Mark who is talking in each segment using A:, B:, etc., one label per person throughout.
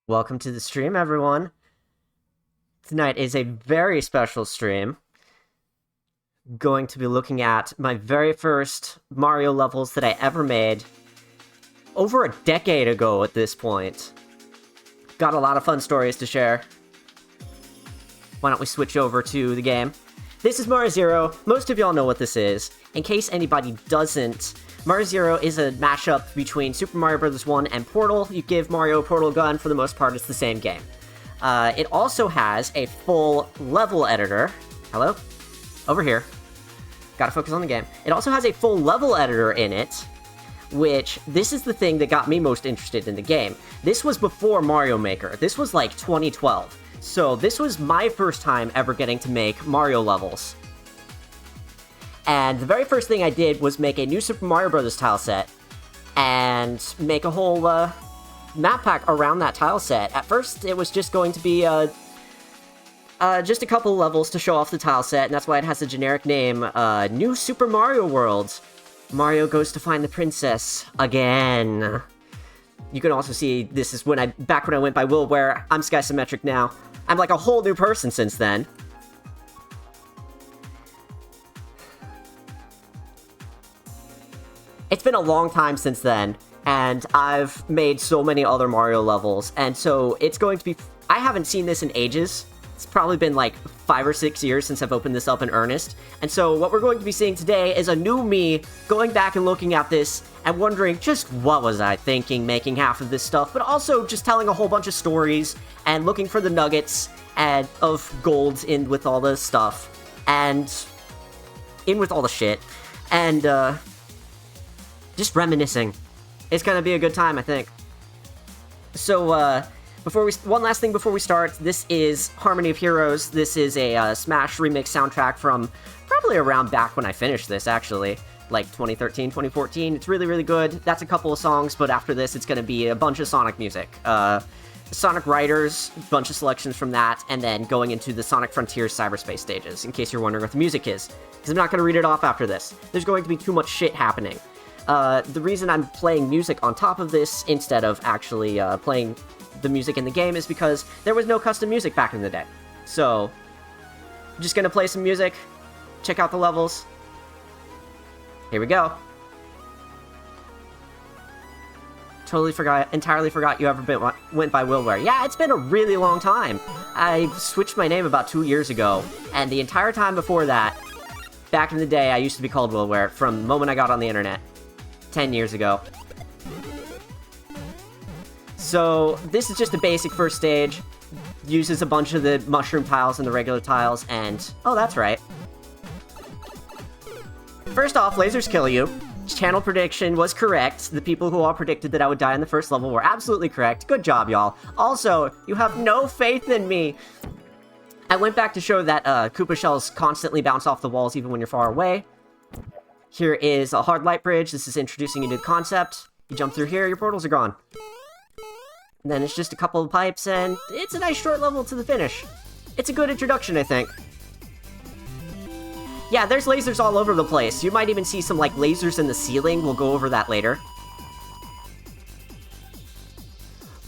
A: Welcome to the stream, everyone. Tonight is a very special stream. Going to be looking at my very first Mario levels that I ever made. Over a decade ago at this point. Got a lot of fun stories to share. Why don't we switch over to the game? This is Mario Zero. Most of y'all know what this is. In case anybody doesn't, Mario Zero is a mashup between Super Mario Bros. 1 and Portal. You give Mario a Portal gun, for the most part, it's the same game. It also has a full level editor. Hello? Over here. Gotta focus on the game. It also has a full level editor in it, which, this is the thing that got me most interested in the game. This was before Mario Maker. This was like 2012. So this was my first time ever getting to make Mario levels. And the very first thing I did was make a new Super Mario Bros. Tile set, and make a whole map pack around that tile set. At first, it was just going to be just a couple levels to show off the tile set, and that's why it has a generic name, New Super Mario World. Mario goes to find the princess again. You can also see this is back when I went by Willware. I'm Skysometric now. I'm like a whole new person since then. It's been a long time since then, and I've made so many other Mario levels, and so it's going to be... I haven't seen this in ages. It's probably been like 5 or 6 years since I've opened this up in earnest, and so what we're going to be seeing today is a new me going back and looking at this and wondering just what was I thinking making half of this stuff, but also just telling a whole bunch of stories and looking for the nuggets of gold in with all the stuff, and in with all the shit, and just reminiscing. It's gonna be a good time, I think. So, one last thing before we start, this is Harmony of Heroes. This is a Smash remix soundtrack from probably around back when I finished this, actually. Like 2013, 2014. It's really, really good. That's a couple of songs, but after this, it's gonna be a bunch of Sonic music. Sonic Riders, bunch of selections from that, and then going into the Sonic Frontiers cyberspace stages, in case you're wondering what the music is. Because I'm not gonna read it off after this. There's going to be too much shit happening. The reason I'm playing music on top of this instead of actually playing the music in the game is because there was no custom music back in the day. So, I'm just gonna play some music, check out the levels. Here we go. Entirely forgot you ever went by Willware. Yeah, it's been a really long time. I switched my name about 2 years ago, and the entire time before that, back in the day, I used to be called Willware from the moment I got on the internet. 10 years ago. So, this is just a basic first stage. Uses a bunch of the mushroom tiles and the regular tiles, and... oh, that's right. First off, lasers kill you. Channel prediction was correct. The people who all predicted that I would die in the first level were absolutely correct. Good job, y'all. Also, you have no faith in me. I went back to show that Koopa shells constantly bounce off the walls even when you're far away. Here is a hard light bridge. This is introducing you to the concept. You jump through here, your portals are gone. And then it's just a couple of pipes, and it's a nice short level to the finish. It's a good introduction, I think. Yeah, there's lasers all over the place. You might even see some, like, lasers in the ceiling. We'll go over that later.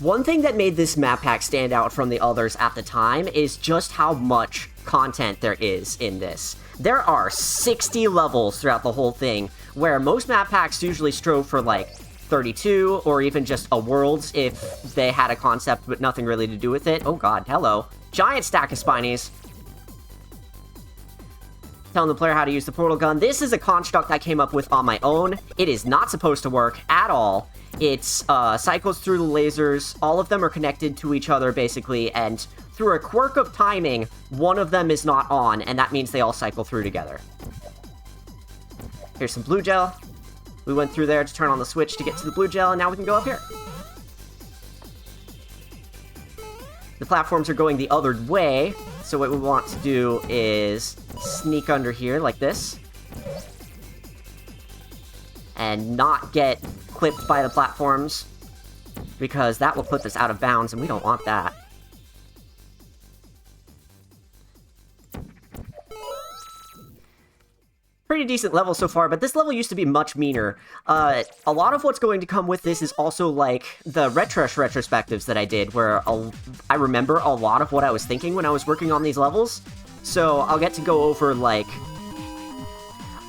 A: One thing that made this map pack stand out from the others at the time is just how much content there is in this. There are 60 levels throughout the whole thing, where most map packs usually strove for like 32, or even just a world if they had a concept but nothing really to do with it. Oh god, hello. Giant stack of spinies. Telling the player how to use the portal gun. This is a construct I came up with on my own. It is not supposed to work at all. It cycles through the lasers. All of them are connected to each other, basically, and through a quirk of timing, one of them is not on, and that means they all cycle through together. Here's some blue gel. We went through there to turn on the switch to get to the blue gel, and now we can go up here. The platforms are going the other way, so what we want to do is sneak under here like this. And not get clipped by the platforms, because that will clip us out of bounds, and we don't want that. pretty decent level so far, but this level used to be much meaner. A lot of what's going to come with this is also, like, the retrospectives that I did, where I remember a lot of what I was thinking when I was working on these levels. So I'll get to go over, like,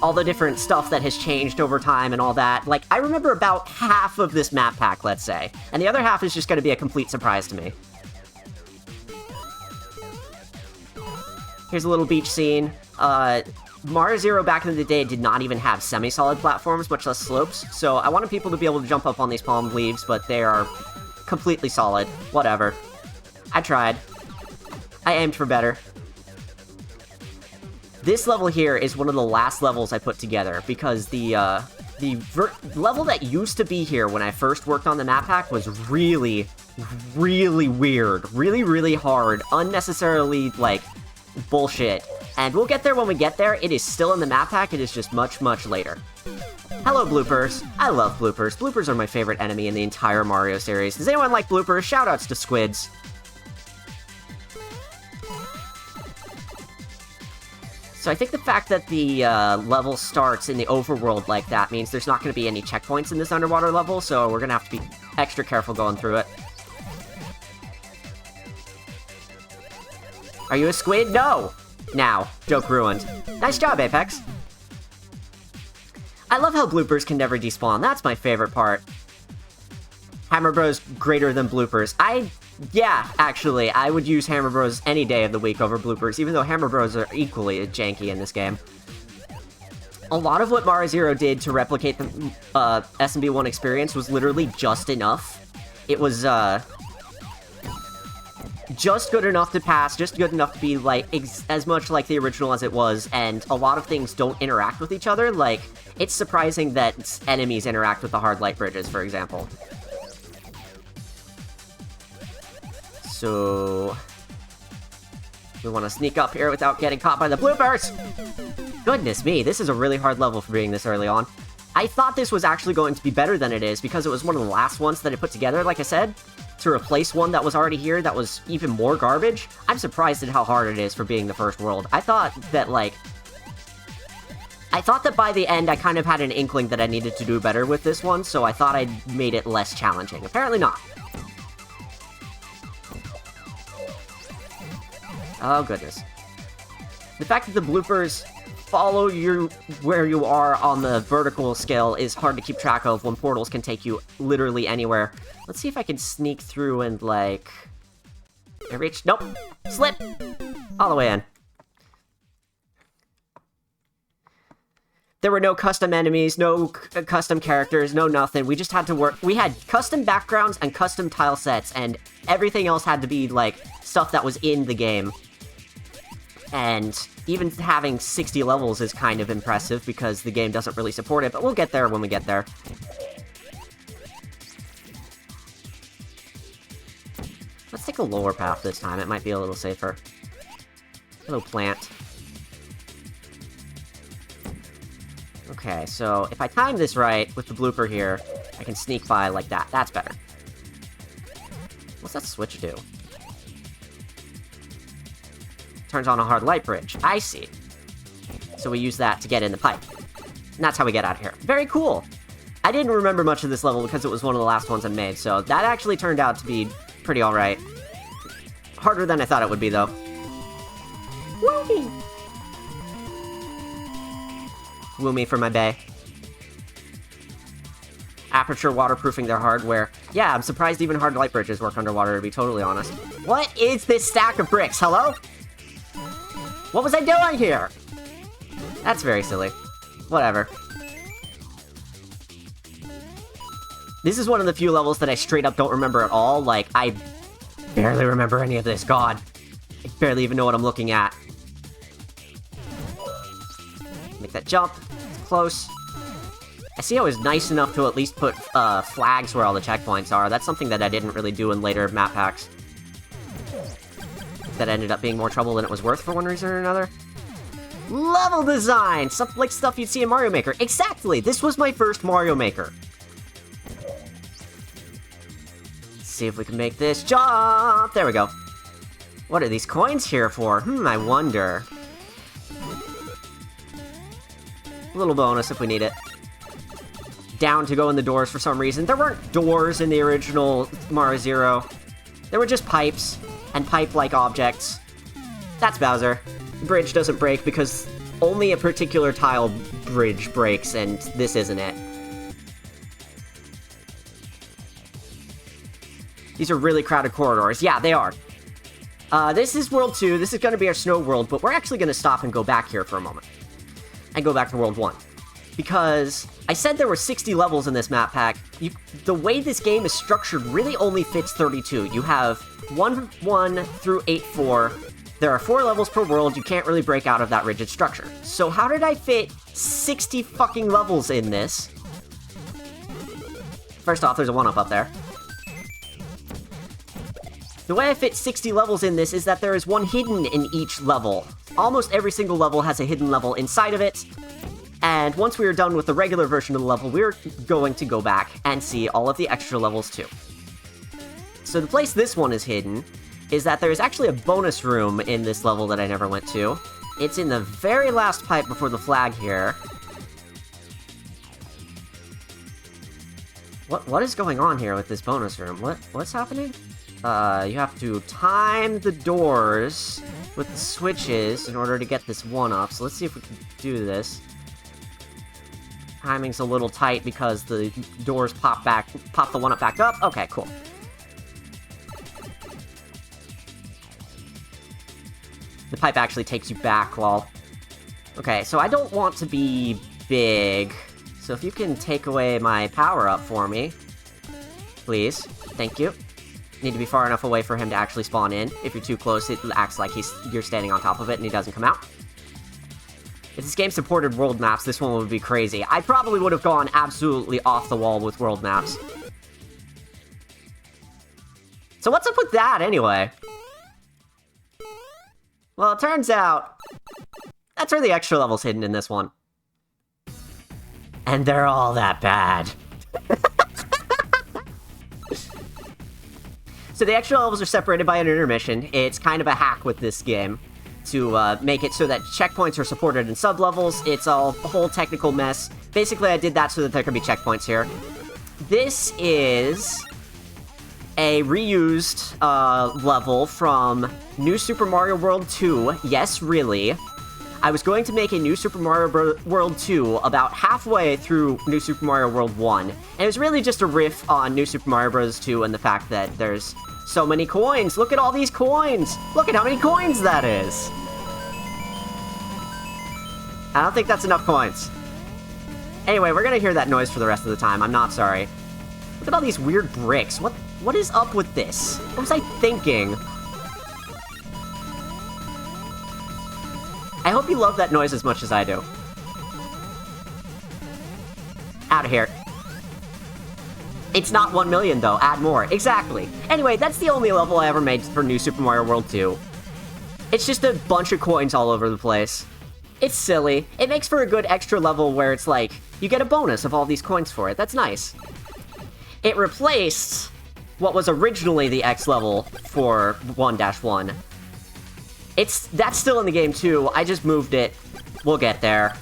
A: all the different stuff that has changed over time and all that. Like, I remember about half of this map pack, let's say, and the other half is just going to be a complete surprise to me. Here's a little beach scene. Mario Zero back in the day did not even have semi-solid platforms, much less slopes, so I wanted people to be able to jump up on these palm leaves, but they are completely solid. Whatever. I tried. I aimed for better. This level here is one of the last levels I put together, because the level that used to be here when I first worked on the map pack was really, really weird. Really, really hard. Unnecessarily, like, bullshit. And we'll get there when we get there. It is still in the map pack, it is just much, much later. Hello, bloopers. I love bloopers. Bloopers are my favorite enemy in the entire Mario series. Does anyone like bloopers? Shoutouts to squids. So I think the fact that the level starts in the overworld like that means there's not going to be any checkpoints in this underwater level, so we're going to have to be extra careful going through it. Are you a squid? No! Now. Joke ruined. Nice job, Apex. I love how bloopers can never despawn. That's my favorite part. Hammer Bros greater than bloopers. Yeah, actually, I would use Hammer Bros any day of the week over bloopers, even though Hammer Bros are equally janky in this game. A lot of what Mario Zero did to replicate the SMB1 experience was literally just enough. It was, just good enough to pass, just good enough to be, like, as much like the original as it was, and a lot of things don't interact with each other. Like, it's surprising that enemies interact with the hard light bridges, for example. So we want to sneak up here without getting caught by the bloopers! Goodness me, this is a really hard level for being this early on. I thought this was actually going to be better than it is, because it was one of the last ones that I put together, like I said, to replace one that was already here that was even more garbage. I'm surprised at how hard it is for being the first world. I thought that by the end I kind of had an inkling that I needed to do better with this one, so I thought I'd made it less challenging. Apparently not. Oh, goodness. The fact that the bloopers follow you where you are on the vertical scale is hard to keep track of when portals can take you literally anywhere. Let's see if I can sneak through and, like... I reach... Nope! Slip! All the way in. There were no custom enemies, no custom characters, no nothing. We just had to work... We had custom backgrounds and custom tile sets, and everything else had to be, like, stuff that was in the game. And even having 60 levels is kind of impressive, because the game doesn't really support it, but we'll get there when we get there. Let's take a lower path this time, it might be a little safer. Hello, plant. Okay, so if I time this right with the blooper here, I can sneak by like that. That's better. What's that switch do? Turns on a hard light bridge. I see. So we use that to get in the pipe. And that's how we get out of here. Very cool! I didn't remember much of this level because it was one of the last ones I made, so that actually turned out to be pretty alright. Harder than I thought it would be, though. Woo! Woo me for my bae. Aperture waterproofing their hardware. Yeah, I'm surprised even hard light bridges work underwater, to be totally honest. What is this stack of bricks? Hello? What was I doing here? That's very silly. Whatever. This is one of the few levels that I straight up don't remember at all. Like, I barely remember any of this. God. I barely even know what I'm looking at. Make that jump. It's close. I see I was nice enough to at least put flags where all the checkpoints are. That's something that I didn't really do in later map packs. That ended up being more trouble than it was worth for one reason or another. Level design! Something like stuff you'd see in Mario Maker. Exactly! This was my first Mario Maker. Let's see if we can make this jump! There we go. What are these coins here for? I wonder. A little bonus if we need it. Down to go in the doors for some reason. There weren't doors in the original Mario Zero. There were just pipes, and pipe-like objects. That's Bowser. The bridge doesn't break because only a particular tile bridge breaks, and this isn't it. These are really crowded corridors. Yeah, they are. This is World 2. This is going to be our snow world, but we're actually going to stop and go back here for a moment. And go back to World 1. Because I said there were 60 levels in this map pack. The way this game is structured really only fits 32. You have 1-1 through 8-4. There are 4 levels per world. You can't really break out of that rigid structure. So how did I fit 60 fucking levels in this? First off, there's a 1-up up there. The way I fit 60 levels in this is that there is one hidden in each level. Almost every single level has a hidden level inside of it. And once we are done with the regular version of the level, we're going to go back and see all of the extra levels too. So the place this one is hidden is that there is actually a bonus room in this level that I never went to. It's in the very last pipe before the flag here. What is going on here with this bonus room? What's happening? You have to time the doors with the switches in order to get this 1-up. So let's see if we can do this. Timing's a little tight because the doors pop the 1-up back up. Okay, cool. The pipe actually takes you back while... Okay, so I don't want to be big. So if you can take away my power-up for me. Please. Thank you. Need to be far enough away for him to actually spawn in. If you're too close, it acts like you're standing on top of it and he doesn't come out. If this game supported world maps, this one would be crazy. I probably would have gone absolutely off the wall with world maps. So what's up with that, anyway? Well, it turns out that's where the extra level's hidden in this one. And they're all that bad. So the extra levels are separated by an intermission. It's kind of a hack with this game to make it so that checkpoints are supported in sub-levels. It's a whole technical mess. Basically, I did that so that there could be checkpoints here. This is a reused level from New Super Mario World 2. Yes, really. I was going to make a New Super Mario World 2 about halfway through New Super Mario World 1. And it was really just a riff on New Super Mario Bros. 2 and the fact that there's so many coins. Look at all these coins. Look at how many coins that is. I don't think that's enough coins. Anyway, we're gonna hear that noise for the rest of the time. I'm not sorry. Look at all these weird bricks. What is up with this? What was I thinking? I hope you love that noise as much as I do. Out of here. It's not 1 million, though. Add more. Exactly. Anyway, that's the only level I ever made for New Super Mario World 2. It's just a bunch of coins all over the place. It's silly. It makes for a good extra level where it's like, you get a bonus of all these coins for it. That's nice. It replaced what was originally the X level for 1-1. That's still in the game, too. I just moved it. We'll get there.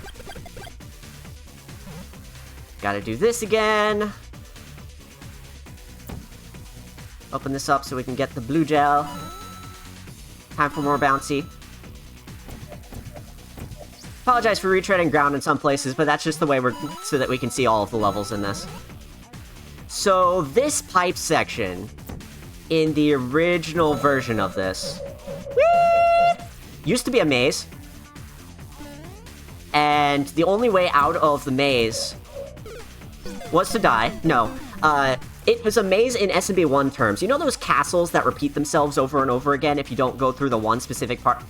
A: Gotta do this again. Open this up so we can get the blue gel. Time for more bouncy. Apologize for retreading ground in some places, but that's just the way so that we can see all of the levels in this. So this pipe section, in the original version of this, used to be a maze. And the only way out of the maze was to die. No, it was a maze in SMB 1 terms. You know those castles that repeat themselves over and over again if you don't go through the one specific part?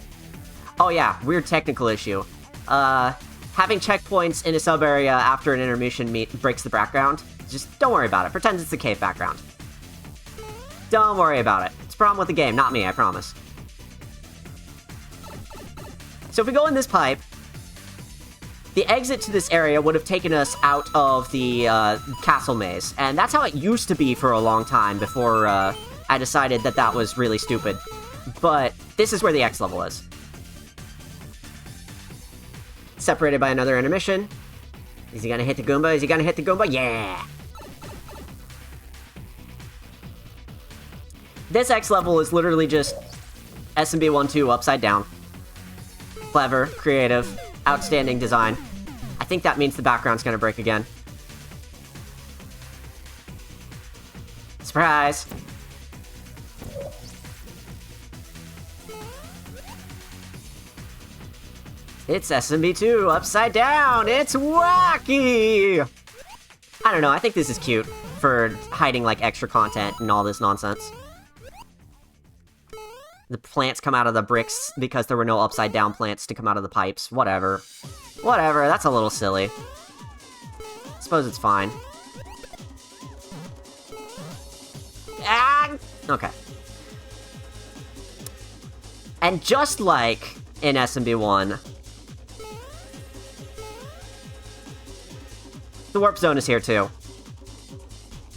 A: Oh yeah, weird technical issue. Having checkpoints in a sub-area after an intermission breaks the background. Just don't worry about it. Pretend it's the cave background. Don't worry about it. It's a problem with the game, not me, I promise. So if we go in this pipe, the exit to this area would have taken us out of the castle maze. And that's how it used to be for a long time before I decided that that was really stupid. But this is where the X level is. Separated by another intermission. Is he gonna hit the Goomba? Is he gonna hit the Goomba? Yeah! This X level is literally just SMB 1-2 upside down. Clever, creative, outstanding design. I think that means the background's gonna break again. Surprise! It's SMB2 upside down! It's wacky! I don't know, I think this is cute for hiding like extra content and all this nonsense. The plants come out of the bricks because there were no upside down plants to come out of the pipes. Whatever. Whatever, that's a little silly. Suppose it's fine. Ah! Okay. And just like in SMB1, the warp zone is here too.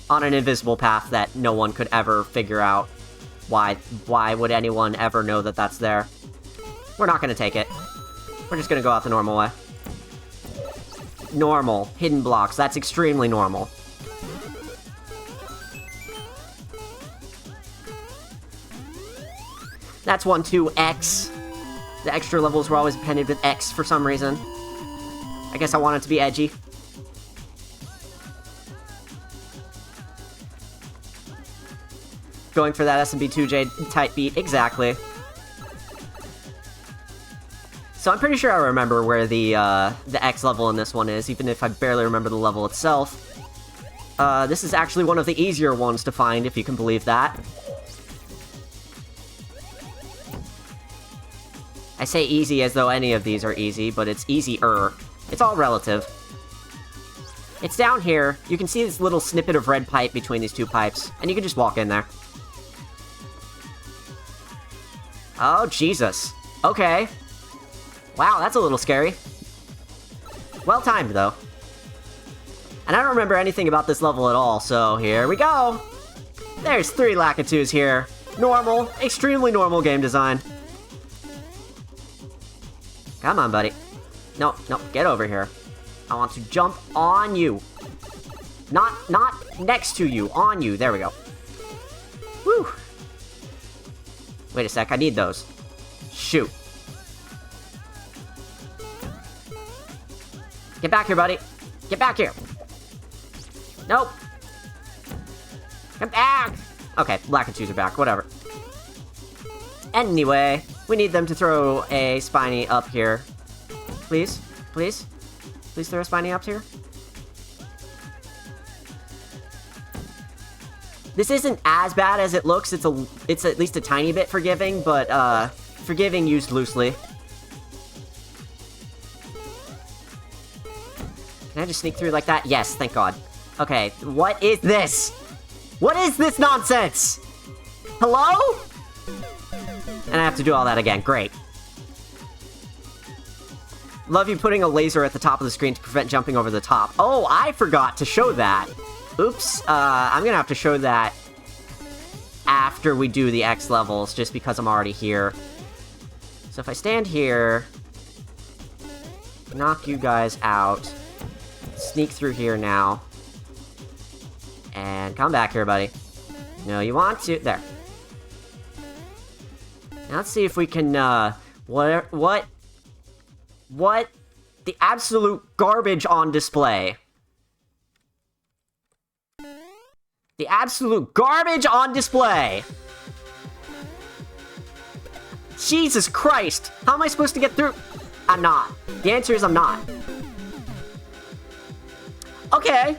A: On an invisible path that no one could ever figure out. Why would anyone ever know that that's there? We're not gonna take it. We're just gonna go out the normal way. Normal. Hidden blocks. That's extremely normal. That's 1-2-X. The extra levels were always appended with X for some reason. I guess I wanted to be edgy. Going for that SMB2J type beat, exactly. So I'm pretty sure I remember where the X level in this one is, even if I barely remember the level itself. This is actually one of the easier ones to find, if you can believe that. I say easy as though any of these are easy, but it's easier. It's all relative. It's down here. You can see this little snippet of red pipe between these two pipes, and you can just walk in there. Oh, Jesus. Okay. Wow, that's a little scary. Well timed, though. And I don't remember anything about this level at all, so here we go! There's 3 Lakitus here. Normal, extremely normal game design. Come on, buddy. No, get over here. I want to jump on you. Not next to you, on you. There we go. Whew. Wait a sec, I need those. Shoot. Get back here, buddy. Get back here. Nope. Come back. Okay, Lakitus are back, whatever. Anyway, we need them to throw a Spiny up here. Please? Please? Please throw a Spiny up here? This isn't as bad as it looks. It's at least a tiny bit forgiving, but forgiving used loosely. Can I just sneak through like that? Yes, thank God. Okay, what is this? What is this nonsense? Hello? And I have to do all that again. Great. Love you putting a laser at the top of the screen to prevent jumping over the top. Oh, I forgot to show that. Oops, I'm gonna have to show that after we do the X levels, just because I'm already here. So if I stand here, knock you guys out, sneak through here now, and come back here, buddy. No, you want to? There. Now let's see if we can, what? The absolute garbage on display. The absolute garbage on display! Jesus Christ! How am I supposed to get through? I'm not. The answer is I'm not. Okay.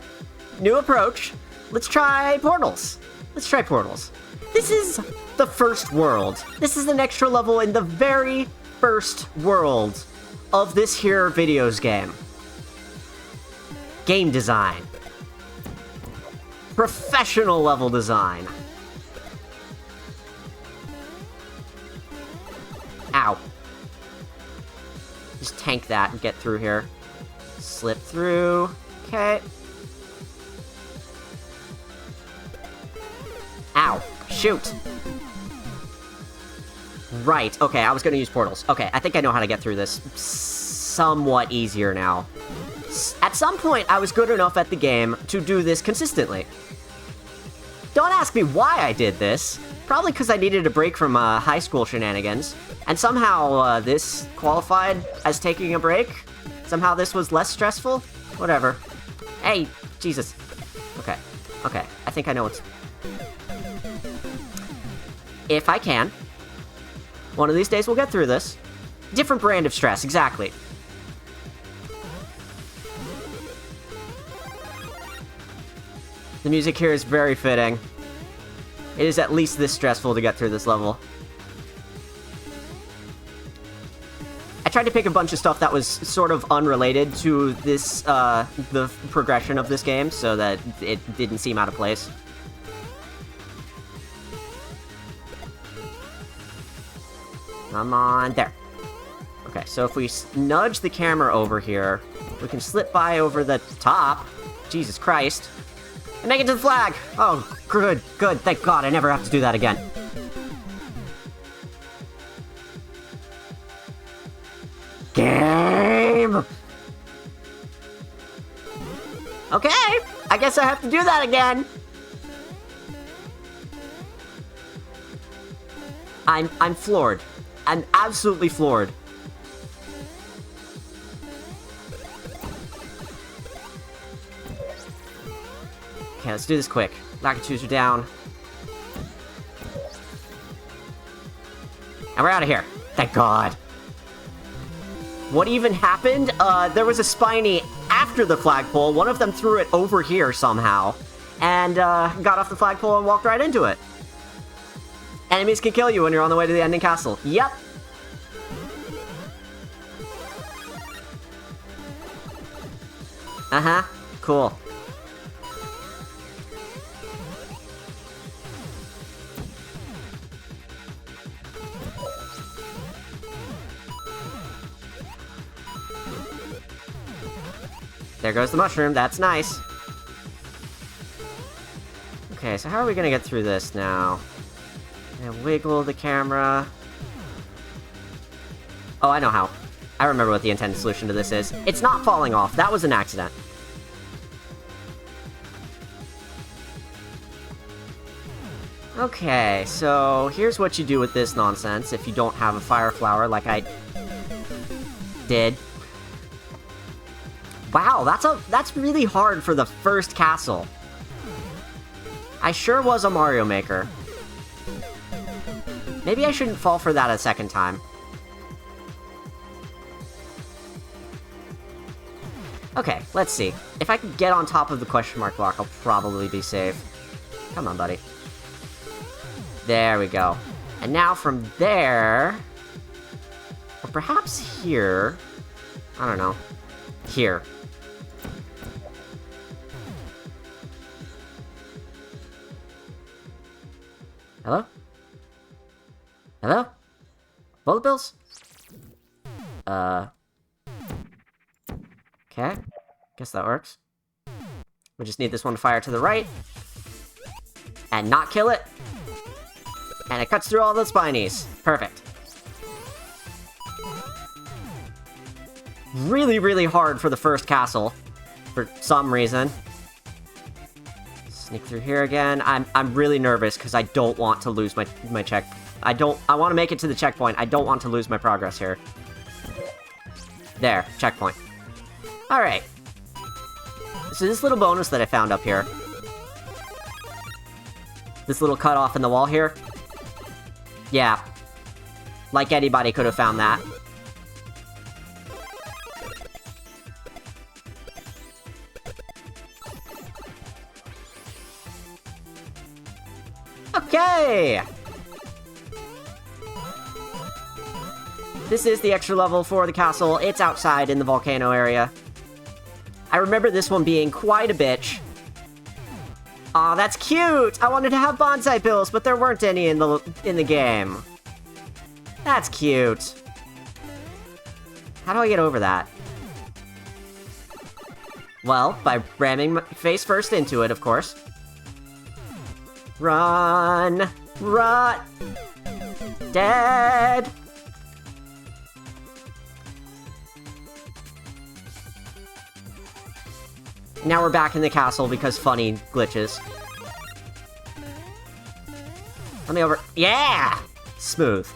A: New approach. Let's try portals. Let's try portals. This is the first world. This is an extra level in the very first world of this here videos game. Game design. Professional level design. Ow. Just tank that and get through here. Slip through. Okay. Ow. Shoot. Right. Okay, I was gonna use portals. Okay, I think I know how to get through this somewhat easier now. At some point, I was good enough at the game to do this consistently. Don't ask me why I did this. Probably because I needed a break from high school shenanigans. And somehow this qualified as taking a break. Somehow this was less stressful. Whatever. Hey, Jesus. Okay. Okay. I think I know what's... If I can. One of these days we'll get through this. Different brand of stress, exactly. The music here is very fitting. It is at least this stressful to get through this level. I tried to pick a bunch of stuff that was sort of unrelated to this, the progression of this game, so that it didn't seem out of place. Come on, there. Okay, so if we nudge the camera over here, we can slip by over the top. Jesus Christ. And make it to the flag! Oh, good, good, thank God, I never have to do that again. Game! Okay, I guess I have to do that again. I'm floored. I'm absolutely floored. Okay, let's do this quick. Lakitus are down. And we're out of here. Thank God. What even happened? There was a Spiny after the flagpole. One of them threw it over here somehow. And, got off the flagpole and walked right into it. Enemies can kill you when you're on the way to the ending castle. Yep. Uh-huh. Cool. There goes the mushroom, that's nice. Okay, so how are we gonna get through this now? And wiggle the camera. Oh, I know how. I remember what the intended solution to this is. It's not falling off, that was an accident. Okay, so here's what you do with this nonsense if you don't have a fire flower like I did. Wow, that's really hard for the first castle. I sure was a Mario Maker. Maybe I shouldn't fall for that a second time. Okay, let's see. If I can get on top of the question mark block, I'll probably be safe. Come on, buddy. There we go. And now from there... Or perhaps here... I don't know. Here. Hello? Hello? Bullet bills? Okay. Guess that works. We just need this one to fire to the right. And not kill it. And it cuts through all the spinies. Perfect. Really, really hard for the first castle. For some reason. Sneak through here again. I'm really nervous because I don't want to lose my check. I want to make it to the checkpoint. I don't want to lose my progress here. There, checkpoint. Alright. So this little bonus that I found up here. This little cut off in the wall here. Yeah. Like anybody could have found that. Okay! This is the extra level for the castle. It's outside in the volcano area. I remember this one being quite a bitch. Aw, that's cute! I wanted to have bonsai pills, but there weren't any in the game. That's cute. How do I get over that? Well, by ramming my face first into it, of course. Run! Run! Dead! Now we're back in the castle because funny glitches. Let me over... Yeah! Smooth.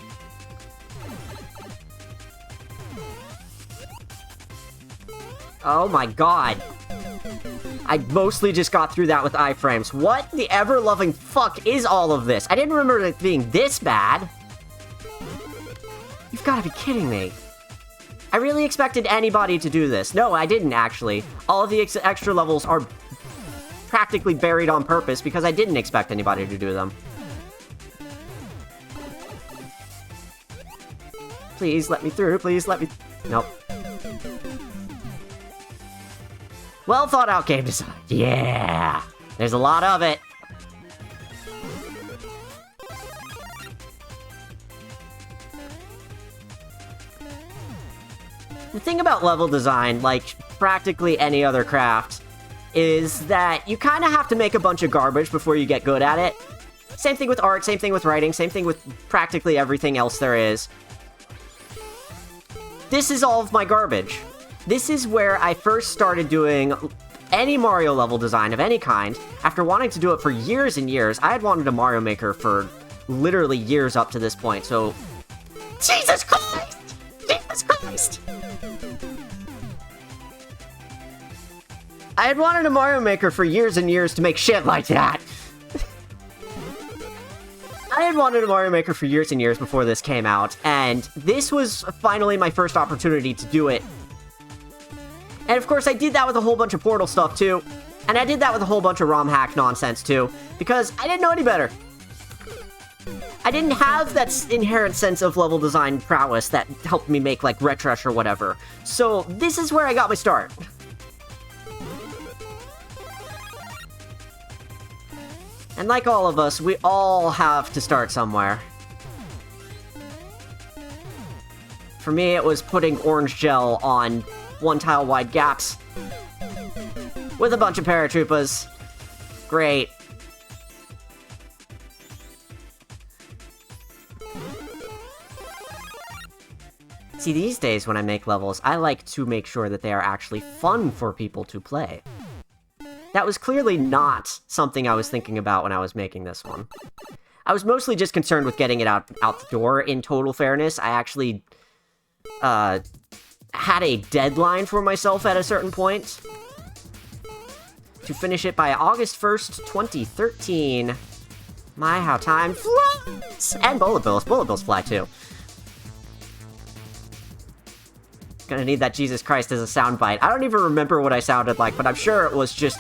A: Oh my god. I mostly just got through that with iframes. What the ever-loving fuck is all of this? I didn't remember it being this bad. You've got to be kidding me. I really expected anybody to do this. No, I didn't, actually. All of the extra levels are practically buried on purpose because I didn't expect anybody to do them. Please let me through. Please let me... Nope. Well thought out game design. Yeah! There's a lot of it. The thing about level design, like practically any other craft, is that you kind of have to make a bunch of garbage before you get good at it. Same thing with art, same thing with writing, same thing with practically everything else there is. This is all of my garbage. This is where I first started doing any Mario level design of any kind. After wanting to do it for years and years, I had wanted a Mario Maker for literally years up to this point, so... Jesus Christ! Jesus Christ! I had wanted a Mario Maker for years and years to make shit like that. I had wanted a Mario Maker for years and years before this came out, and this was finally my first opportunity to do it. And of course, I did that with a whole bunch of Portal stuff, too. And I did that with a whole bunch of ROM hack nonsense, too. Because I didn't know any better. I didn't have that inherent sense of level design prowess that helped me make, like, Retrush or whatever. So, this is where I got my start. And like all of us, we all have to start somewhere. For me, it was putting orange gel on one-tile-wide gaps with a bunch of paratroopas. Great. See, these days when I make levels, I like to make sure that they are actually fun for people to play. That was clearly not something I was thinking about when I was making this one. I was mostly just concerned with getting it out the door, in total fairness. I actually, had a deadline for myself at a certain point to finish it by August 1st, 2013. My, how time flies! And bullet bills. Bullet bills fly, too. Gonna need that Jesus Christ as a soundbite. I don't even remember what I sounded like, but I'm sure it was just...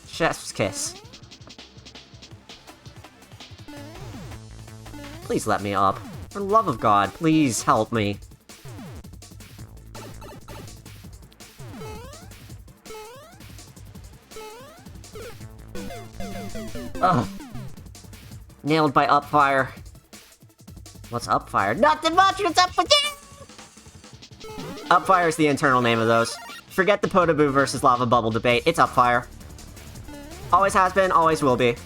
A: chef's kiss. Please let me up. For the love of God, please help me. Ugh. Nailed by Upfire. What's Upfire? Nothing much, what's up with you? Upfire is the internal name of those. Forget the Potaboo versus Lava Bubble debate. It's Upfire. Always has been, always will be.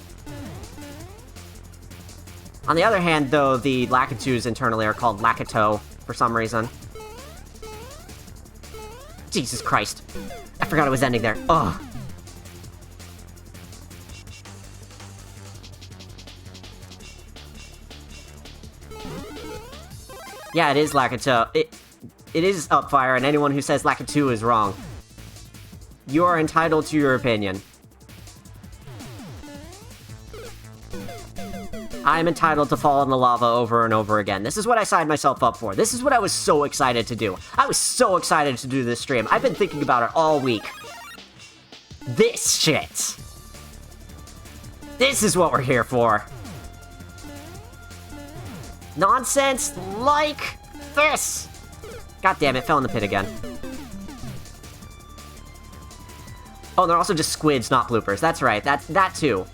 A: On the other hand, though, the Lakitus internally are called Lakito for some reason. Jesus Christ. I forgot it was ending there. Ugh. Yeah, it is Lakito. It is Upfire, and anyone who says Lakitu is wrong. You are entitled to your opinion. I am entitled to fall in the lava over and over again. This is what I signed myself up for. This is what I was so excited to do. I was so excited to do this stream. I've been thinking about it all week. This shit. This is what we're here for. Nonsense like this. God damn it, fell in the pit again. Oh, they're also just squids, not bloopers. That's right, that too.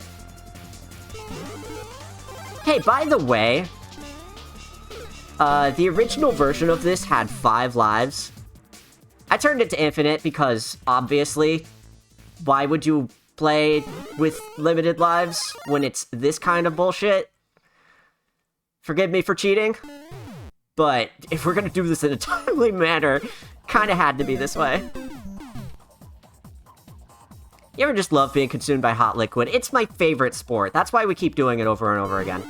A: Hey, by the way, the original version of this had 5 lives. I turned it to infinite because, obviously, why would you play with limited lives when it's this kind of bullshit? Forgive me for cheating, but if we're gonna do this in a timely manner, kinda had to be this way. You ever just love being consumed by hot liquid? It's my favorite sport. That's why we keep doing it over and over again.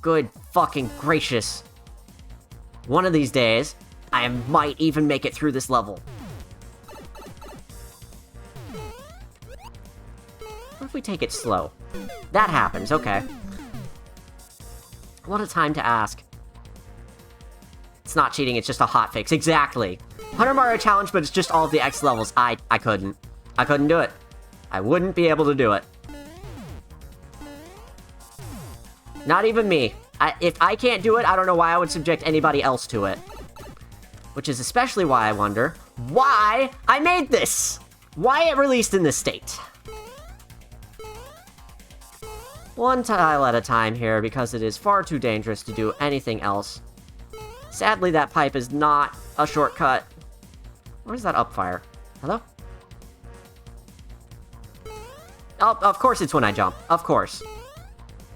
A: Good fucking gracious. One of these days, I might even make it through this level. What if we take it slow? That happens, okay. What a time to ask. It's not cheating, it's just a hotfix. Exactly. 100 Mario Challenge, but it's just all of the X levels. I couldn't. I couldn't do it. I wouldn't be able to do it. Not even me. If I can't do it, I don't know why I would subject anybody else to it. Which is especially why I wonder why I made this! Why it released in this state. One tile at a time here, because it is far too dangerous to do anything else. Sadly, that pipe is not a shortcut. Where's that upfire? Hello? Oh, of course it's when I jump. Of course.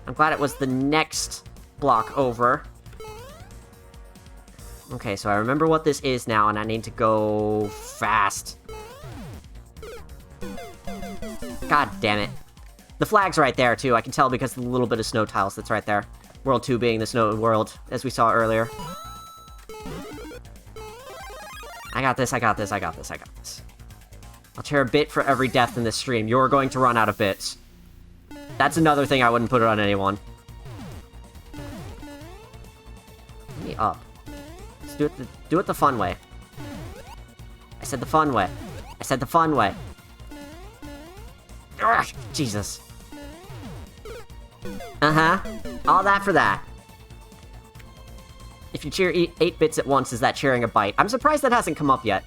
A: I'm glad it was the next block over. Okay, so I remember what this is now, and I need to go fast. God damn it. The flag's right there, too. I can tell because of the little bit of snow tiles that's right there. World 2 being the snow world, as we saw earlier. I got this, I got this, I got this, I got this. I'll share a bit for every death in this stream. You're going to run out of bits. That's another thing I wouldn't put it on anyone. Let me up. Let's do it the fun way. I said the fun way. I said the fun way. Ugh, Jesus. Uh-huh. All that for that. If you cheer 8 bits at once, is that cheering a bite? I'm surprised that hasn't come up yet.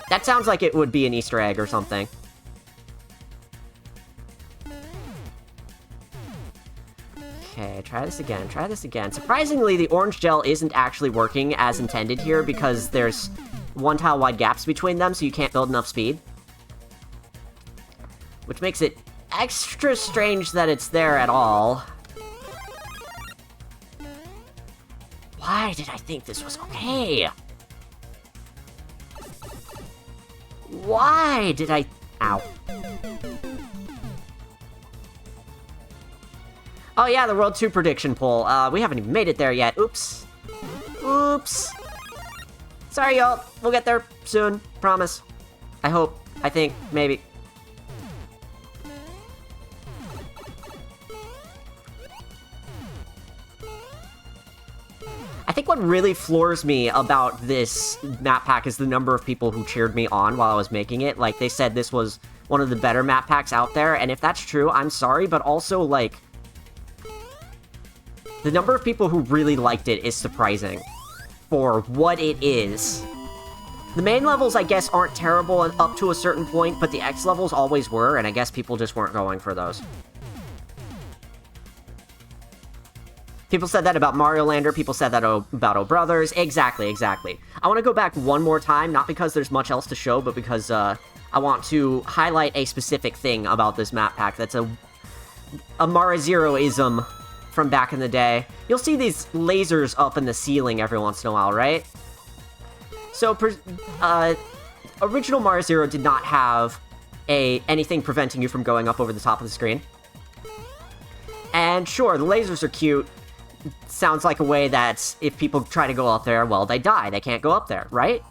A: That sounds like it would be an Easter egg or something. Okay, try this again, try this again. Surprisingly, the orange gel isn't actually working as intended here because there's 1 tile wide gaps between them, so you can't build enough speed. Which makes it extra strange that it's there at all. Why did I think this was okay? Why did I... Ow. Oh yeah, the World 2 prediction poll. We haven't even made it there yet. Oops. Oops. Sorry, y'all. We'll get there soon. Promise. I hope. I think. Maybe. I think what really floors me about this map pack is the number of people who cheered me on while I was making it. Like, they said this was one of the better map packs out there, and if that's true, I'm sorry, but also, like, the number of people who really liked it is surprising for what it is. The main levels, I guess, aren't terrible up to a certain point, but the X levels always were, and I guess people just weren't going for those. People said that about Mario Lander, people said that about Oh Brothers. Exactly, exactly. I want to go back one more time, not because there's much else to show, but because I want to highlight a specific thing about this map pack that's a Mara Zero-ism from back in the day. You'll see these lasers up in the ceiling every once in a while, right? So, original Mario Zero did not have anything preventing you from going up over the top of the screen. And sure, the lasers are cute. Sounds like a way that if people try to go up there, well, they die. They can't go up there, right?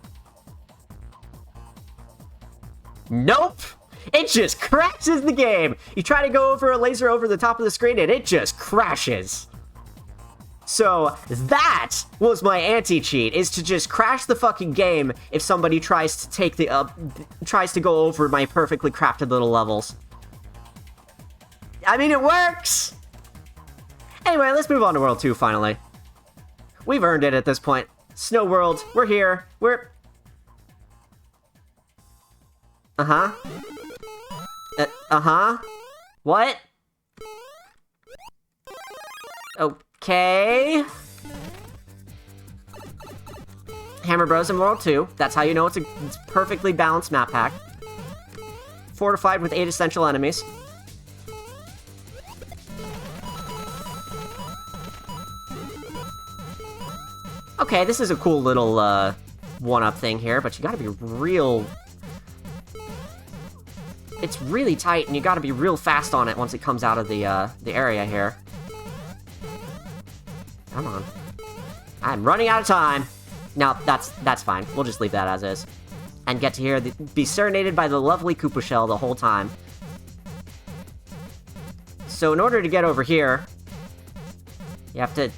A: Nope! It just crashes the game! You try to go over a laser over the top of the screen, and it just crashes. So, that was my anti-cheat, is to just crash the fucking game if somebody tries to take tries to go over my perfectly crafted little levels. I mean, it works! Anyway, let's move on to World 2, finally. We've earned it at this point. Snow World, we're here. We're... Uh-huh. Uh-huh. What? Okay. Hammer Bros in World 2. That's how you know it's a perfectly balanced map pack. Fortified with 8 essential enemies. Okay, this is a cool little, one-up thing here, but you gotta be real it's really tight, and you gotta be real fast on it once it comes out of the area here. Come on. I'm running out of time. No, that's fine. We'll just leave that as is. And get to be serenaded by the lovely Koopa Shell the whole time. So in order to get over here, you have to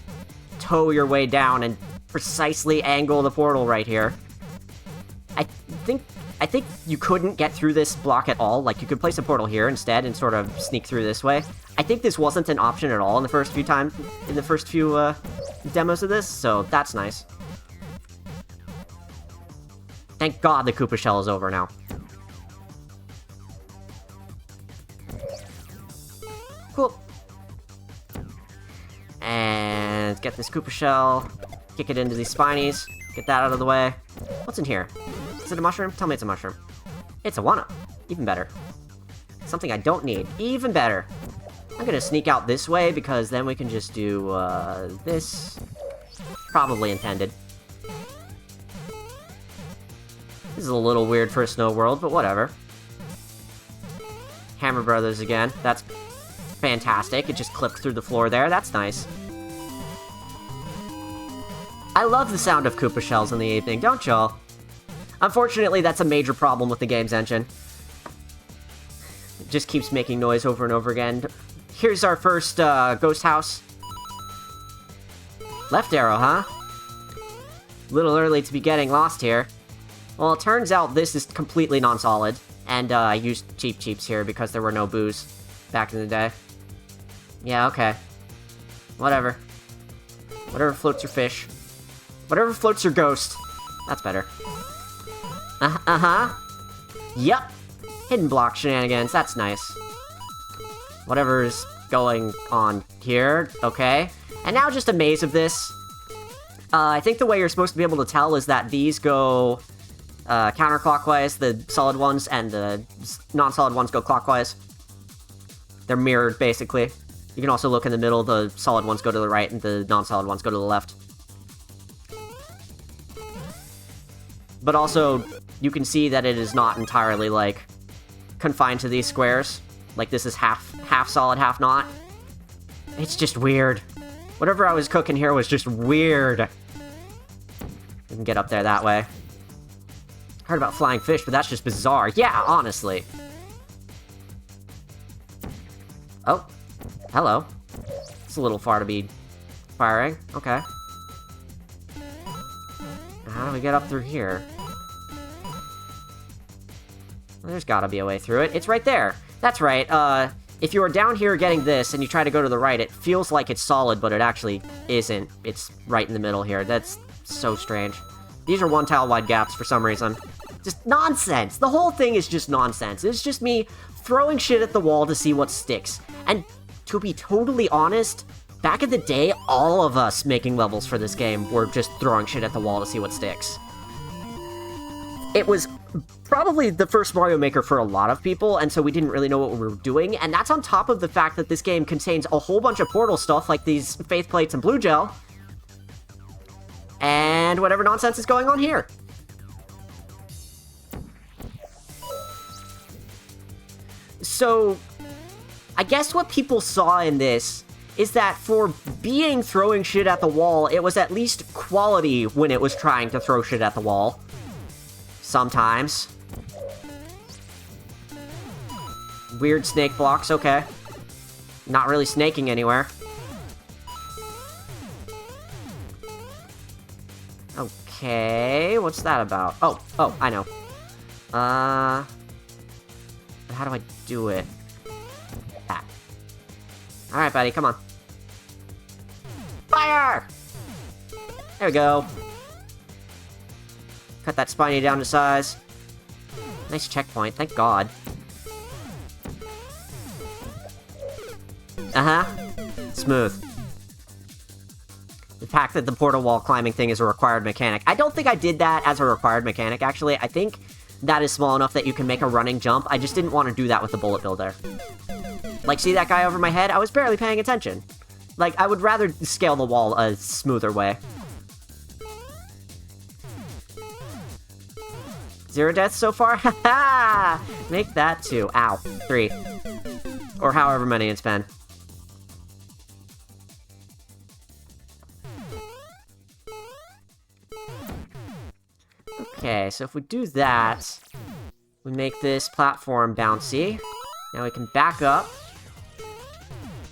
A: toe your way down and precisely angle the portal right here. I think you couldn't get through this block at all. Like, you could place a portal here instead and sort of sneak through this way. I think this wasn't an option at all in the first few demos of this, so that's nice. Thank God the Koopa Shell is over now. Cool. And get this Koopa Shell, kick it into these spinies, get that out of the way. What's in here? Is it a mushroom? Tell me it's a mushroom. It's a 1-up. Even better. Something I don't need. Even better. I'm gonna sneak out this way because then we can just do, this. Probably intended. This is a little weird for a snow world, but whatever. Hammer Brothers again. That's fantastic. It just clipped through the floor there. That's nice. I love the sound of Koopa Shells in the evening, don't y'all? Unfortunately, that's a major problem with the game's engine. It just keeps making noise over and over again. Here's our first, ghost house. Left arrow, huh? Little early to be getting lost here. Well, it turns out this is completely non-solid. And, I used cheaps here because there were no boos back in the day. Yeah, okay. Whatever. Whatever floats your fish. Whatever floats your ghost. That's better. Uh-huh. Yep. Hidden block shenanigans. That's nice. Whatever's going on here. Okay. And now just a maze of this. I think the way you're supposed to be able to tell is that these go counterclockwise, the solid ones, and the non-solid ones go clockwise. They're mirrored, basically. You can also look in the middle. The solid ones go to the right, and the non-solid ones go to the left. But also, you can see that it is not entirely, like, confined to these squares. Like, this is half solid, half not. It's just weird. Whatever I was cooking here was just weird. We can get up there that way. Heard about flying fish, but that's just bizarre. Yeah, honestly. Oh. Hello. It's a little far to be firing. Okay. How do we get up through here? Well, there's gotta be a way through it. It's right there. That's right. If you are down here getting this and you try to go to the right, it feels like it's solid, but it actually isn't. It's right in the middle here. That's so strange. These are one-tile-wide gaps for some reason. Just nonsense. The whole thing is just nonsense. It's just me throwing shit at the wall to see what sticks. And to be totally honest, back in the day, all of us making levels for this game were just throwing shit at the wall to see what sticks. It was probably the first Mario Maker for a lot of people, and so we didn't really know what we were doing, and that's on top of the fact that this game contains a whole bunch of portal stuff, like these faith plates and blue gel, and whatever nonsense is going on here. So, I guess what people saw in this is that for being throwing shit at the wall, it was at least quality when it was trying to throw shit at the wall. Sometimes. Weird snake blocks, okay. Not really snaking anywhere. Okay, what's that about? Oh, I know. How do I do it? Ah. Alright, buddy, come on. Fire! There we go. Cut that spiny down to size. Nice checkpoint, thank God. Uh-huh. Smooth. The fact that the portal wall climbing thing is a required mechanic. I don't think I did that as a required mechanic, actually. I think that is small enough that you can make a running jump. I just didn't want to do that with the bullet builder. Like, see that guy over my head? I was barely paying attention. Like, I would rather scale the wall a smoother way. 0 deaths so far? Haha! Make that 2. Ow. 3. Or however many it's been. Okay, so if we do that, we make this platform bouncy. Now we can back up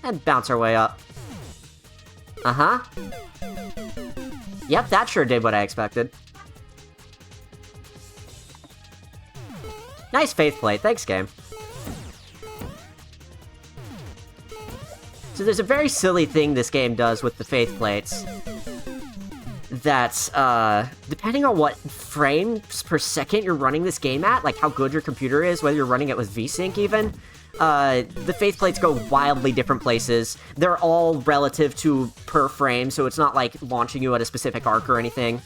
A: and bounce our way up. Uh-huh. Yep, that sure did what I expected. Nice faith plate. Thanks, game. So there's a very silly thing this game does with the faith plates. That, depending on what frames per second you're running this game at, like how good your computer is, whether you're running it with VSync even, the faith plates go wildly different places. They're all relative to per frame, so it's not like launching you at a specific arc or anything.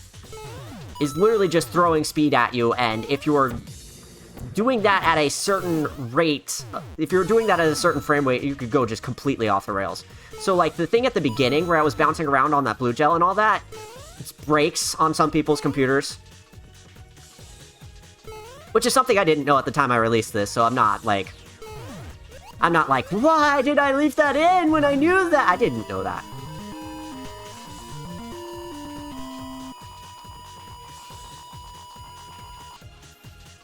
A: It's literally just throwing speed at you, and if you're doing that at a certain rate, if you're doing that at a certain frame rate, you could go just completely off the rails. So, like, the thing at the beginning where I was bouncing around on that blue gel and all that, it breaks on some people's computers. Which is something I didn't know at the time I released this, so I'm not like, why did I leave that in when I knew that? I didn't know that.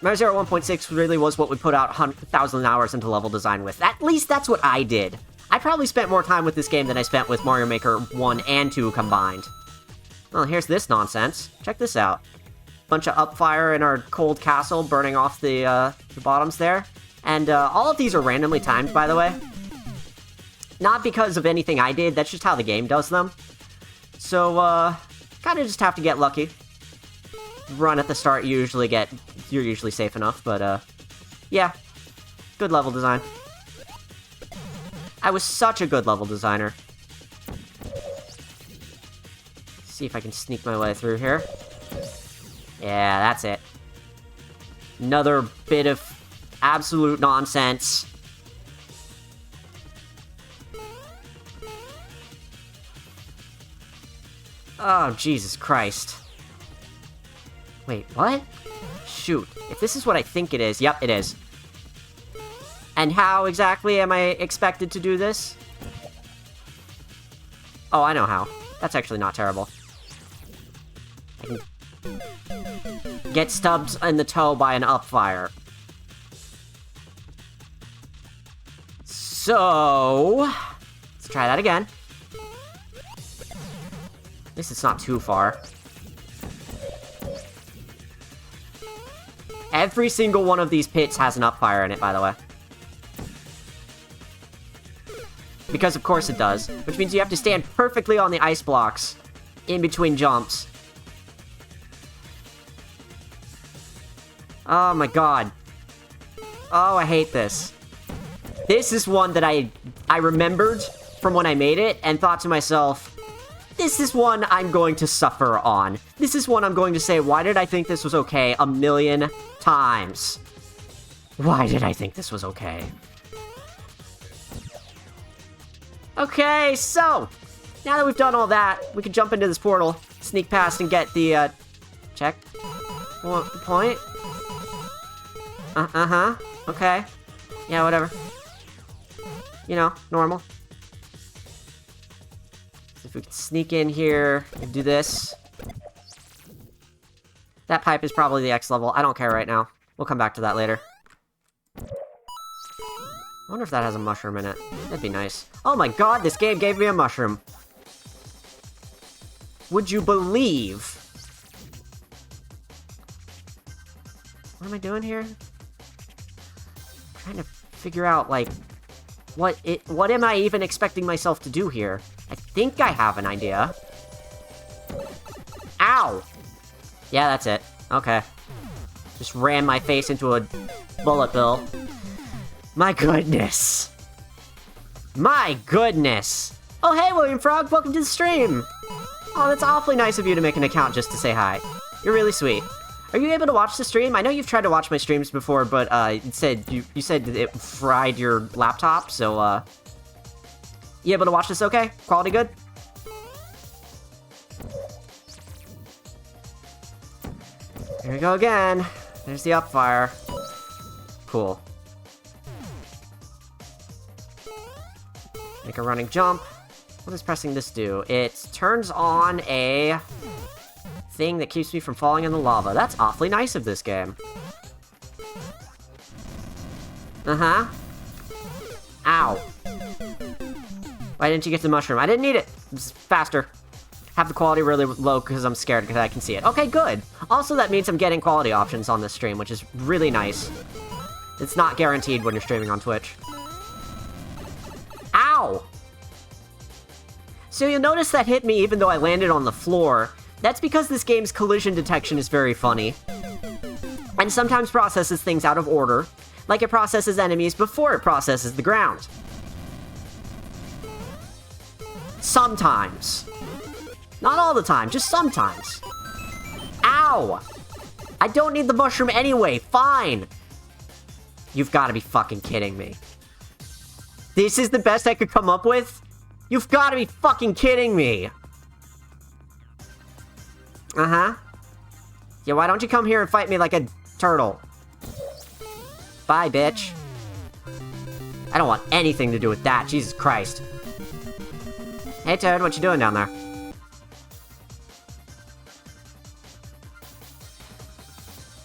A: Mario Zero 1.6 really was what we put out 1,000 hours into level design with. At least that's what I did. I probably spent more time with this game than I spent with Mario Maker 1 and 2 combined. Well, here's this nonsense. Check this out. Bunch of upfire in our cold castle, burning off the bottoms there. And all of these are randomly timed, by the way. Not because of anything I did, that's just how the game does them. So, kind of just have to get lucky. Run at the start, you're usually safe enough, but, yeah. Good level design. I was such a good level designer. See if I can sneak my way through here. Yeah, that's it. Another bit of absolute nonsense. Oh, Jesus Christ. Wait, what? Shoot. If this is what I think it is, yep, it is. And how exactly am I expected to do this? Oh, I know how. That's actually not terrible. I can get stubbed in the toe by an upfire. So, let's try that again. At least it's not too far. Every single one of these pits has an upfire in it, by the way. Because of course it does. Which means you have to stand perfectly on the ice blocks in between jumps. Oh my god. Oh, I hate this. This is one that I remembered from when I made it and thought to myself, this is one I'm going to suffer on. This is one I'm going to say, why did I think this was okay a million times? Why did I think this was okay? Okay, so, now that we've done all that, we can jump into this portal, sneak past and get the, check point. Uh-huh, okay. Yeah, whatever. You know, normal. So if we can sneak in here and do this. That pipe is probably the X level. I don't care right now. We'll come back to that later. I wonder if that has a mushroom in it. That'd be nice. Oh my god, this game gave me a mushroom. Would you believe? What am I doing here? I'm trying to figure out, like, what am I even expecting myself to do here? I think I have an idea. Ow! Yeah, that's it. Okay. Just ran my face into a bullet bill. My goodness. My goodness. Oh, hey, William Frog, welcome to the stream. Oh, that's awfully nice of you to make an account just to say hi. You're really sweet. Are you able to watch the stream? I know you've tried to watch my streams before, but you said it fried your laptop, so you able to watch this okay? Quality good? Here we go again. There's the up fire. Cool. Make a running jump. What does pressing this do? It turns on a thing that keeps me from falling in the lava. That's awfully nice of this game. Uh-huh. Ow. Why didn't you get the mushroom? I didn't need it. It's faster. Have the quality really low because I'm scared because I can see it. Okay, good. Also, that means I'm getting quality options on this stream, which is really nice. It's not guaranteed when you're streaming on Twitch. Ow! So you'll notice that hit me even though I landed on the floor. That's because this game's collision detection is very funny. And sometimes processes things out of order, like it processes enemies before it processes the ground. Sometimes. Not all the time, just sometimes. Ow! I don't need the mushroom anyway, fine! You've got to be fucking kidding me. This is the best I could come up with? You've got to be fucking kidding me! Uh-huh. Yeah, why don't you come here and fight me like a turtle? Bye, bitch. I don't want anything to do with that, Jesus Christ. Hey, Toad, what you doing down there?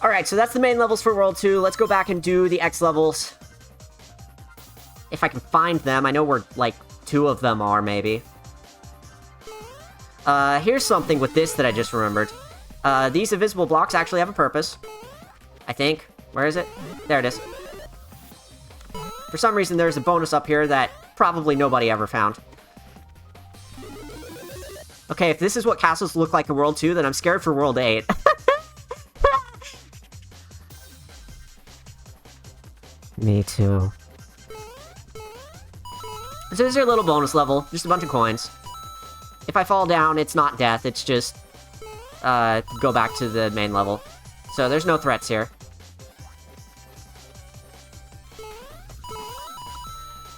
A: Alright, so that's the main levels for World 2. Let's go back and do the X levels. If I can find them. I know where, like, 2 of them are, maybe. Here's something with this that I just remembered. These invisible blocks actually have a purpose. I think. Where is it? There it is. For some reason, there's a bonus up here that probably nobody ever found. Okay, if this is what castles look like in World 2, then I'm scared for World 8. Me too. So this is your little bonus level. Just a bunch of coins. If I fall down, it's not death. It's just, go back to the main level. So there's no threats here.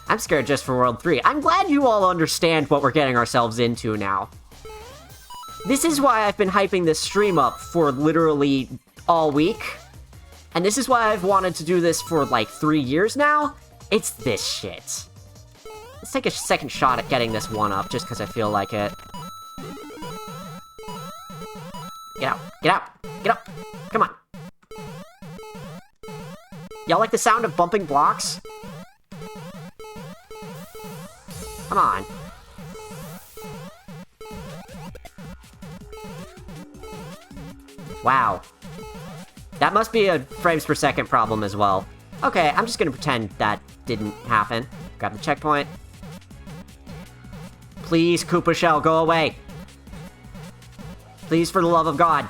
A: I'm scared just for World 3. I'm glad you all understand what we're getting ourselves into now. This is why I've been hyping this stream up for literally all week. And this is why I've wanted to do this for, like, 3 years now. It's this shit. Let's take a second shot at getting this one up, just because I feel like it. Get out. Get out. Get up. Come on. Y'all like the sound of bumping blocks? Come on. Wow. That must be a frames per second problem as well. Okay, I'm just gonna pretend that didn't happen. Grab the checkpoint. Please, Koopa Shell, go away. Please, for the love of God.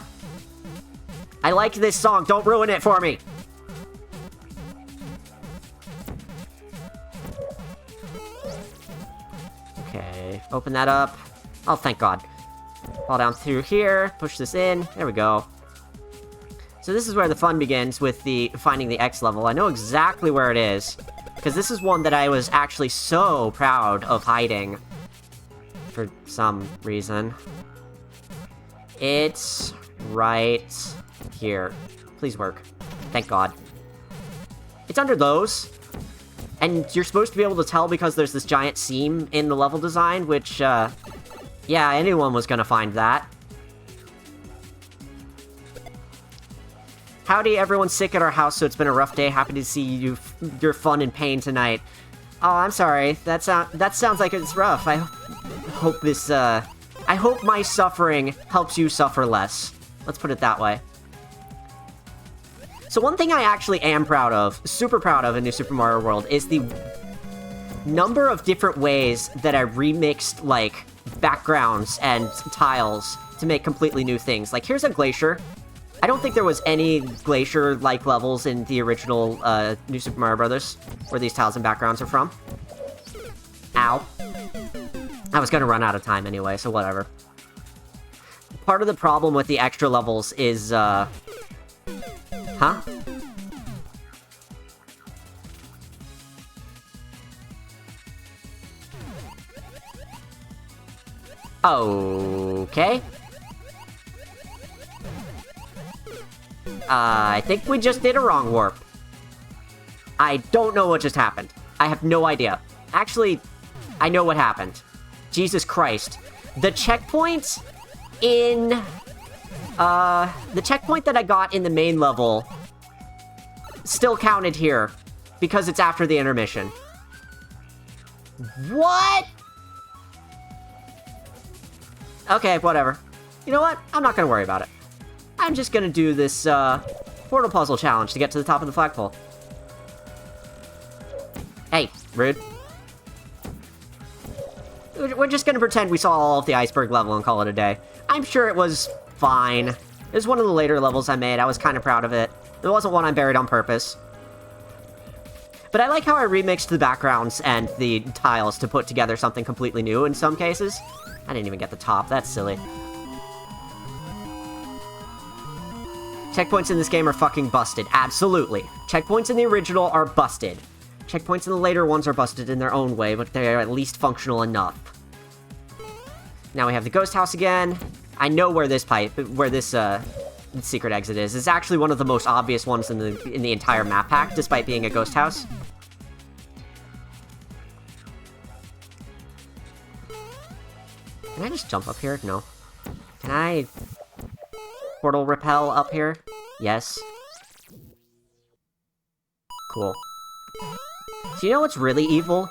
A: I like this song, don't ruin it for me. Okay, open that up. Oh, thank God. Fall down through here, push this in, there we go. So this is where the fun begins with the finding the X level. I know exactly where it is, because this is one that I was actually so proud of hiding for some reason. It's right here. Please work. Thank God. It's under those, and you're supposed to be able to tell because there's this giant seam in the level design, which, yeah, anyone was gonna find that. Howdy, everyone's sick at our house, so it's been a rough day. Happy to see you're fun and pain tonight. Oh, I'm sorry. That sounds like it's rough. I hope this, I hope my suffering helps you suffer less. Let's put it that way. So one thing I actually am proud of, super proud of in New Super Mario World, is the number of different ways that I remixed, like, backgrounds and tiles to make completely new things. Like, here's a glacier. I don't think there was any glacier-like levels in the original New Super Mario Bros. Where these tiles and backgrounds are from. Ow. I was gonna run out of time anyway, so whatever. Part of the problem with the extra levels is, Huh? Okay. I think we just did a wrong warp. I don't know what just happened. I have no idea. Actually, I know what happened. Jesus Christ. The checkpoint in... the checkpoint that I got in the main level still counted here, because it's after the intermission. What? Okay, whatever. You know what? I'm not gonna worry about it. I'm just gonna do this, portal puzzle challenge to get to the top of the flagpole. Hey, rude. We're just gonna pretend we saw all of the iceberg level and call it a day. I'm sure it was fine. It was one of the later levels I made. I was kind of proud of it. It wasn't one I buried on purpose. But I like how I remixed the backgrounds and the tiles to put together something completely new in some cases. I didn't even get the top. That's silly. Checkpoints in this game are fucking busted. Absolutely. Checkpoints in the original are busted. Checkpoints in the later ones are busted in their own way, but they're at least functional enough. Now we have the ghost house again. I know where this secret exit is. It's actually one of the most obvious ones in the entire map pack, despite being a ghost house. Can I just jump up here? No. Can I portal repel up here? Yes. Cool. So you know what's really evil?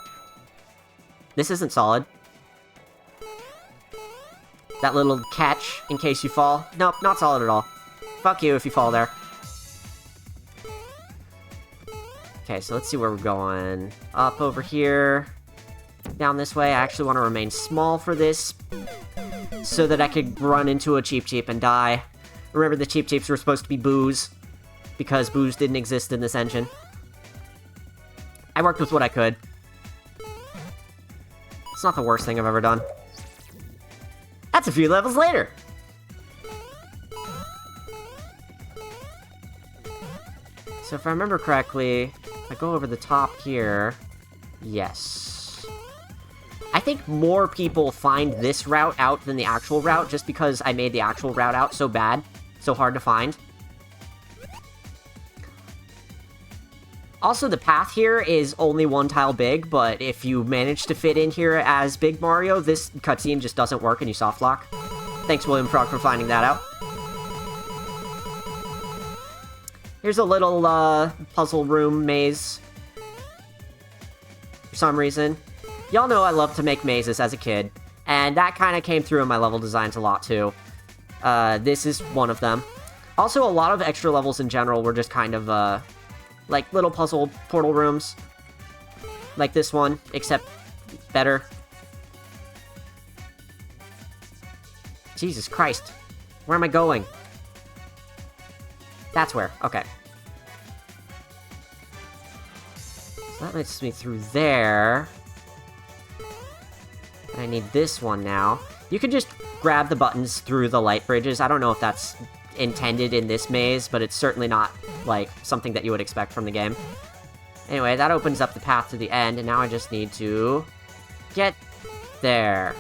A: This isn't solid. That little catch in case you fall. Nope, not solid at all. Fuck you if you fall there. Okay, so let's see where we're going. Up over here. Down this way. I actually want to remain small for this, so that I could run into a Cheep Cheep and die. Remember, the Cheep Cheeps were supposed to be booze, because booze didn't exist in this engine. I worked with what I could. It's not the worst thing I've ever done. That's a few levels later! So if I remember correctly, if I go over the top here... Yes. I think more people find this route out than the actual route, just because I made the actual route out so bad, so hard to find. Also, the path here is only one tile big, but if you manage to fit in here as Big Mario, this cutscene just doesn't work and you soft lock. Thanks, William Frog, for finding that out. Here's a little, puzzle room maze. For some reason. Y'all know I loved to make mazes as a kid, and that kind of came through in my level designs a lot, too. This is one of them. Also, a lot of extra levels in general were just kind of, like little puzzle portal rooms. Like this one, except better. Jesus Christ. Where am I going? That's where. Okay. So that makes me through there. And I need this one now. You can just grab the buttons through the light bridges. I don't know if that's intended in this maze, but it's certainly not, like, something that you would expect from the game. Anyway, that opens up the path to the end, and now I just need to get there.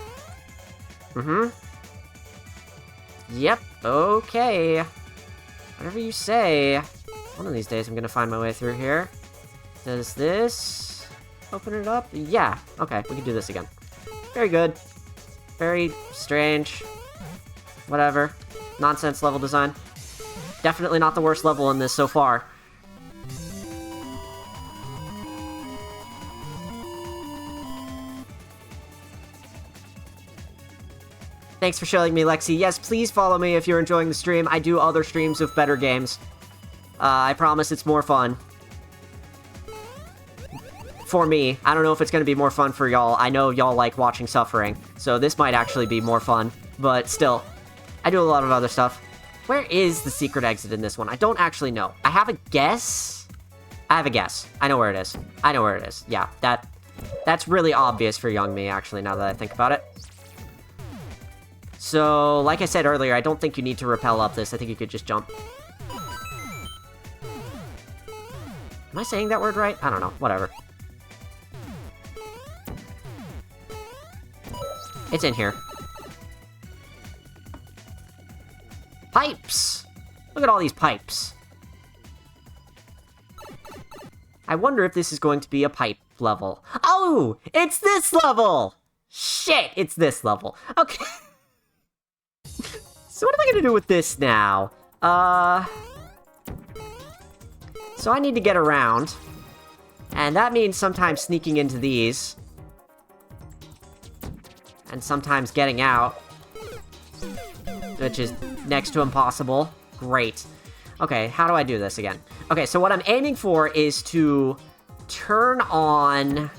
A: Yep, okay. Whatever you say. One of these days I'm gonna find my way through here. Does this open it up? Yeah, okay, we can do this again. Very good. Very strange. Whatever. Nonsense level design. Definitely not the worst level in this so far. Thanks for showing me, Lexi. Yes, please follow me if you're enjoying the stream. I do other streams of better games. I promise it's more fun. For me. I don't know if it's going to be more fun for y'all. I know y'all like watching suffering, so this might actually be more fun. But still, I do a lot of other stuff. Where is the secret exit in this one? I don't actually know. I have a guess. I have a guess. I know where it is. I know where it is. Yeah, that's really obvious for young me, actually, now that I think about it. So, like I said earlier, I don't think you need to rappel up this. I think you could just jump. Am I saying that word right? I don't know. Whatever. It's in here. Pipes! Look at all these pipes. I wonder if this is going to be a pipe level. Oh! It's this level! Shit, it's this level. Okay. So what am I gonna do with this now? So I need to get around. And that means sometimes sneaking into these. And sometimes getting out. Which is next to impossible. Great. Okay, how do I do this again? Okay, so what I'm aiming for is to turn on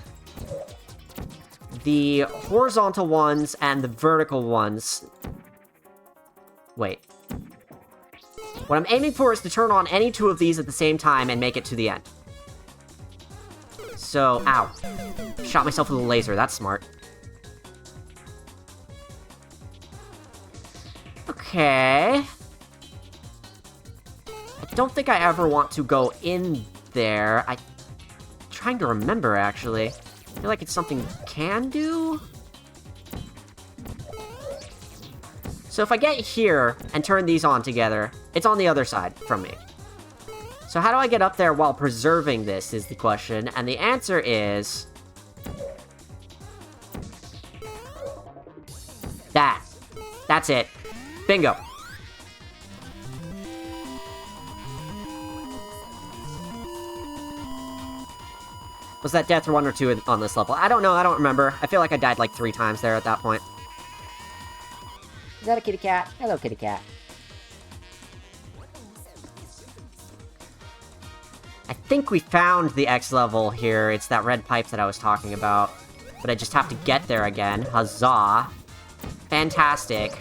A: the horizontal ones and the vertical ones. Wait. What I'm aiming for is to turn on any two of these at the same time and make it to the end. So, ow. Shot myself with a laser, that's smart. Okay. I don't think I ever want to go in there. I'm trying to remember, actually. I feel like it's something you can do? So if I get here and turn these on together, it's on the other side from me. So how do I get up there while preserving this is the question, and the answer is... That's it. Bingo. Was that death 1 or 2 on this level? I don't know, I don't remember. I feel like I died like 3 times there at that point. Is that a kitty cat? Hello, kitty cat. I think we found the X level here. It's that red pipe that I was talking about. But I just have to get there again. Huzzah. Fantastic.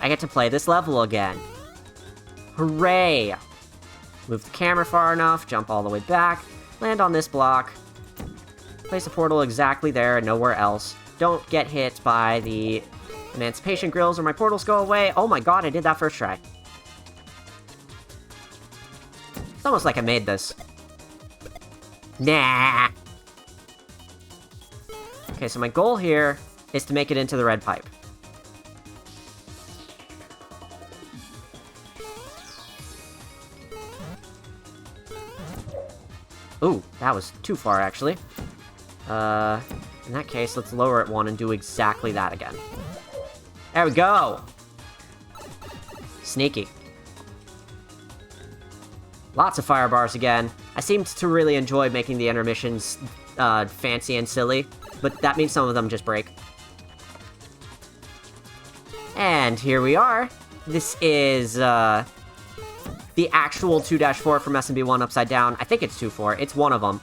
A: I get to play this level again. Hooray! Move the camera far enough, jump all the way back, land on this block, place a portal exactly there and nowhere else. Don't get hit by the emancipation grills or my portals go away. Oh my god, I did that first try. It's almost like I made this. Nah! Okay, so my goal here is to make it into the red pipe. Ooh, that was too far, actually. In that case, let's lower it 1 and do exactly that again. There we go! Sneaky. Lots of fire bars again. I seemed to really enjoy making the intermissions fancy and silly, but that means some of them just break. And here we are. This is, the actual 2-4 from SMB1 Upside Down. I think it's 2-4. It's one of them.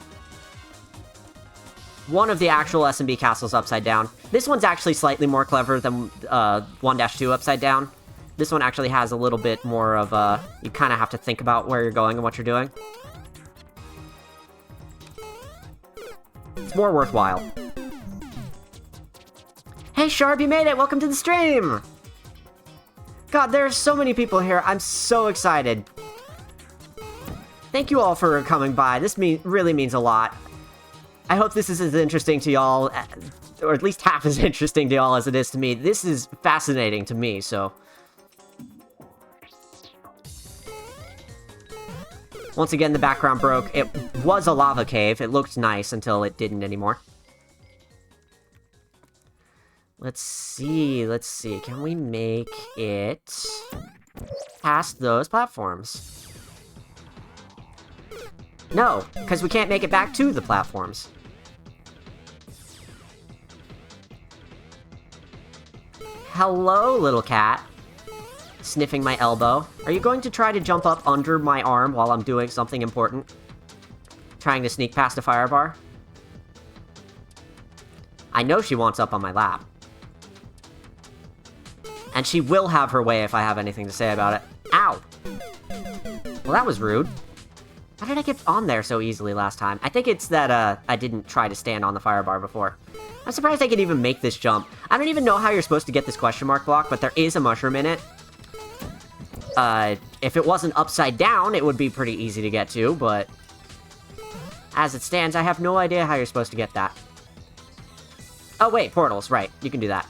A: One of the actual SMB castles Upside Down. This one's actually slightly more clever than 1-2 Upside Down. This one actually has a little bit more of a... You kind of have to think about where you're going and what you're doing. It's more worthwhile. Hey Sharp, you made it! Welcome to the stream! God, there are so many people here. I'm so excited. Thank you all for coming by. This really means a lot. I hope this is as interesting to y'all, or at least half as interesting to y'all as it is to me. This is fascinating to me, so... Once again, the background broke. It was a lava cave. It looked nice until it didn't anymore. Let's see. Can we make it past those platforms? No, because we can't make it back to the platforms. Hello, little cat. Sniffing my elbow. Are you going to try to jump up under my arm while I'm doing something important? Trying to sneak past a fire bar? I know she wants up on my lap. And she will have her way if I have anything to say about it. Ow! Well, that was rude. How did I get on there so easily last time? I think it's that, I didn't try to stand on the fire bar before. I'm surprised I could even make this jump. I don't even know how you're supposed to get this question mark block, but there is a mushroom in it. If it wasn't upside down, it would be pretty easy to get to, but... As it stands, I have no idea how you're supposed to get that. Oh, wait, portals, right. You can do that.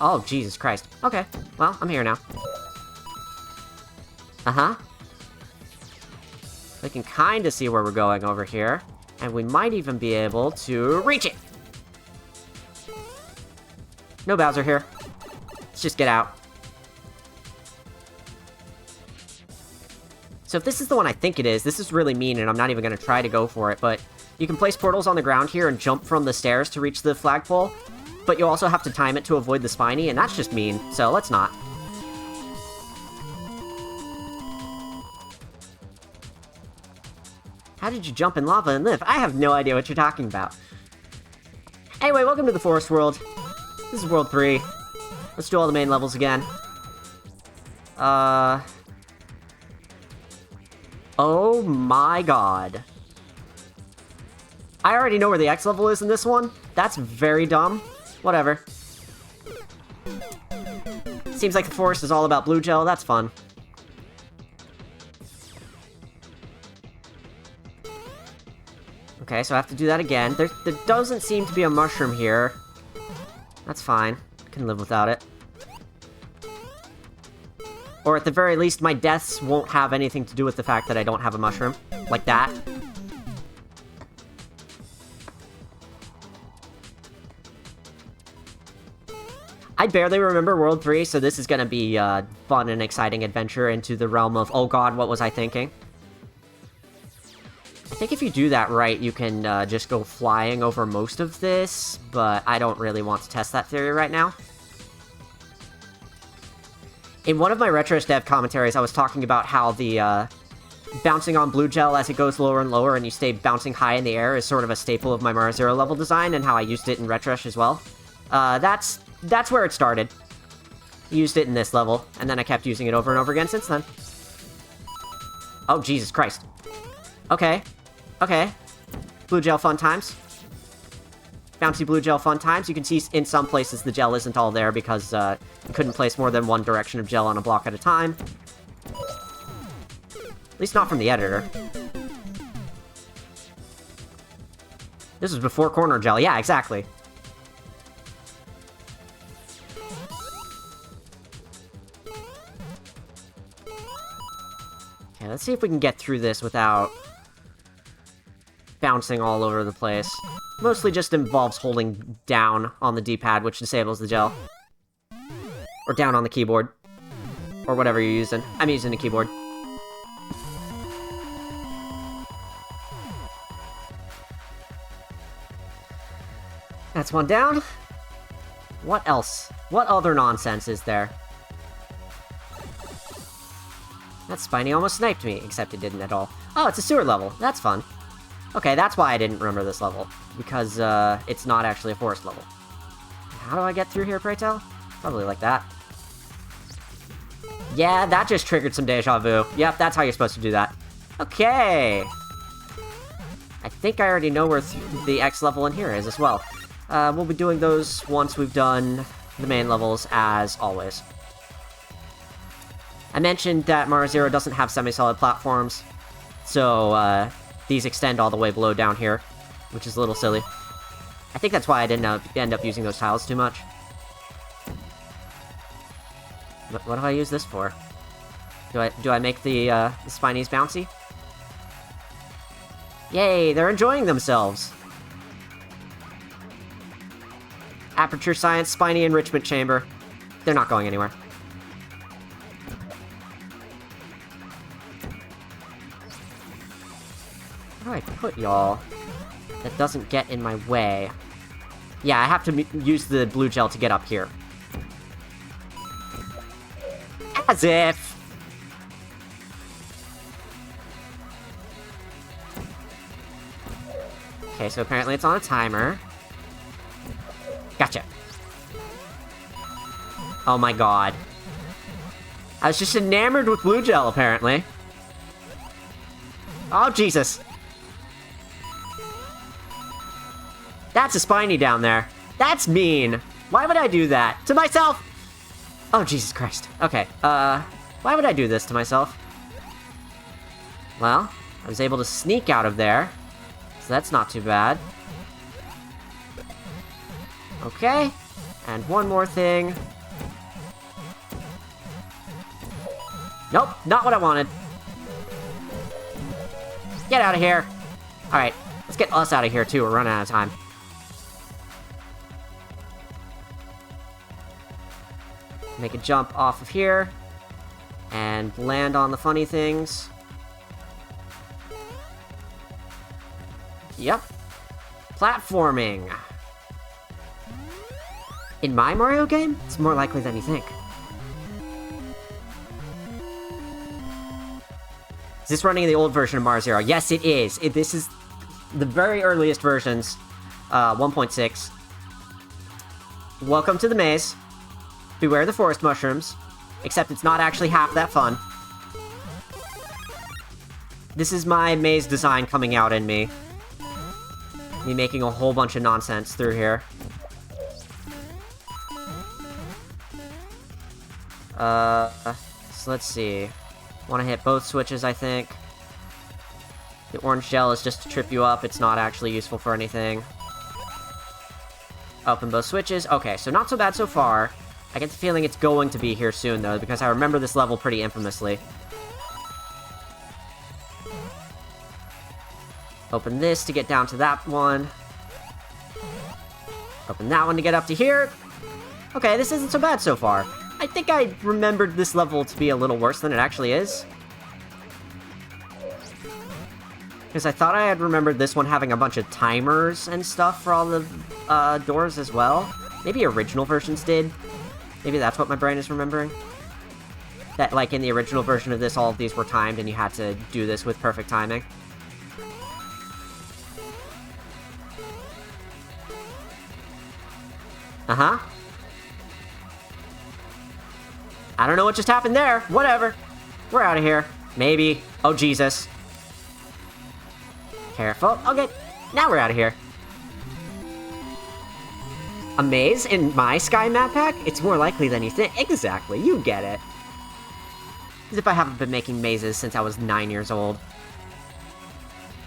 A: Oh, Jesus Christ. Okay, well, I'm here now. Uh-huh. We can kind of see where we're going over here. And we might even be able to reach it! No Bowser here. Let's just get out. So if this is the one I think it is, this is really mean, and I'm not even going to try to go for it, but you can place portals on the ground here and jump from the stairs to reach the flagpole, but you also have to time it to avoid the spiny, and that's just mean, so let's not. How did you jump in lava and live? I have no idea what you're talking about. Anyway, welcome to the Forest World. This is World 3. Let's do all the main levels again. Oh my god. I already know where the X level is in this one. That's very dumb. Whatever. Seems like the forest is all about blue gel. That's fun. Okay, so I have to do that again. There doesn't seem to be a mushroom here. That's fine. I can live without it. Or at the very least, my deaths won't have anything to do with the fact that I don't have a mushroom. Like that. I barely remember World 3, so this is gonna be a fun and exciting adventure into the realm of, oh god, what was I thinking? I think if you do that right, you can just go flying over most of this, but I don't really want to test that theory right now. In one of my Retros Dev commentaries, I was talking about how the bouncing on blue gel as it goes lower and lower and you stay bouncing high in the air is sort of a staple of my Mara Zero level design, and how I used it in Retrush as well. That's where it started. Used it in this level, and then I kept using it over and over again since then. Oh, Jesus Christ. Okay. Okay. Blue gel fun times. Bouncy blue gel fun times. You can see in some places the gel isn't all there because you couldn't place more than one direction of gel on a block at a time. At least not from the editor. This was before corner gel. Yeah, exactly. Okay, let's see if we can get through this without bouncing all over the place. Mostly just involves holding down on the D-pad, which disables the gel. Or down on the keyboard. Or whatever you're using. I'm using the keyboard. That's one down. What else? What other nonsense is there? That spiny almost sniped me, except it didn't at all. Oh, it's a sewer level. That's fun. Okay, that's why I didn't remember this level. Because, it's not actually a forest level. How do I get through here, pray tell? Probably like that. Yeah, that just triggered some deja vu. Yep, that's how you're supposed to do that. Okay! I think I already know where the X level in here is as well. We'll be doing those once we've done the main levels, as always. I mentioned that Mara Zero doesn't have semi-solid platforms, so, these extend all the way below down here, which is a little silly. I think that's why I didn't end up using those tiles too much. What do I use this for? Do I make the spinies bouncy? Yay, they're enjoying themselves! Aperture Science Spiny Enrichment Chamber. They're not going anywhere. How do I put y'all that doesn't get in my way? Yeah, I have to use the blue gel to get up here. As if! Okay, so apparently it's on a timer. Gotcha. Oh my god. I was just enamored with blue gel, apparently. Oh, Jesus. That's a spiny down there. That's mean. Why would I do that? To myself? Oh, Jesus Christ. Okay, why would I do this to myself? Well, I was able to sneak out of there, so that's not too bad. Okay, and one more thing. Nope, not what I wanted. Get out of here. Alright, let's get us out of here too. We're running out of time. Make a jump off of here. And land on the funny things. Yep. Platforming. In my Mario game, it's more likely than you think. Is this running the old version of Mario Zero? Yes, it is. This is the very earliest versions, 1.6. Welcome to the maze. Beware the forest mushrooms. Except it's not actually half that fun. This is my maze design coming out in me. Me making a whole bunch of nonsense through here. So let's see. Want to hit both switches, I think. The orange gel is just to trip you up. It's not actually useful for anything. Open both switches. Okay, so not so bad so far. I get the feeling it's going to be here soon, though, because I remember this level pretty infamously. Open this to get down to that one. Open that one to get up to here. Okay, this isn't so bad so far. I think I remembered this level to be a little worse than it actually is. Because I thought I had remembered this one having a bunch of timers and stuff for all the doors as well. Maybe original versions did. Maybe that's what my brain is remembering. That, like, in the original version of this, all of these were timed and you had to do this with perfect timing. Uh-huh. I don't know what just happened there. Whatever. We're out of here. Maybe. Oh, Jesus. Careful. Okay. Now we're out of here. A maze in my Sky map pack? It's more likely than you think. Exactly. You get it. As if I haven't been making mazes since I was 9 years old.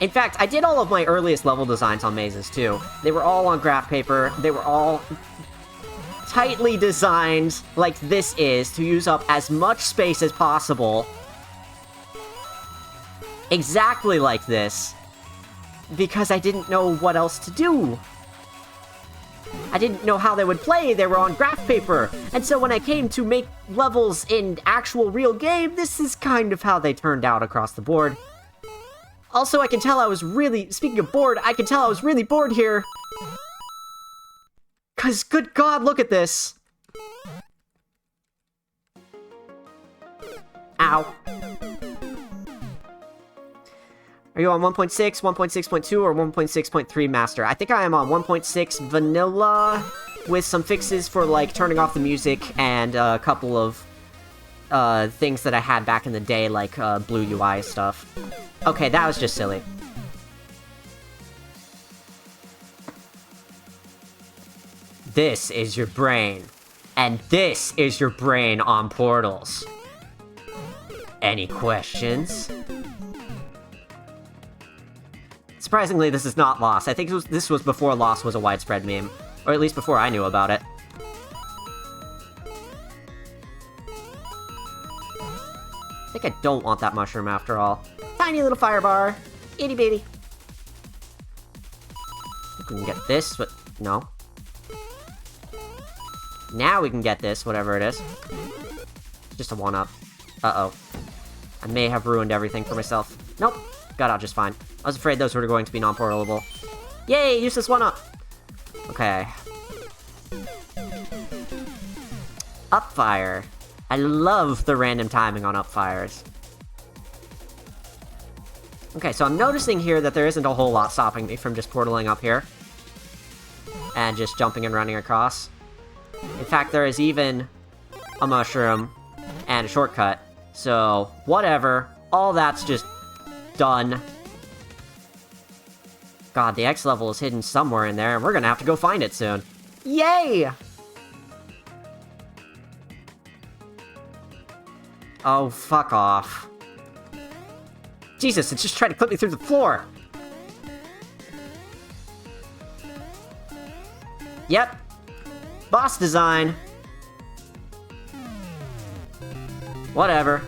A: In fact, I did all of my earliest level designs on mazes, too. They were all on graph paper. They were all tightly designed, like this is, to use up as much space as possible. Exactly like this. Because I didn't know what else to do. I didn't know how they would play, they were on graph paper. And so when I came to make levels in actual real game, this is kind of how they turned out across the board. Also, I can tell I was really, speaking of bored, I can tell I was really bored here. 'Cause, good God, look at this. Ow. Are you on 1.6, 1.6.2, or 1.6.3 master? I think I am on 1.6 vanilla, with some fixes for, like, turning off the music and a couple of things that I had back in the day, like blue UI stuff. Okay, that was just silly. This is your brain. And this is your brain on portals. Any questions? Surprisingly, this is not Lost. I think this was before Lost was a widespread meme. Or at least before I knew about it. I think I don't want that mushroom after all. Tiny little fire bar. Itty bitty. I think we can get this, but no. Now we can get this, whatever it is. Just a one-up. Uh-oh. I may have ruined everything for myself. Nope. Got out just fine. I was afraid those were going to be non-portalable. Yay! Useless one-up! Okay. Upfire. I love the random timing on upfires. Okay, so I'm noticing here that there isn't a whole lot stopping me from just portaling up here. And just jumping and running across. In fact, there is even a mushroom and a shortcut. So, whatever. All that's just done. God, the X level is hidden somewhere in there, and we're gonna have to go find it soon. Yay! Oh, fuck off. Jesus, it's just trying to clip me through the floor! Yep. Boss design. Whatever.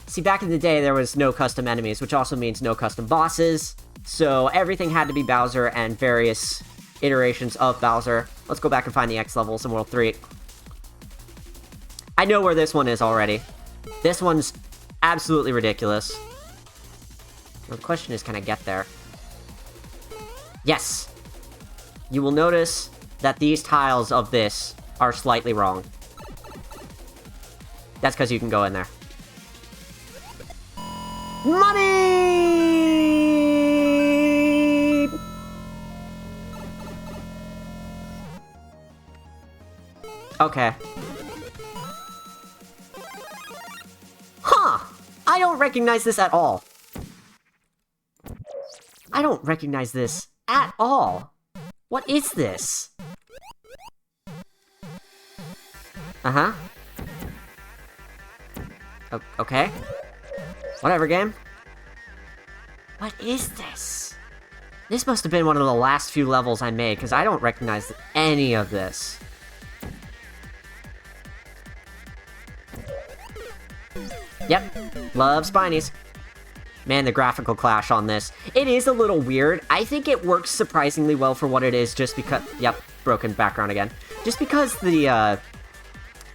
A: See, back in the day, there was no custom enemies, which also means no custom bosses. So everything had to be Bowser and various iterations of Bowser. Let's go back and find the X levels in World 3. I know where this one is already. This one's absolutely ridiculous. Well, the question is, can I get there? Yes! You will notice that these tiles of this are slightly wrong. That's because you can go in there. Money! Okay. Huh! I don't recognize this at all. I don't recognize this at all. What is this? Uh-huh. Okay. Whatever, game. What is this? This must have been one of the last few levels I made, because I don't recognize any of this. Yep. Love Spinies. Man, the graphical clash on this. It is a little weird. I think it works surprisingly well for what it is, just because... Yep, broken background again. Just because the,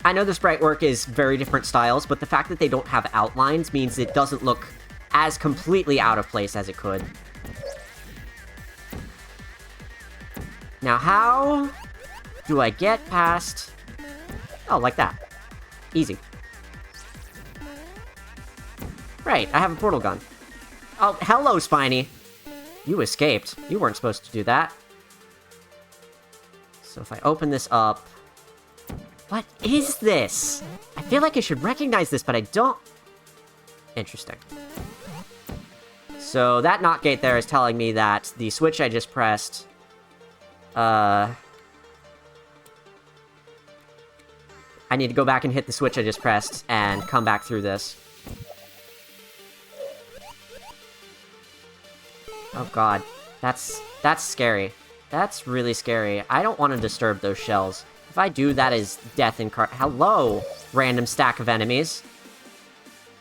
A: I know the sprite work is very different styles, but the fact that they don't have outlines means it doesn't look as completely out of place as it could. Now, how do I get past... Oh, like that. Easy. Right, I have a portal gun. Oh, hello, Spiny. You escaped. You weren't supposed to do that. So if I open this up... What is this? I feel like I should recognize this, but I don't... Interesting. So that knock gate there is telling me that the switch I just pressed... I need to go back and hit the switch I just pressed and come back through this. Oh god, that's scary. That's really scary. I don't want to disturb those shells. If I do, that is death incarnate. Hello, random stack of enemies.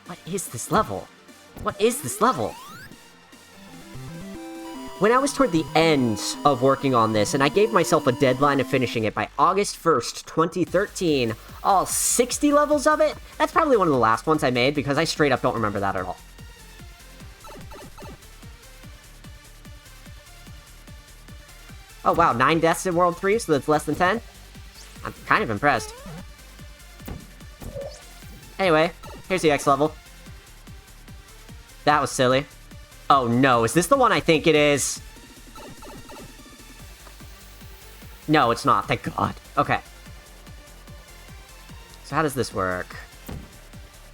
A: What is this level? What is this level? When I was toward the end of working on this, and I gave myself a deadline of finishing it by August 1st, 2013, all 60 levels of it, that's probably one of the last ones I made, because I straight up don't remember that at all. Oh wow, 9 deaths in World 3, so that's less than 10? I'm kind of impressed. Anyway, here's the X level. That was silly. Oh no, is this the one I think it is? No, it's not, thank god. Okay. So how does this work?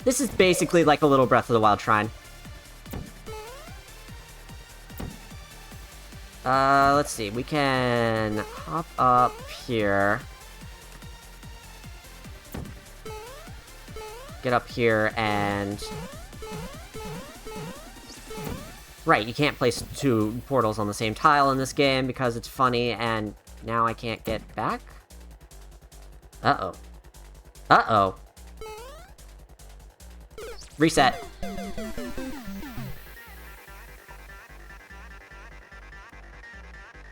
A: This is basically like a little Breath of the Wild shrine. Let's see, we can hop up here. Get up here and... Right, you can't place 2 portals on the same tile in this game because it's funny, and now I can't get back? Uh-oh. Uh-oh. Reset.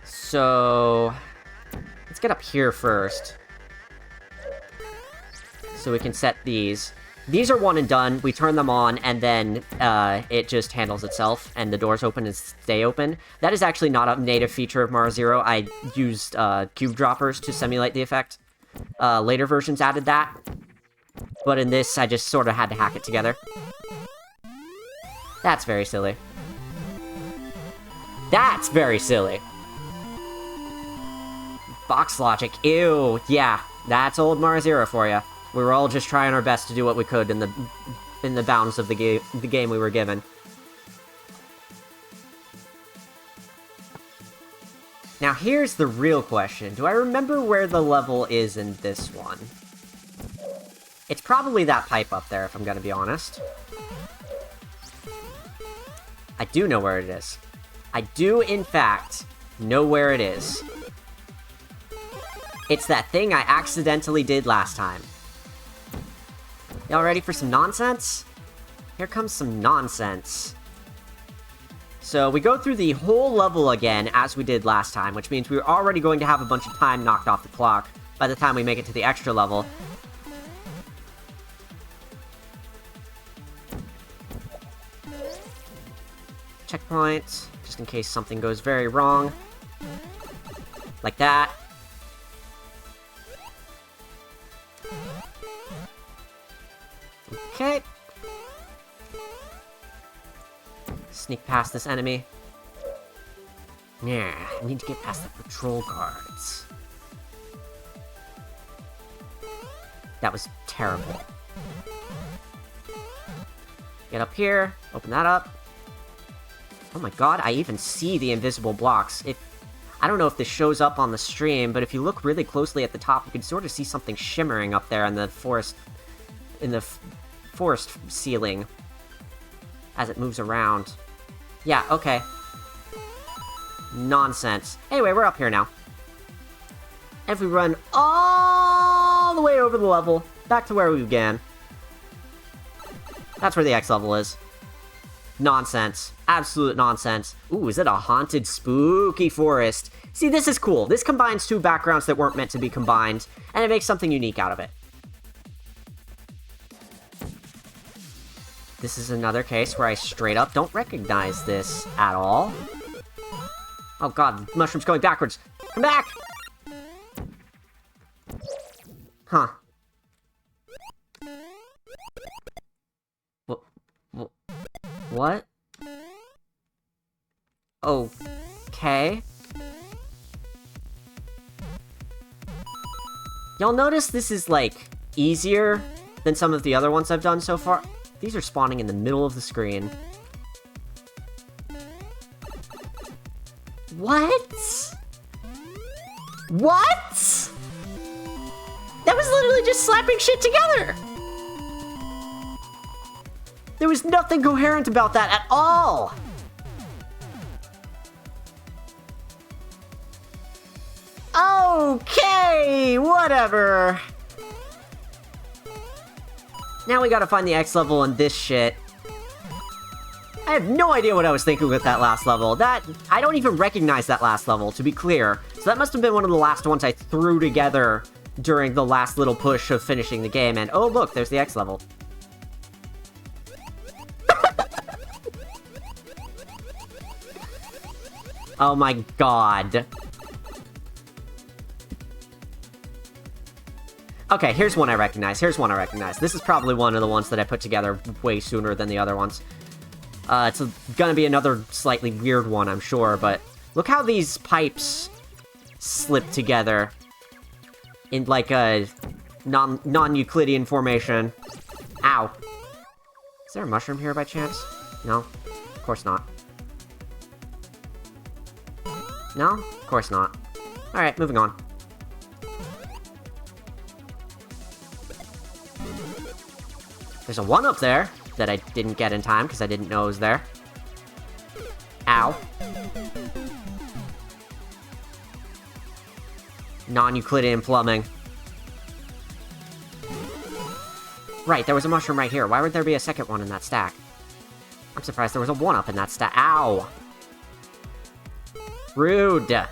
A: So... let's get up here first. So we can set these. These are one and done. We turn them on, and then it just handles itself, and the doors open and stay open. That is actually not a native feature of Mario Zero. I used cube droppers to simulate the effect. Later versions added that. But in this, I just sort of had to hack it together. That's very silly. That's very silly. Box logic. Ew. Yeah, that's old Mario Zero for you. We were all just trying our best to do what we could in the bounds of the game we were given. Now here's the real question. Do I remember where the level is in this one? It's probably that pipe up there, if I'm gonna be honest. I do know where it is. I do, in fact, know where it is. It's that thing I accidentally did last time. Y'all ready for some nonsense? Here comes some nonsense. So we go through the whole level again, as we did last time, which means we're already going to have a bunch of time knocked off the clock by the time we make it to the extra level. Checkpoint, just in case something goes very wrong. Like that. Okay. Sneak past this enemy. Yeah, I need to get past the patrol guards. That was terrible. Get up here, open that up. Oh my god, I even see the invisible blocks. I don't know if this shows up on the stream, but if you look really closely at the top, you can sort of see something shimmering up there in the forest ceiling as it moves around. Yeah, okay. Nonsense. Anyway, we're up here now. If we run all the way over the level, back to where we began. That's where the X level is. Nonsense. Absolute nonsense. Ooh, is it a haunted, spooky forest? See, this is cool. This combines two backgrounds that weren't meant to be combined, and it makes something unique out of it. This is another case where I straight up don't recognize this at all. Oh god, the mushroom's going backwards. Come back! Huh. What? Okay. Y'all notice this is, like, easier than some of the other ones I've done so far? These are spawning in the middle of the screen. What? What? That was literally just slapping shit together! There was nothing coherent about that at all! Okay, whatever. Now we gotta find the X level in this shit. I have no idea what I was thinking with that last level. I don't even recognize that last level, to be clear. So that must have been one of the last ones I threw together during the last little push of finishing the game, and oh look, there's the X level. Oh my god. Okay, here's one I recognize. This is probably one of the ones that I put together way sooner than the other ones. It's gonna be another slightly weird one, I'm sure, but look how these pipes slip together in like a non-Euclidean formation. Ow. Is there a mushroom here by chance? No? Of course not. No? Of course not. Alright, moving on. There's a one up there that I didn't get in time because I didn't know it was there. Ow. Non-Euclidean plumbing. Right, there was a mushroom right here. Why would there be a second one in that stack? I'm surprised there was a one up in that stack. Ow! Rude!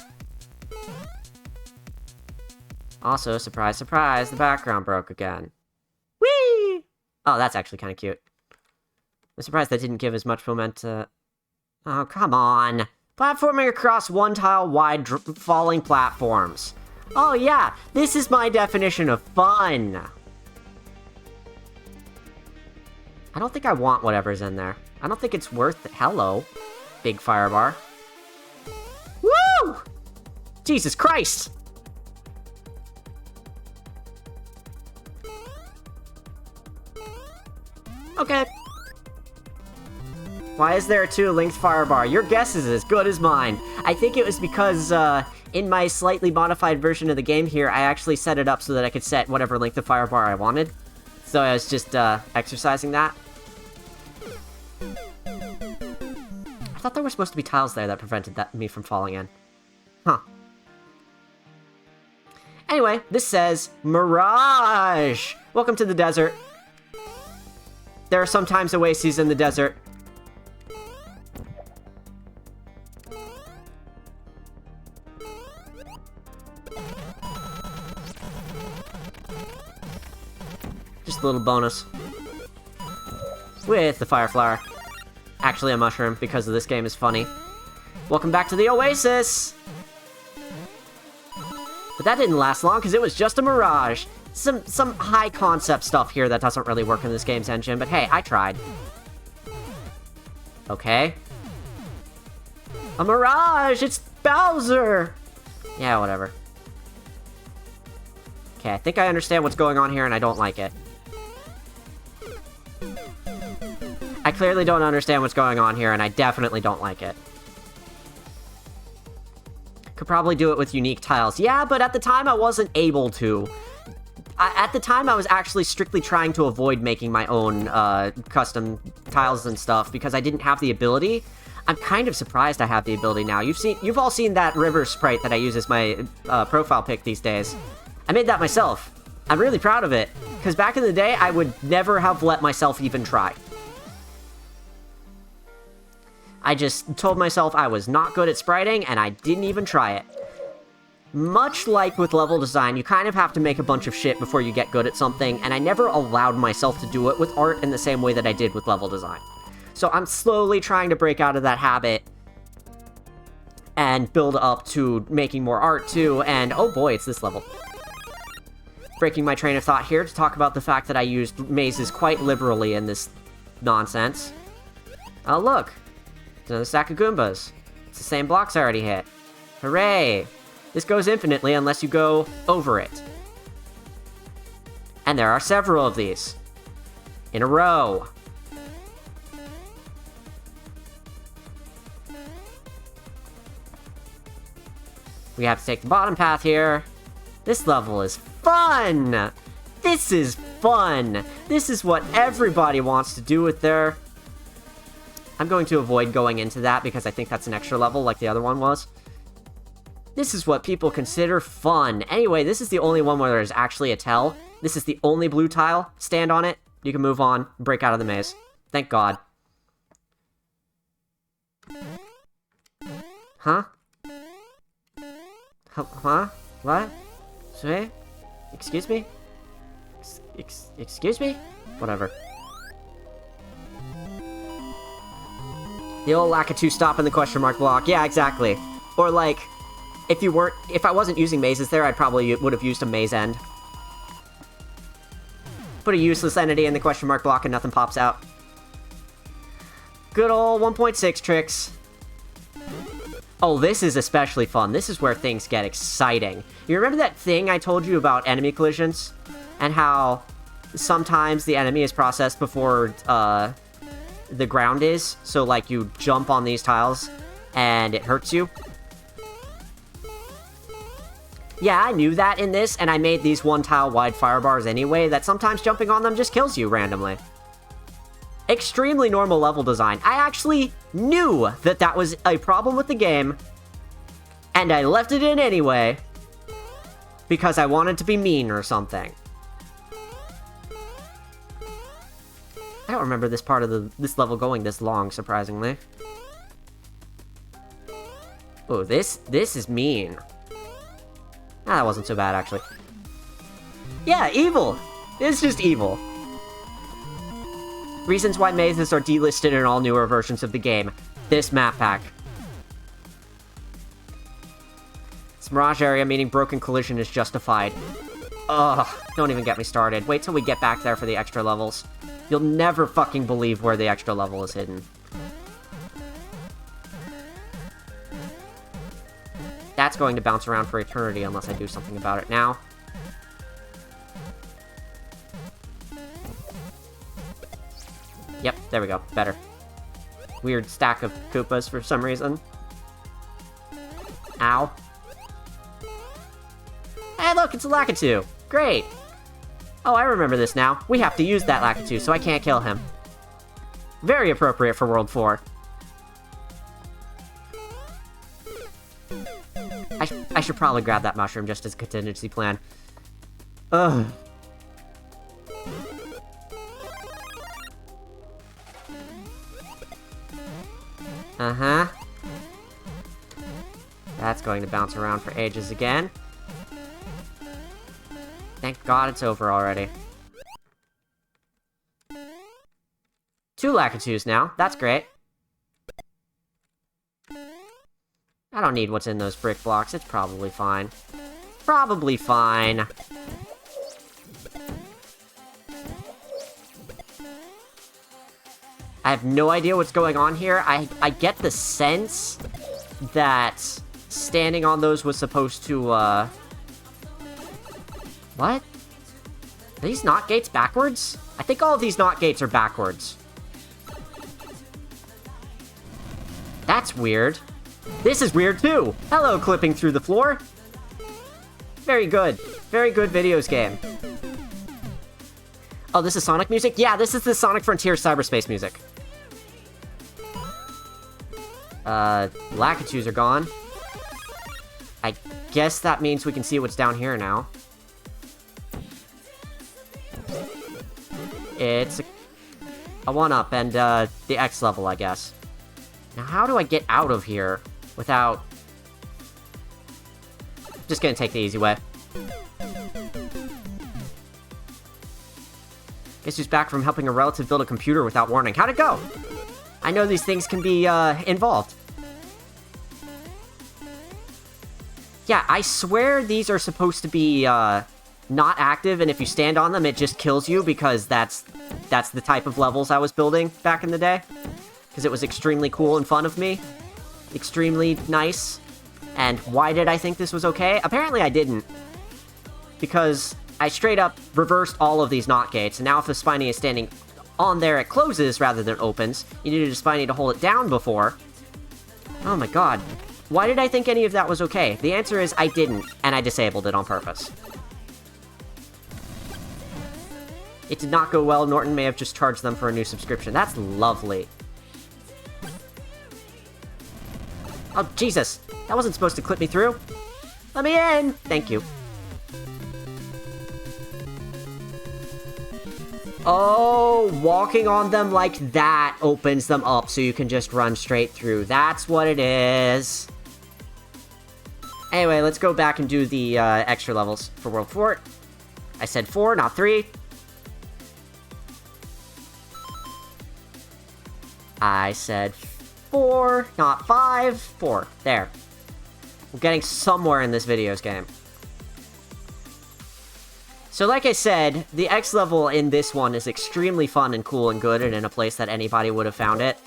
A: Also, surprise, surprise, the background broke again. Whee! Oh, that's actually kind of cute. I'm surprised that didn't give as much momentum. Oh, come on. Platforming across one-tile-wide falling platforms. Oh yeah, this is my definition of fun. I don't think I want whatever's in there. I don't think it's worth it. Hello, big firebar. Woo! Jesus Christ! Okay. Why is there a 2 linked firebar? Your guess is as good as mine. I think it was because, in my slightly modified version of the game here, I actually set it up so that I could set whatever length of firebar I wanted. So I was just, exercising that. I thought there were supposed to be tiles there that prevented me from falling in. Huh. Anyway, this says, Mirage! Welcome to the desert. There are sometimes oases in the desert. Just a little bonus. With the fire flower. Actually a mushroom, because this game is funny. Welcome back to the oasis! But that didn't last long, because it was just a mirage. Some high concept stuff here that doesn't really work in this game's engine, but hey, I tried. Okay. A mirage! It's Bowser! Yeah, whatever. Okay, I think I understand what's going on here, and I don't like it. I clearly don't understand what's going on here, and I definitely don't like it. Could probably do it with unique tiles. Yeah, but at the time I wasn't able to. At the time I was actually strictly trying to avoid making my own custom tiles and stuff because I didn't have the ability. I'm kind of surprised I have the ability now. You've all seen that river sprite that I use as my profile pic these days. I made that myself. I'm really proud of it, because back in the day I would never have let myself even try. I just told myself I was not good at spriting, and I didn't even try it. Much like with level design, you kind of have to make a bunch of shit before you get good at something, and I never allowed myself to do it with art in the same way that I did with level design. So I'm slowly trying to break out of that habit and build up to making more art too, and oh boy, it's this level. Breaking my train of thought here to talk about the fact that I used mazes quite liberally in this nonsense. Oh look! It's another stack of Goombas. It's the same blocks I already hit. Hooray! This goes infinitely unless you go over it. And there are several of these. In a row. We have to take the bottom path here. This level is fun! This is fun! This is what everybody wants to do with their... I'm going to avoid going into that because I think that's an extra level like the other one was. This is what people consider fun. Anyway, this is the only one where there's actually a tell. This is the only blue tile. Stand on it. You can move on. Break out of the maze. Thank God. Huh? Huh? What? Sorry? Excuse me? Excuse me? Whatever. The old Lakitu stop in the question mark block. Yeah, exactly. Or like, if I wasn't using mazes there, I probably would have used a maze end. Put a useless entity in the question mark block and nothing pops out. Good old 1.6 tricks. Oh, this is especially fun. This is where things get exciting. You remember that thing I told you about enemy collisions? And how sometimes the enemy is processed before, the ground is, so like you jump on these tiles and it hurts you. Yeah, I knew that in this, and I made these one tile wide fire bars anyway, that sometimes jumping on them just kills you randomly. Extremely normal level design. I actually knew that that was a problem with the game, and I left it in anyway, because I wanted to be mean or something. I don't remember this part of this level going this long, surprisingly. Oh, this is mean. Ah, that wasn't so bad, actually. Yeah, evil! It's just evil. Reasons why mazes are delisted in all newer versions of the game. This map pack. This mirage area, meaning broken collision, is justified. Ugh, don't even get me started. Wait till we get back there for the extra levels. You'll never fucking believe where the extra level is hidden. That's going to bounce around for eternity unless I do something about it now. Yep, there we go. Better. Weird stack of Koopas for some reason. Ow. Hey, look, it's a Lakitu. Great. Oh, I remember this now. We have to use that Lakitu, so I can't kill him. Very appropriate for World 4. I should probably grab that mushroom just as a contingency plan. Ugh. Uh-huh. That's going to bounce around for ages again. Thank God it's over already. 2 Lakitus now. That's great. I don't need what's in those brick blocks. It's probably fine. Probably fine. I have no idea what's going on here. I get the sense that standing on those was supposed to, What? Are these not gates backwards? I think all of these not gates are backwards. That's weird. This is weird, too! Hello, clipping through the floor! Very good. Very good videos game. Oh, this is Sonic music? Yeah, this is the Sonic Frontier cyberspace music. Lakitus are gone. I guess that means we can see what's down here now. It's a 1-up and, the X level, I guess. Now, how do I get out of here without... Just gonna take the easy way. Guess who's back from helping a relative build a computer without warning. How'd it go? I know these things can be, involved. Yeah, I swear these are supposed to be, not active, and if you stand on them, it just kills you, because that's the type of levels I was building back in the day. Because it was extremely cool and fun of me. Extremely nice. And why did I think this was okay? Apparently I didn't. Because I straight up reversed all of these NOT gates, and now if the Spiny is standing on there, it closes rather than opens. You needed a Spiny to hold it down before. Oh my god. Why did I think any of that was okay? The answer is I didn't, and I disabled it on purpose. It did not go well. Norton may have just charged them for a new subscription. That's lovely. Oh, Jesus. That wasn't supposed to clip me through. Let me in! Thank you. Oh, walking on them like that opens them up so you can just run straight through. That's what it is. Anyway, let's go back and do the extra levels for World Fort. I said 4, not 3. I said 4, not 5. 4. There. We're getting somewhere in this videos game. So like I said, the X level in this one is extremely fun and cool and good, and in a place that anybody would have found it.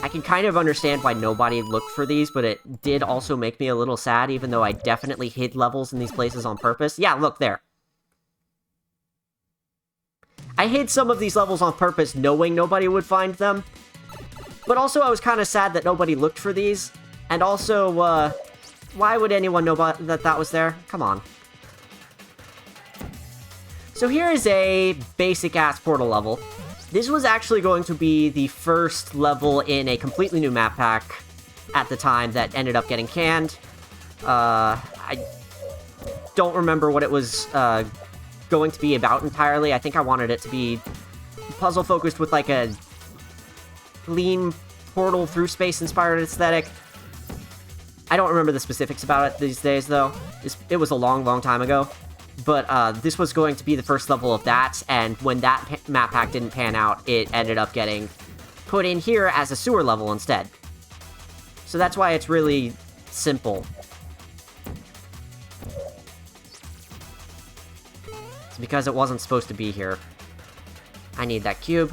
A: I can kind of understand why nobody looked for these, but it did also make me a little sad, even though I definitely hid levels in these places on purpose. Yeah, look, there. I hid some of these levels on purpose, knowing nobody would find them. But also, I was kind of sad that nobody looked for these. And also, why would anyone know that that was there? Come on. So here is a basic-ass portal level. This was actually going to be the first level in a completely new map pack at the time that ended up getting canned. I don't remember what it was going to be about entirely. I think I wanted it to be puzzle-focused with like a clean portal through space-inspired aesthetic. I don't remember the specifics about it these days, though. It was a long, long time ago. But this was going to be the first level of that, and when that map pack didn't pan out, it ended up getting put in here as a sewer level instead. So that's why it's really simple. It's because it wasn't supposed to be here. I need that cube.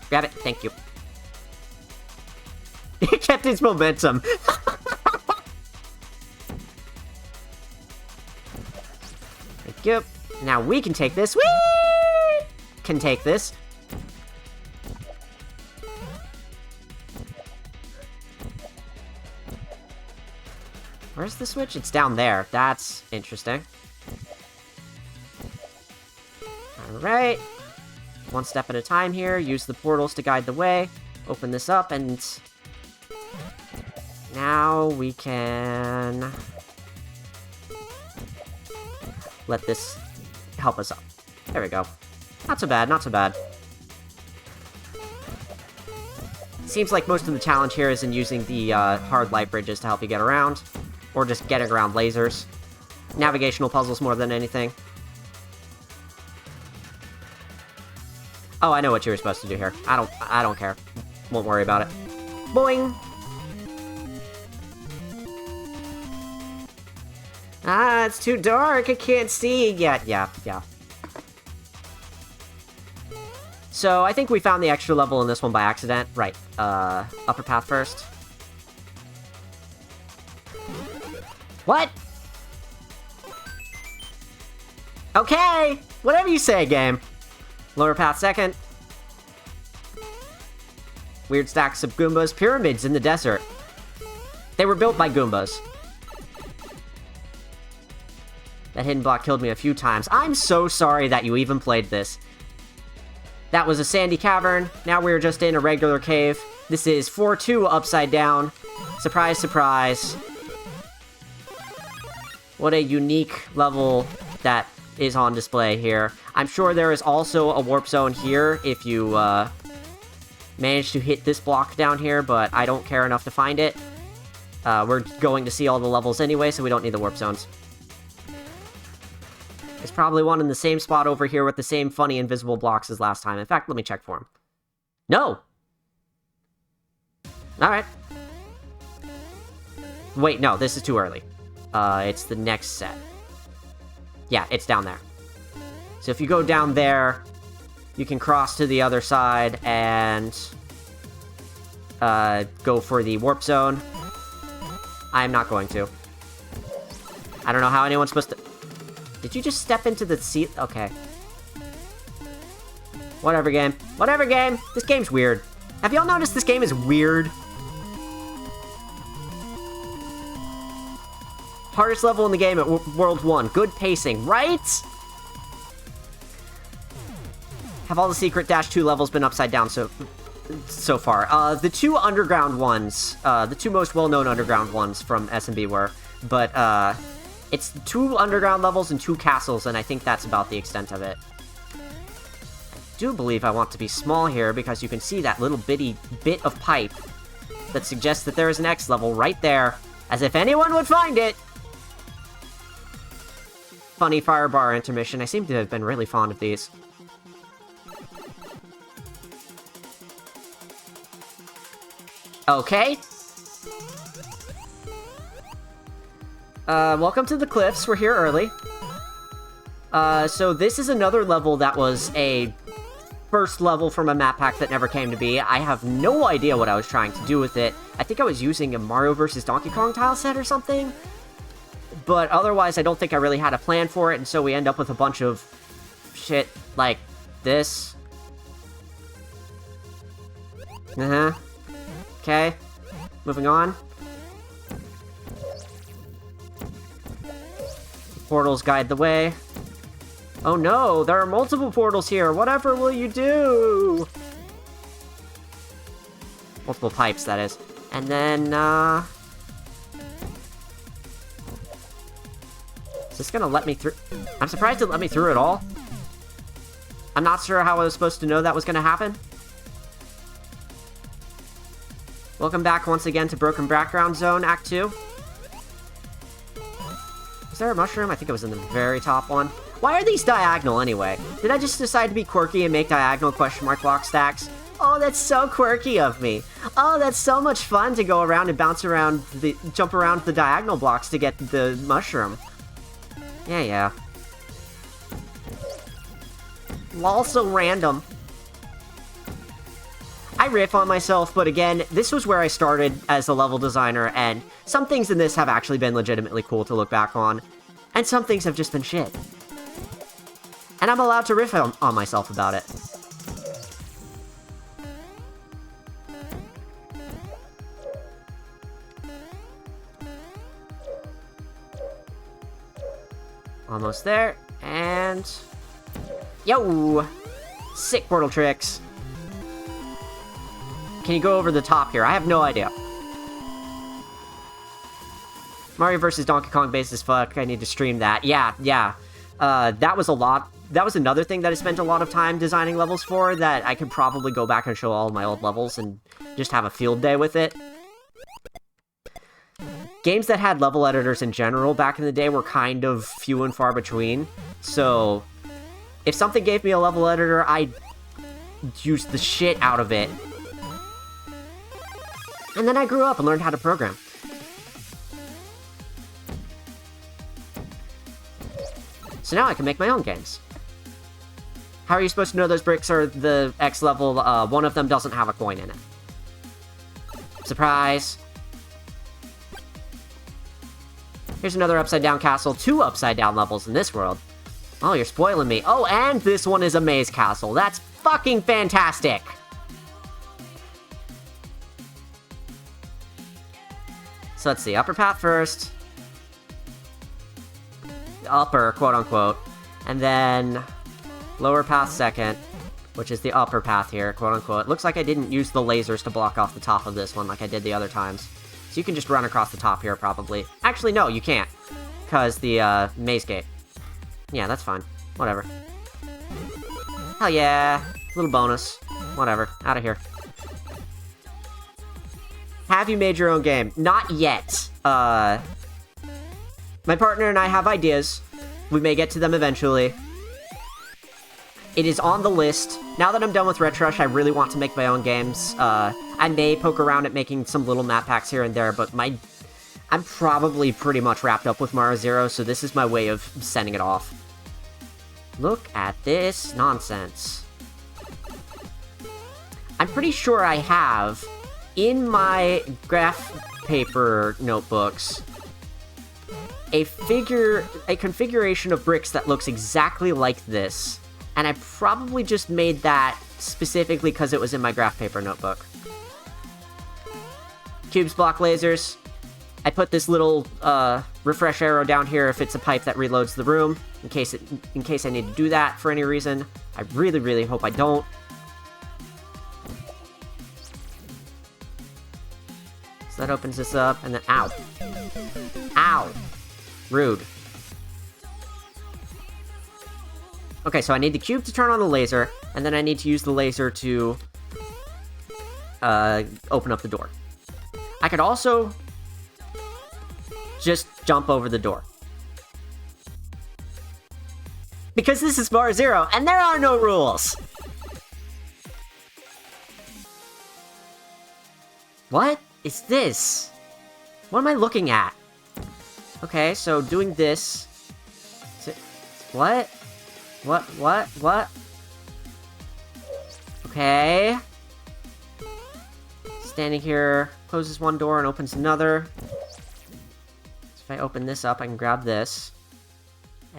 A: Grab it. Thank you. It kept its momentum. Thank you. Now we can take this. Whee! Can take this. Where's the switch? It's down there. That's interesting. Alright. One step at a time here. Use the portals to guide the way. Open this up, and now we can let this help us up. There we go. Not so bad, not so bad. Seems like most of the challenge here is in using the hard light bridges to help you get around, or just getting around lasers. Navigational puzzles more than anything. Oh, I know what you were supposed to do here. I don't care. Won't worry about it. Boing! Ah, it's too dark. I can't see yet. Yeah. So, I think we found the extra level in this one by accident. Right. Upper path first. What? Okay! Whatever you say, game. Lower path second. Weird stacks of Goombas. Pyramids in the desert. They were built by Goombas. That hidden block killed me a few times. I'm so sorry that you even played this. That was a sandy cavern. Now we're just in a regular cave. This is 4-2 upside down. Surprise, surprise. What a unique level that is on display here. I'm sure there is also a warp zone here if you manage to hit this block down here, but I don't care enough to find it. We're going to see all the levels anyway, so we don't need the warp zones. There's probably one in the same spot over here with the same funny invisible blocks as last time. In fact, let me check for him. No! Alright. Wait, no, this is too early. It's the next set. Yeah, it's down there. So if you go down there, you can cross to the other side and go for the warp zone. I'm not going to. I don't know how anyone's supposed to... Did you just step into the seat? Okay. Whatever, game. Whatever, game! This game's weird. Have y'all noticed this game is weird? Hardest level in the game at World 1. Good pacing, right? Have all the secret Dash 2 levels been upside down so far? The two underground ones, the two most well-known underground ones from SMB were, but, it's 2 underground levels and 2 castles, and I think that's about the extent of it. I do believe I want to be small here, because you can see that little bitty bit of pipe that suggests that there is an X level right there, as if anyone would find it! Funny fire bar intermission. I seem to have been really fond of these. Okay. Welcome to the cliffs. We're here early. So this is another level that was a first level from a map pack that never came to be. I have no idea what I was trying to do with it. I think I was using a Mario vs. Donkey Kong tile set or something. But otherwise, I don't think I really had a plan for it, and so we end up with a bunch of shit like this. Okay. Moving on. Portals guide the way. Oh no, there are multiple portals here. Whatever will you do? Multiple pipes, that is. And then, is this gonna let me through? I'm surprised it let me through at all. I'm not sure how I was supposed to know that was gonna happen. Welcome back once again to Broken Background Zone, Act 2. Is there a mushroom? I think it was in the very top one. Why are these diagonal anyway? Did I just decide to be quirky and make diagonal question mark block stacks? Oh, that's so quirky of me. Oh, that's so much fun to go around and bounce around jump around the diagonal blocks to get the mushroom. Yeah. Also random. I riff on myself, but again, this was where I started as a level designer, and some things in this have actually been legitimately cool to look back on, and some things have just been shit. And I'm allowed to riff on myself about it. Almost there, and... Yo! Sick portal tricks. Can you go over the top here? I have no idea. Mario vs. Donkey Kong base as fuck. I need to stream that. Yeah. That was a lot that was another thing that I spent a lot of time designing levels for, that I could probably go back and show all of my old levels and just have a field day with it. Games that had level editors in general back in the day were kind of few and far between, so if something gave me a level editor, I'd use the shit out of it. And then I grew up and learned how to program. So now I can make my own games. How are you supposed to know those bricks are the X level? One of them doesn't have a coin in it. Surprise! Here's another upside-down castle. 2 upside-down levels in this world. Oh, you're spoiling me. Oh, and this one is a maze castle. That's fucking fantastic! So let's see. Upper path first. Upper, quote-unquote. And then lower path second, which is the upper path here, quote-unquote. It looks like I didn't use the lasers to block off the top of this one like I did the other times. So you can just run across the top here, probably. Actually, no, you can't. Because the, maze gate. Yeah, that's fine. Whatever. Hell yeah. Little bonus. Whatever. Out of here. Have you made your own game? Not yet. My partner and I have ideas. We may get to them eventually. It is on the list. Now that I'm done with Retrush, I really want to make my own games. I may poke around at making some little map packs here and there, but I'm probably pretty much wrapped up with Mario Zero, so this is my way of sending it off. Look at this nonsense. I'm pretty sure I have, in my graph paper notebooks, a configuration of bricks that looks exactly like this. And I probably just made that specifically because it was in my graph paper notebook. Cubes block lasers. I put this little refresh arrow down here if it's a pipe that reloads the room, in case I need to do that for any reason. I really, really hope I don't. So that opens this up, and then ow. Ow! Rude. Okay, so I need the cube to turn on the laser, and then I need to use the laser to open up the door. I could also just jump over the door. Because this is Bar Zero, and there are no rules! What is this? What am I looking at? Okay, so doing this... What? What? Okay. Standing here, closes one door and opens another. So if I open this up, I can grab this.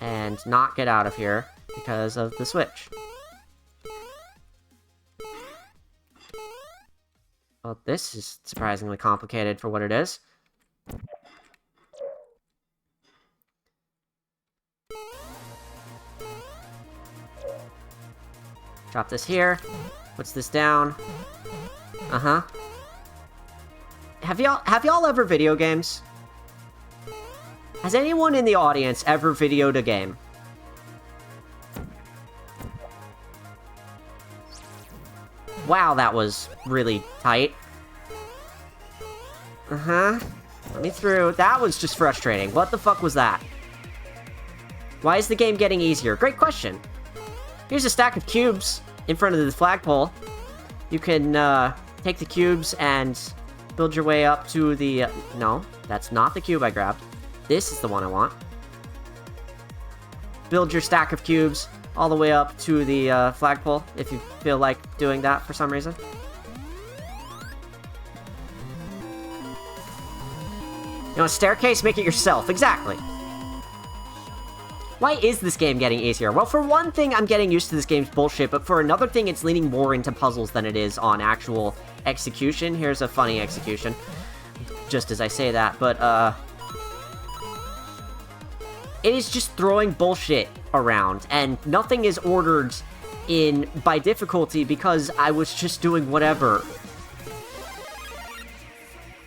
A: And not get out of here because of the switch. Well, this is surprisingly complicated for what it is. Drop this here. Puts this down. Uh-huh. Have y'all ever video games? Has anyone in the audience ever videoed a game? Wow, that was really tight. Uh-huh. Let me through. That was just frustrating. What the fuck was that? Why is the game getting easier? Great question. Here's a stack of cubes in front of the flagpole. You can take the cubes and build your way up to the... no, that's not the cube I grabbed. This is the one I want. Build your stack of cubes all the way up to the flagpole if you feel like doing that for some reason. You know, a staircase, make it yourself. Exactly. Why is this game getting easier? Well, for one thing, I'm getting used to this game's bullshit, but for another thing, it's leaning more into puzzles than it is on actual execution. Here's a funny execution, just as I say that, but, it is just throwing bullshit around, and nothing is ordered by difficulty because I was just doing whatever.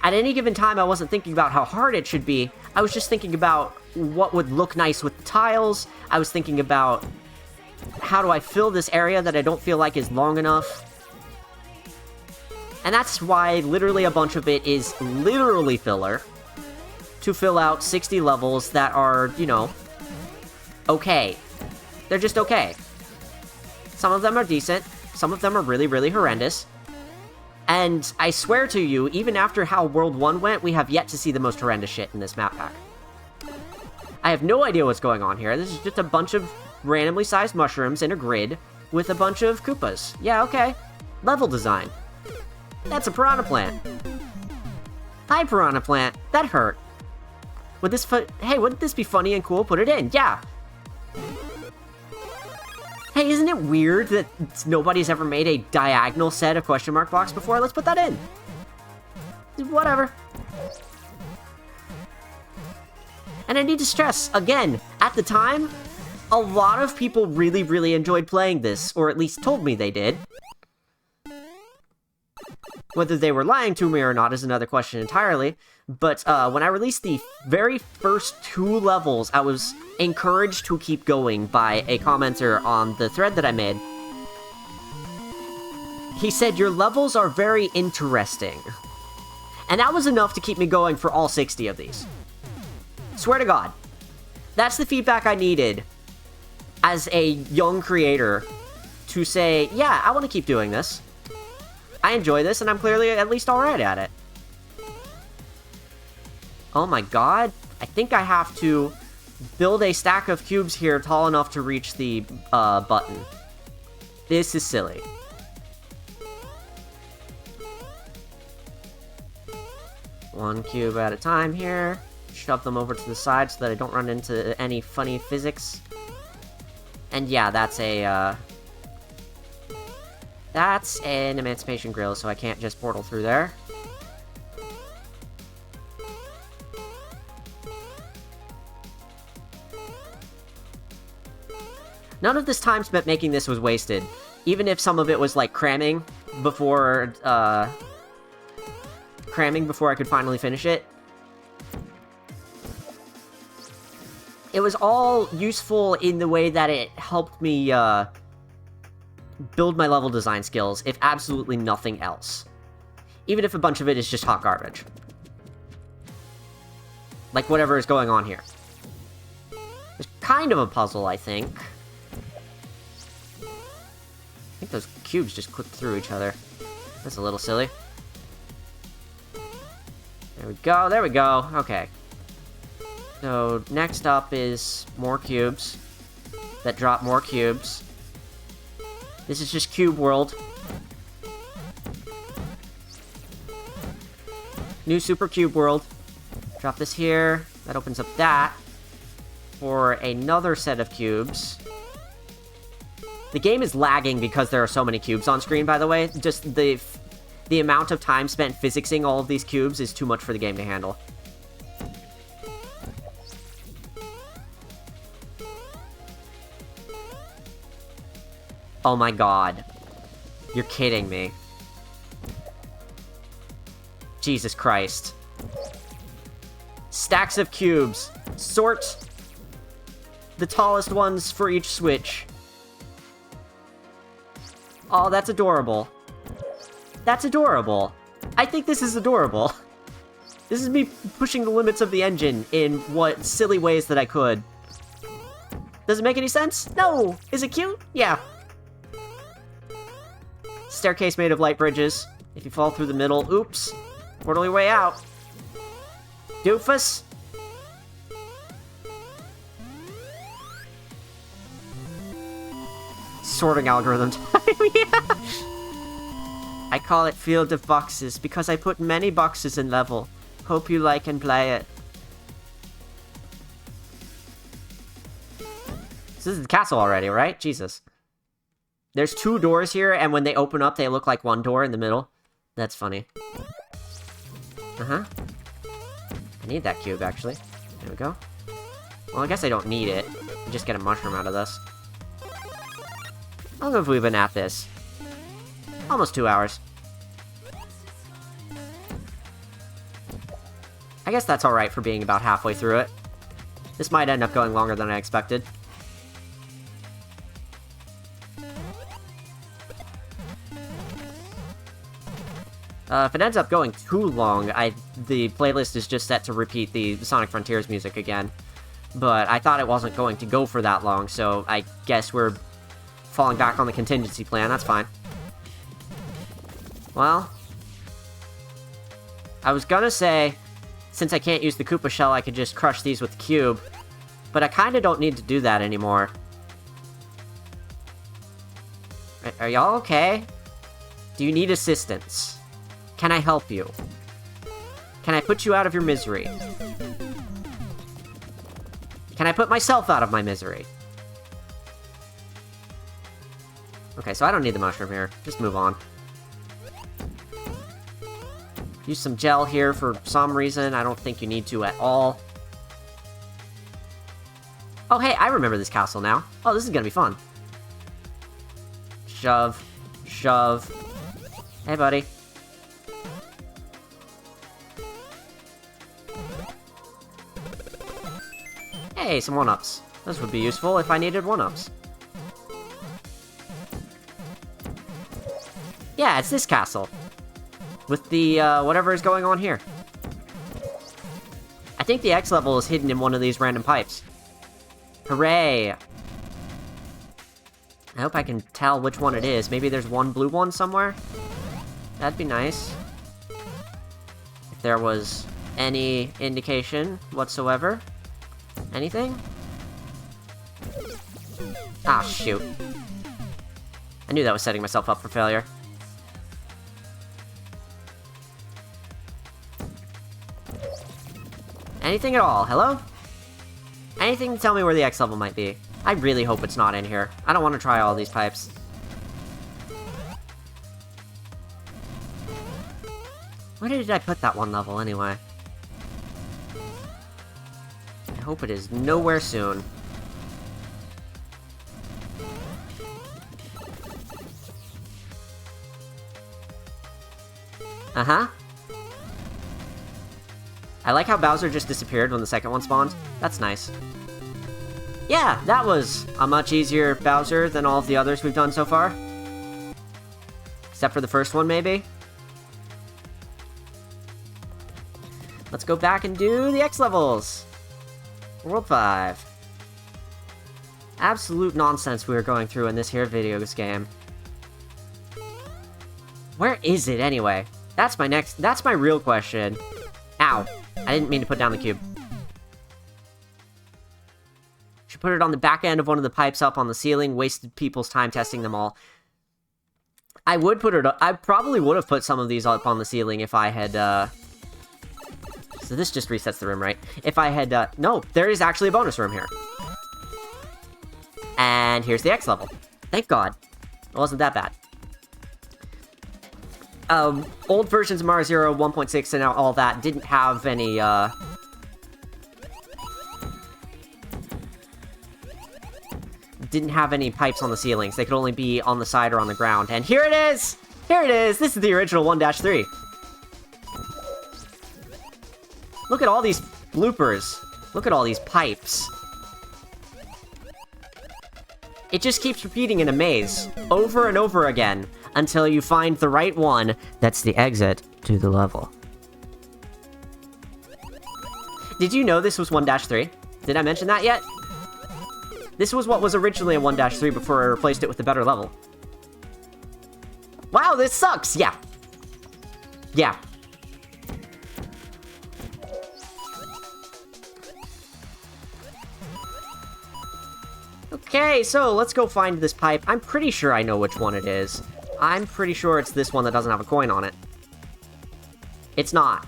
A: At any given time, I wasn't thinking about how hard it should be. I was just thinking about what would look nice with the tiles. I was thinking about how do I fill this area that I don't feel like is long enough? And that's why literally a bunch of it is literally filler to fill out 60 levels that are, you know, okay. They're just okay. Some of them are decent, some of them are really, really horrendous. And I swear to you, even after how World 1 went, we have yet to see the most horrendous shit in this map pack. I have no idea what's going on here. This is just a bunch of randomly sized mushrooms in a grid with a bunch of Koopas. Yeah, okay. Level design. That's a piranha plant. Hi, piranha plant. That hurt. Would this hey, wouldn't this be funny and cool? Put it in. Yeah. Hey, isn't it weird that nobody's ever made a diagonal set of question mark blocks before? Let's put that in. Whatever. And I need to stress, again, at the time, a lot of people really, really enjoyed playing this, or at least told me they did. Whether they were lying to me or not is another question entirely, but when I released the very first 2 levels, I was encouraged to keep going by a commenter on the thread that I made. He said, "Your levels are very interesting." And that was enough to keep me going for all 60 of these. Swear to God. That's the feedback I needed as a young creator to say, yeah, I want to keep doing this. I enjoy this, and I'm clearly at least alright at it. Oh my god. I think I have to build a stack of cubes here tall enough to reach the button. This is silly. One cube at a time here. Shove them over to the side so that I don't run into any funny physics. And yeah, that's an Emancipation Grill, so I can't just portal through there. None of this time spent making this was wasted. Even if some of it was, like, cramming before I could finally finish it. It was all useful in the way that it helped me, build my level design skills, if absolutely nothing else. Even if a bunch of it is just hot garbage. Like whatever is going on here. There's kind of a puzzle, I think. I think those cubes just clip through each other. That's a little silly. There we go, there we go. Okay. So, next up is more cubes that drop more cubes. This is just Cube World. New Super Cube World. Drop this here. That opens up that for another set of cubes. The game is lagging because there are so many cubes on screen, by the way. Just the amount of time spent physicsing all of these cubes is too much for the game to handle. Oh my god. You're kidding me. Jesus Christ. Stacks of cubes. Sort the tallest ones for each switch. Oh, that's adorable. That's adorable. I think this is adorable. This is me pushing the limits of the engine in what silly ways that I could. Does it make any sense? No! Is it cute? Yeah. Staircase made of light bridges. If you fall through the middle, oops. Portal your way out. Doofus. Sorting algorithm time, yeah. I call it Field of Boxes because I put many boxes in level. Hope you like and play it. This is the castle already, right? Jesus. There's 2 doors here, and when they open up, they look like one door in the middle. That's funny. Uh-huh. I need that cube, actually. There we go. Well, I guess I don't need it. I just get a mushroom out of this. How long have we been at this? Almost 2 hours. I guess that's alright for being about halfway through it. This might end up going longer than I expected. If it ends up going too long, the playlist is just set to repeat the Sonic Frontiers music again. But I thought it wasn't going to go for that long, so I guess we're falling back on the contingency plan. That's fine. Well, I was gonna say, since I can't use the Koopa Shell, I could just crush these with the cube. But I kinda don't need to do that anymore. Are y'all okay? Do you need assistance? Can I help you? Can I put you out of your misery? Can I put myself out of my misery? Okay, so I don't need the mushroom here. Just move on. Use some gel here for some reason. I don't think you need to at all. Oh, hey, I remember this castle now. Oh, this is gonna be fun. Shove. Shove. Hey, buddy. Hey, some 1-ups. Those would be useful if I needed 1-ups. Yeah, it's this castle. With the, whatever is going on here. I think the X level is hidden in one of these random pipes. Hooray! I hope I can tell which one it is. Maybe there's one blue one somewhere? That'd be nice. If there was any indication whatsoever. Anything? Ah, shoot. I knew that was setting myself up for failure. Anything at all? Hello? Anything to tell me where the X level might be? I really hope it's not in here. I don't want to try all these pipes. Where did I put that one level, anyway? I hope it is nowhere soon. Uh-huh. I like how Bowser just disappeared when the second one spawned. That's nice. Yeah, that was a much easier Bowser than all of the others we've done so far. Except for the first one, maybe? Let's go back and do the X levels! World 5. Absolute nonsense we were going through in this here video game. Where is it, anyway? That's my real question. Ow. I didn't mean to put down the cube. Should put it on the back end of one of the pipes up on the ceiling. Wasted people's time testing them all. I probably would have put some of these up on the ceiling if I had, So this just resets the room, right? If I had, no, there is actually a bonus room here. And here's the X level. Thank God. It wasn't that bad. Old versions of Mario 0, 1.6, and all that didn't have any, didn't have any pipes on the ceilings. They could only be on the side or on the ground. And here it is! Here it is! This is the original 1-3. Look at all these bloopers. Look at all these pipes. It just keeps repeating in a maze, over and over again, until you find the right one that's the exit to the level. Did you know this was 1-3? Did I mention that yet? This was what was originally a 1-3 before I replaced it with a better level. Wow, this sucks! Yeah. Yeah. Okay, so let's go find this pipe. I'm pretty sure I know which one it is. I'm pretty sure it's this one that doesn't have a coin on it. It's not.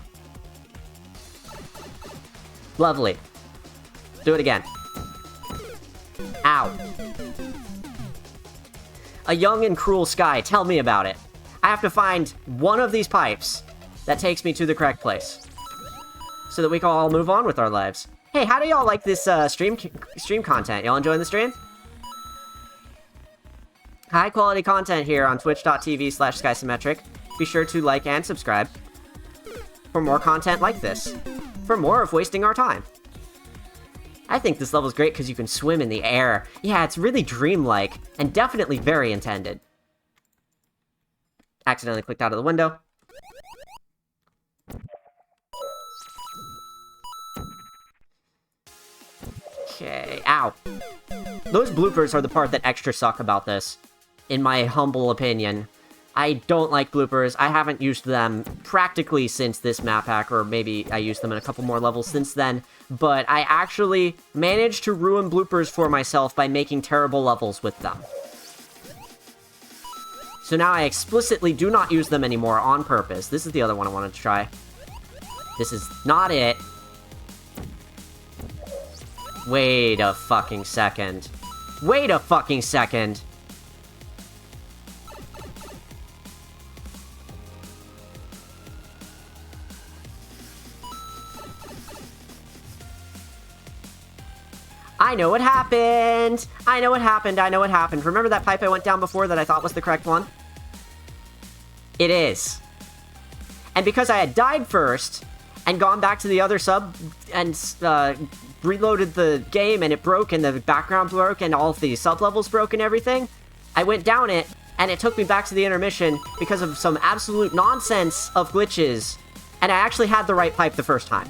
A: Lovely. Do it again. Ow. A young and cruel sky, tell me about it. I have to find one of these pipes that takes me to the correct place. So that we can all move on with our lives. Hey, how do y'all like this stream content? Y'all enjoying the stream? High quality content here on twitch.tv/Skysometric. Be sure to like and subscribe for more content like this. For more of wasting our time. I think this level's great because you can swim in the air. Yeah, it's really dreamlike, and definitely very intended. Accidentally clicked out of the window. Okay, ow. Those bloopers are the part that extra suck about this, in my humble opinion. I don't like bloopers. I haven't used them practically since this map hack, or maybe I used them in a couple more levels since then, but I actually managed to ruin bloopers for myself by making terrible levels with them. So now I explicitly do not use them anymore on purpose. This is the other one I wanted to try. This is not it. Wait a fucking second. Wait a fucking second. I know what happened! I know what happened, I know what happened. Remember that pipe I went down before that I thought was the correct one? It is. And because I had died first, and gone back to the other sub, and reloaded the game, and it broke, and the background broke, and all of the sub-levels broke and everything, I went down it, and it took me back to the intermission because of some absolute nonsense of glitches, and I actually had the right pipe the first time.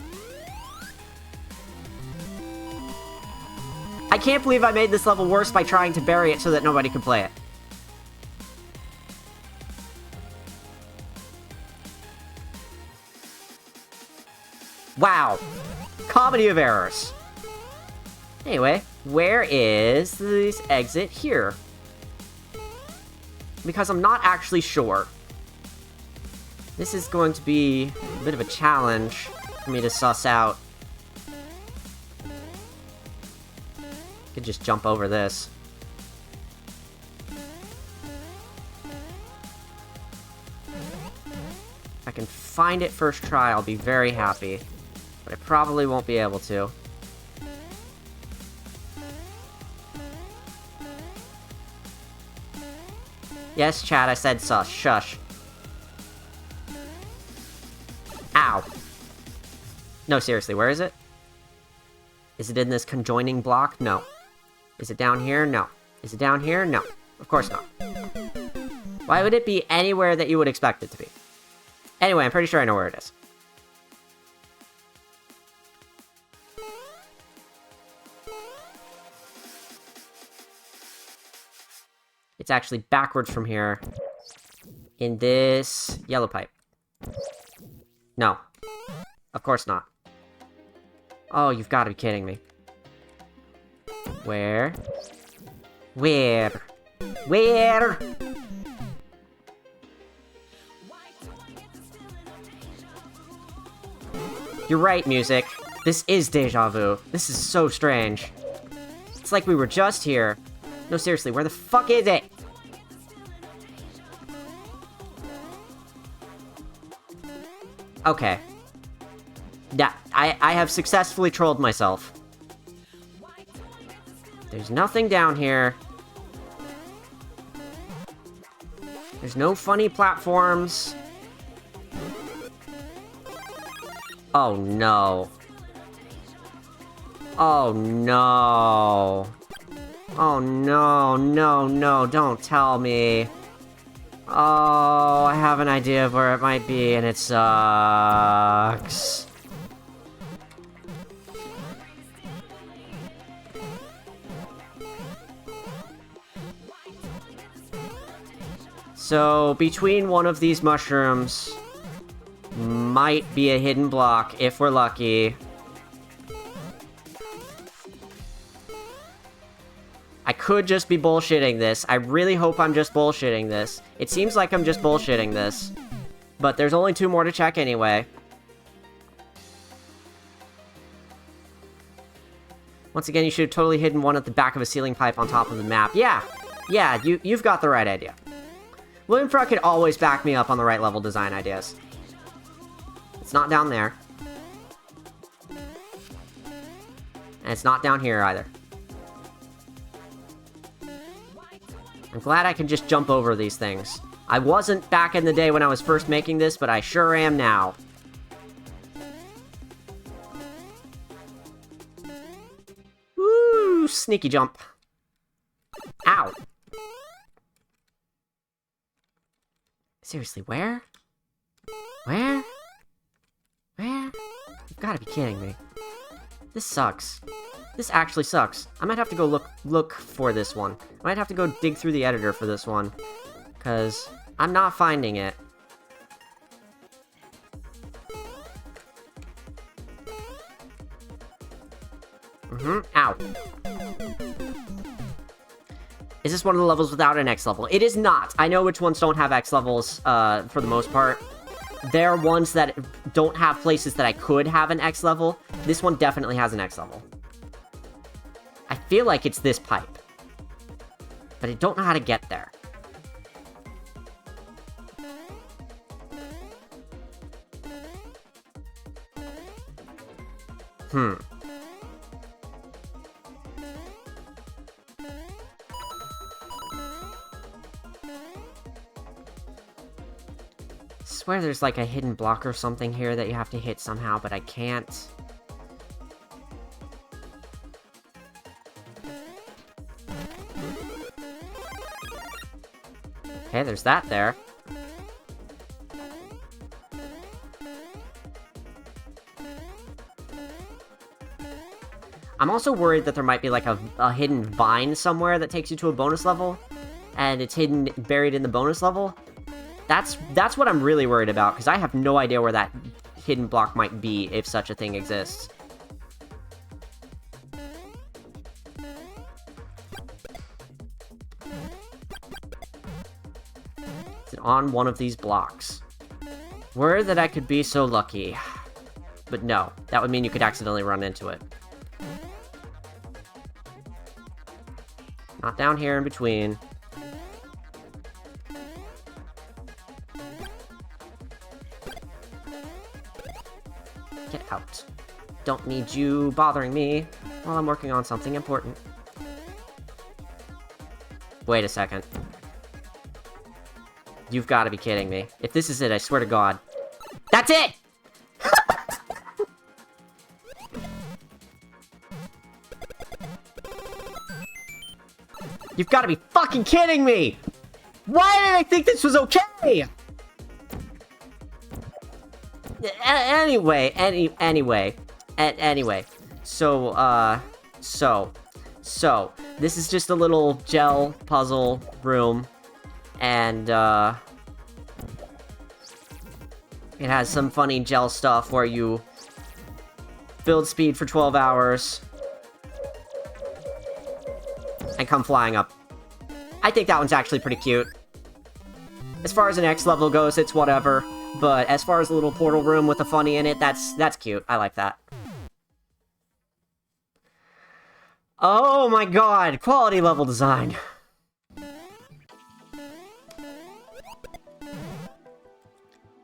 A: I can't believe I made this level worse by trying to bury it so that nobody could play it. Wow. Comedy of errors. Anyway, where is this exit here? Because I'm not actually sure. This is going to be a bit of a challenge for me to suss out. Could just jump over this. If I can find it first try, I'll be very happy. But I probably won't be able to. Yes, chat, I said sus. Shush. Ow. No, seriously, where is it? Is it in this conjoining block? No. Is it down here? No. Is it down here? No. Of course not. Why would it be anywhere that you would expect it to be? Anyway, I'm pretty sure I know where it is. It's actually backwards from here. In this yellow pipe. No. Of course not. Oh, you've got to be kidding me. Where? Where? Where? You're right, music. This is deja vu. This is so strange. It's like we were just here. No, seriously, where the fuck is it? Okay. Yeah, I have successfully trolled myself. There's nothing down here. There's no funny platforms. Oh no. Oh no. Oh no, no, no, don't tell me. Oh, I have an idea of where it might be, and it sucks. So, between one of these mushrooms might be a hidden block, if we're lucky. I could just be bullshitting this. I really hope I'm just bullshitting this. It seems like I'm just bullshitting this. But there's only 2 more to check anyway. Once again, you should have totally hidden one at the back of a ceiling pipe on top of the map. Yeah, you've got the right idea. William Fruck could always back me up on the right level design ideas. It's not down there. And it's not down here either. I'm glad I can just jump over these things. I wasn't back in the day when I was first making this, but I sure am now. Woo! Sneaky jump. Ow! Seriously, where? Where? Where? You've gotta be kidding me. This sucks. This actually sucks. I might have to go look for this one. I might have to go dig through the editor for this one. Because I'm not finding it. Ow. Is this one of the levels without an X level? It is not. I know which ones don't have X levels, for the most part. There are ones that don't have places that I could have an X level. This one definitely has an X level. I feel like it's this pipe. But I don't know how to get there. I swear there's like a hidden block or something here that you have to hit somehow, but I can't. Okay, there's that there. I'm also worried that there might be like a hidden vine somewhere that takes you to a bonus level, and it's buried in the bonus level. That's what I'm really worried about, because I have no idea where that hidden block might be, if such a thing exists. Is it on one of these blocks? Word that I could be so lucky. But no, that would mean you could accidentally run into it. Not down here in between. Get out. Don't need you bothering me while I'm working on something important. Wait a second. You've got to be kidding me. If this is it, I swear to God. That's it! You've got to be fucking kidding me! Why did I think this was okay? Anyway. So, this is just a little gel puzzle room, and, it has some funny gel stuff where you build speed for 12 hours and come flying up. I think that one's actually pretty cute. As far as an X level goes, it's whatever. But as far as a little portal room with a funny in it, that's cute. I like that. Oh my god, quality level design.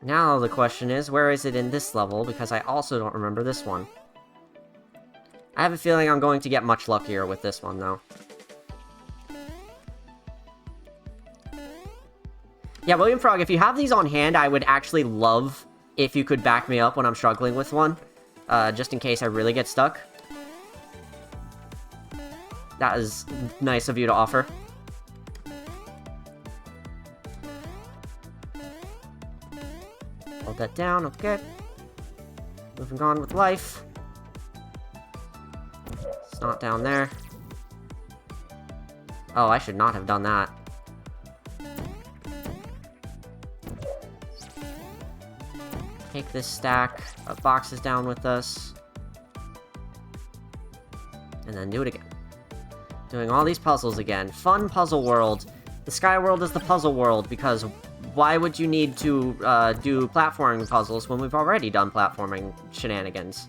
A: Now the question is, where is it in this level? Because I also don't remember this one. I have a feeling I'm going to get much luckier with this one, though. Yeah, William Frog, if you have these on hand, I would actually love if you could back me up when I'm struggling with one. Just in case I really get stuck. That is nice of you to offer. Hold that down, okay. Moving on with life. It's not down there. Oh, I should not have done that. Take this stack of boxes down with us. And then do it again. Doing all these puzzles again. Fun puzzle world. The Sky World is the puzzle world, because why would you need to do platforming puzzles when we've already done platforming shenanigans?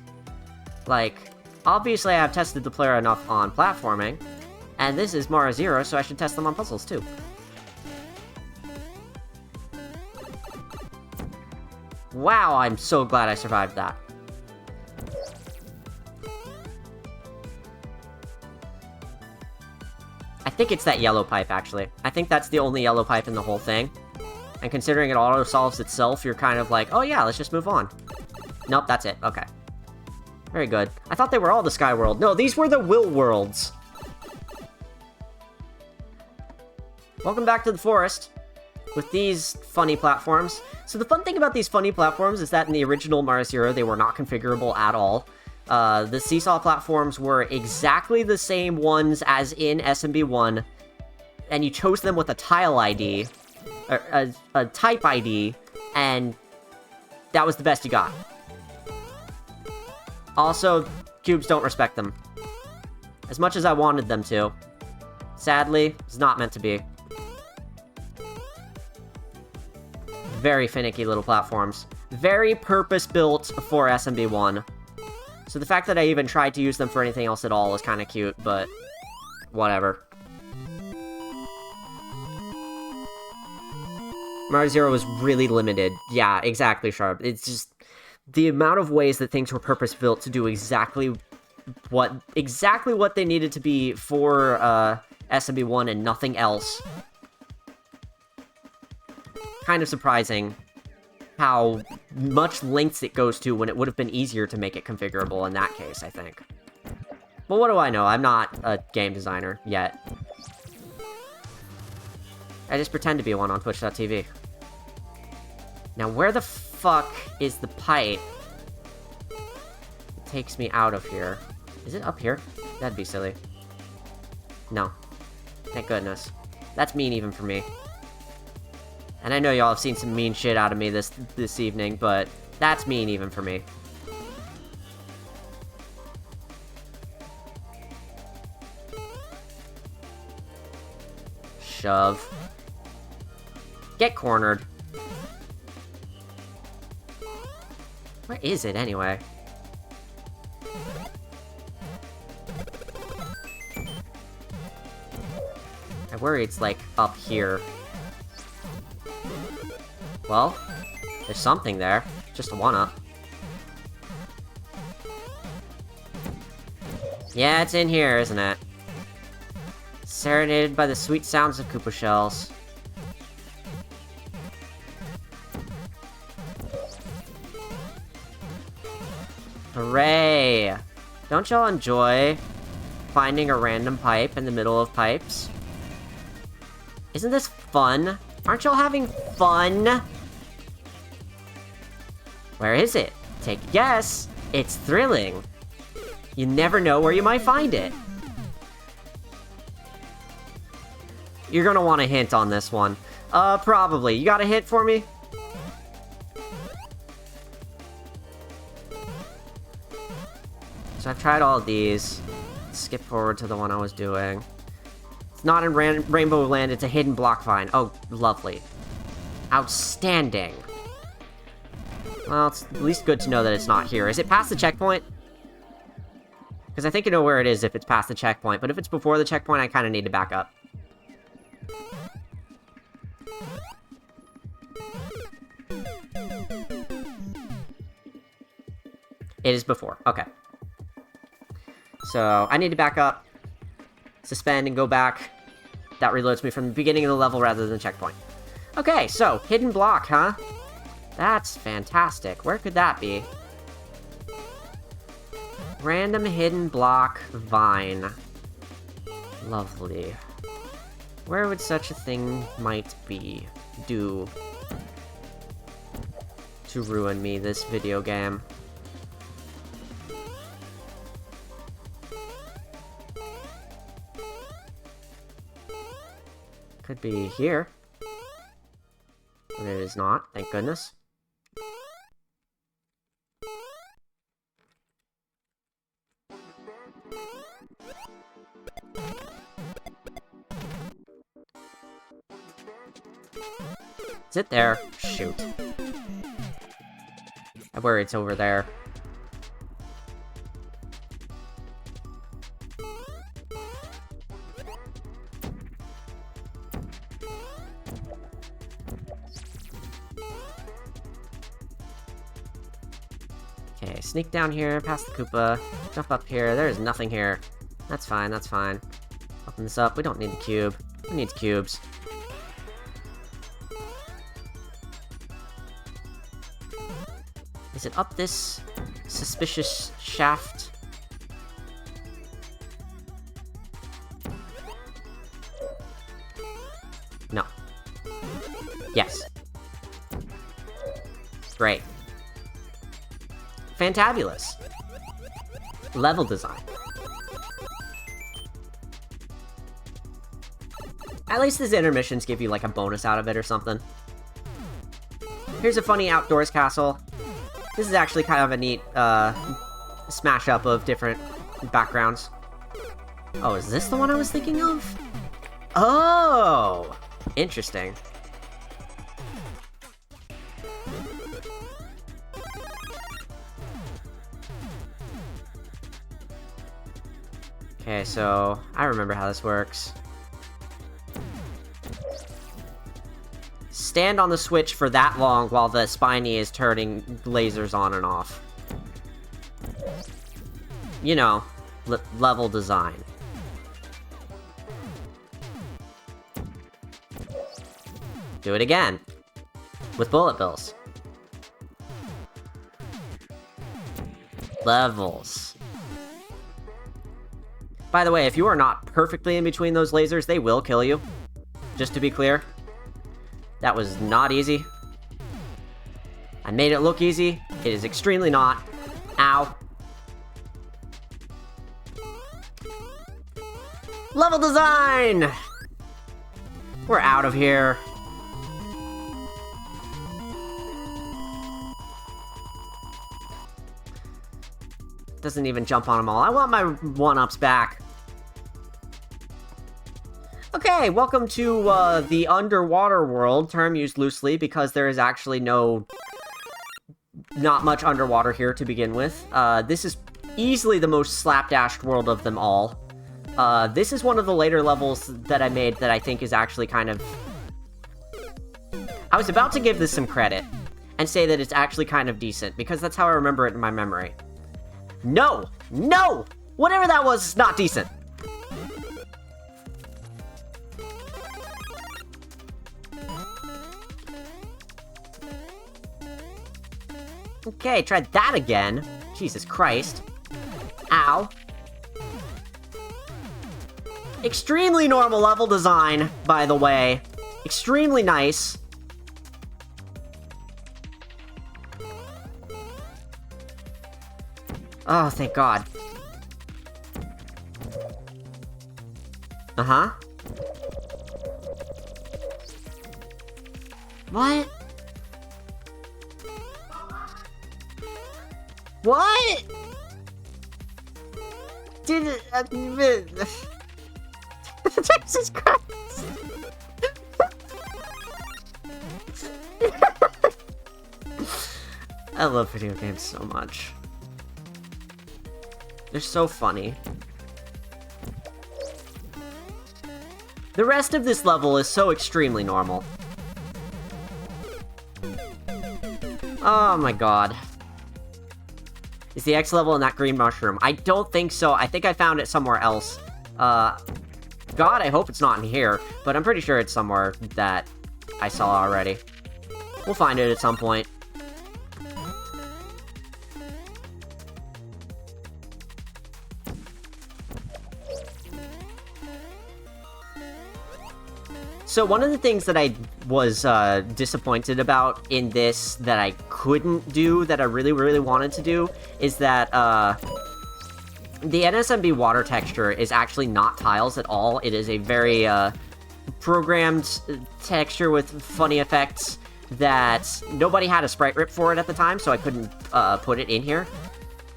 A: Like, obviously I have tested the player enough on platforming, and this is Mara Zero, so I should test them on puzzles too. Wow, I'm so glad I survived that. I think it's that yellow pipe, actually. I think that's the only yellow pipe in the whole thing. And considering it auto-solves itself, you're kind of like, oh yeah, let's just move on. Nope, that's it. Okay. Very good. I thought they were all the Sky World. No, these were the Will Worlds. Welcome back to the forest with these funny platforms. So the fun thing about these funny platforms is that in the original Mara Zero, they were not configurable at all. The seesaw platforms were exactly the same ones as in SMB1, and you chose them with a tile ID, or a type ID, and that was the best you got. Also, cubes don't respect them. As much as I wanted them to. Sadly, it's not meant to be. Very finicky little platforms. Very purpose-built for SMB1. So the fact that I even tried to use them for anything else at all is kind of cute, but whatever. Mario Zero was really limited. Yeah, exactly, Sharp. It's just the amount of ways that things were purpose-built to do exactly what they needed to be for SMB1 and nothing else. Kind of surprising how much lengths it goes to when it would have been easier to make it configurable in that case, I think. But what do I know? I'm not a game designer yet. I just pretend to be one on Twitch.tv. Now, where the fuck is the pipe? It takes me out of here. Is it up here? That'd be silly. No. Thank goodness. That's mean even for me. And I know y'all have seen some mean shit out of me this evening, but that's mean even for me. Shove. Get cornered. Where is it, anyway? I worry it's, like, up here. Well, there's something there. Just a one-up. Yeah, it's in here, isn't it? Serenaded by the sweet sounds of Koopa shells. Hooray! Don't y'all enjoy finding a random pipe in the middle of pipes? Isn't this fun? Aren't y'all having fun? Where is it? Take a guess. It's thrilling. You never know where you might find it. You're gonna want a hint on this one. Probably. You got a hint for me? So I've tried all of these. Skip forward to the one I was doing. It's not in Rainbow Land, it's a hidden block vine. Oh, lovely. Outstanding. Well, it's at least good to know that it's not here. Is it past the checkpoint? Because I think you know where it is if it's past the checkpoint, but if it's before the checkpoint, I kind of need to back up. It is before. Okay. So, I need to back up, suspend, and go back. That reloads me from the beginning of the level rather than the checkpoint. Okay, so, hidden block, huh? That's fantastic. Where could that be? Random hidden block vine. Lovely. Where would such a thing might be? Do to ruin me, this video game? Could be here. But it is not, thank goodness. Is it there? Shoot. I worry it's over there. Okay, sneak down here, past the Koopa, jump up here. There is nothing here. That's fine, that's fine. Open this up. We don't need the cube. Who needs cubes? Is it up this suspicious shaft? No. Yes. Great. Fantabulous. Level design. At least these intermissions give you, like, a bonus out of it or something. Here's a funny outdoors castle. This is actually kind of a neat, smash-up of different backgrounds. Oh, is this the one I was thinking of? Oh! Interesting. Okay, so I remember how this works. Stand on the switch for that long while the spiny is turning lasers on and off. You know, level design. Do it again. With bullet bills. Levels. By the way, if you are not perfectly in between those lasers, they will kill you. Just to be clear. That was not easy. I made it look easy. It is extremely not. Ow. Level design! We're out of here. Doesn't even jump on them all. I want my one-ups back. Okay, welcome to the underwater world, term used loosely because there is actually not much underwater here to begin with. This is easily the most slapdashed world of them all. This is one of the later levels that I made that I think is actually kind of... I was about to give this some credit and say that it's actually kind of decent, because that's how I remember it in my memory. No! No! Whatever that was is not decent! Okay, try that again. Jesus Christ. Ow. Extremely normal level design, by the way. Extremely nice. Oh, thank God. Uh-huh. What? What? Did it... Jesus Christ. I love video games so much. They're so funny. The rest of this level is so extremely normal. Oh my God. Is the X level in that green mushroom? I don't think so. I think I found it somewhere else. God, I hope it's not in here, but I'm pretty sure it's somewhere that I saw already. We'll find it at some point. So one of the things that I was disappointed about in this that I couldn't do, that I really, really wanted to do, is that the NSMB water texture is actually not tiles at all. It is a very programmed texture with funny effects that nobody had a sprite rip for it at the time, so I couldn't put it in here.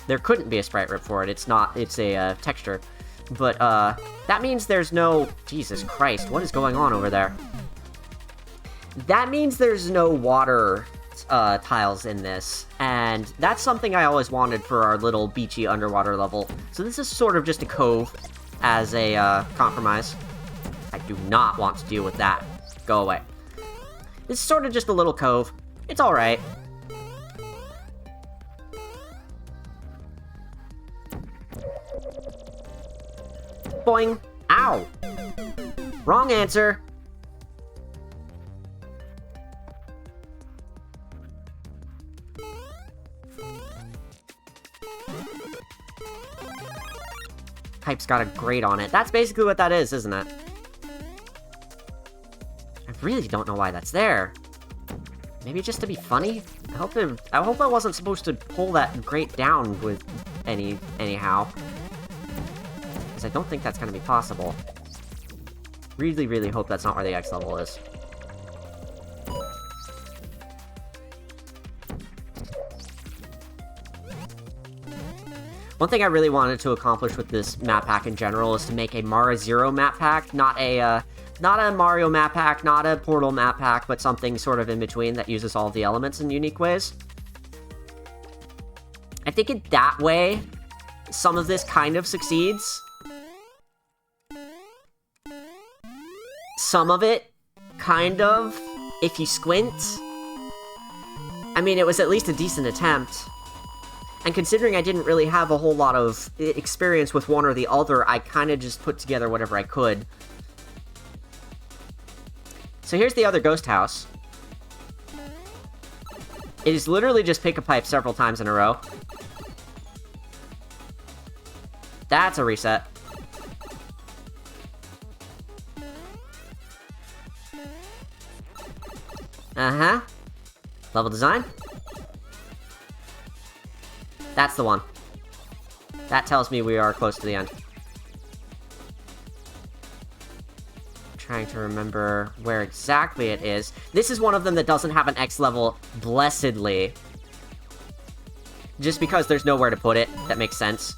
A: There couldn't be a sprite rip for it. It's a texture. But, that means there's no... Jesus Christ, what is going on over there? That means there's no water, tiles in this, and that's something I always wanted for our little beachy underwater level. So this is sort of just a cove as a, compromise. I do not want to deal with that. Go away. This is sort of just a little cove. It's alright. Boing. Ow. Wrong answer. Pipe's got a grate on it. That's basically what that is, isn't it? I really don't know why that's there. Maybe just to be funny? I hope I wasn't supposed to pull that grate down with anyhow. Because I don't think that's gonna be possible. Really, really hope that's not where the X level is. One thing I really wanted to accomplish with this map pack in general is to make a Mara Zero map pack, not a Mario map pack, not a Portal map pack, but something sort of in between that uses all of the elements in unique ways. I think in that way, some of this kind of succeeds. Some of it, kind of, if you squint. I mean, it was at least a decent attempt. And considering I didn't really have a whole lot of experience with one or the other, I kind of just put together whatever I could. So here's the other ghost house. It is literally just pick a pipe several times in a row. That's a reset. Uh-huh. Level design. That's the one. That tells me we are close to the end. I'm trying to remember where exactly it is. This is one of them that doesn't have an X level, blessedly. Just because there's nowhere to put it, that makes sense.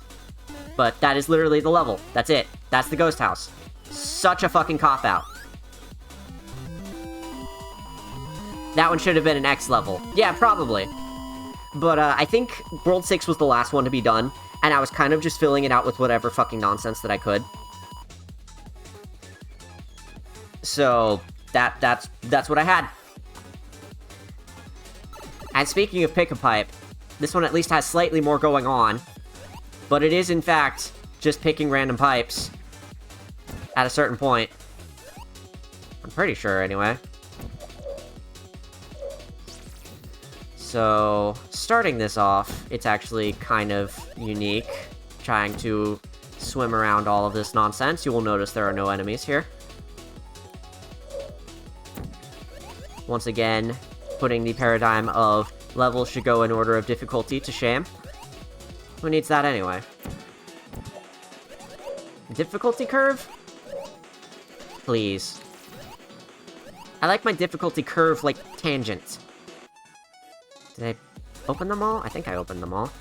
A: But that is literally the level. That's it. That's the ghost house. Such a fucking cop-out. That one should have been an X level. Yeah, probably. But I think World 6 was the last one to be done, and I was kind of just filling it out with whatever fucking nonsense that I could. So, that's what I had. And speaking of pick-a-pipe, this one at least has slightly more going on, but it is in fact just picking random pipes at a certain point. I'm pretty sure, anyway. So, starting this off, it's actually kind of unique, trying to swim around all of this nonsense. You will notice there are no enemies here. Once again, putting the paradigm of levels should go in order of difficulty to shame. Who needs that anyway? Difficulty curve? Please. I like my difficulty curve like tangent. Did I open them all? I think I opened them all.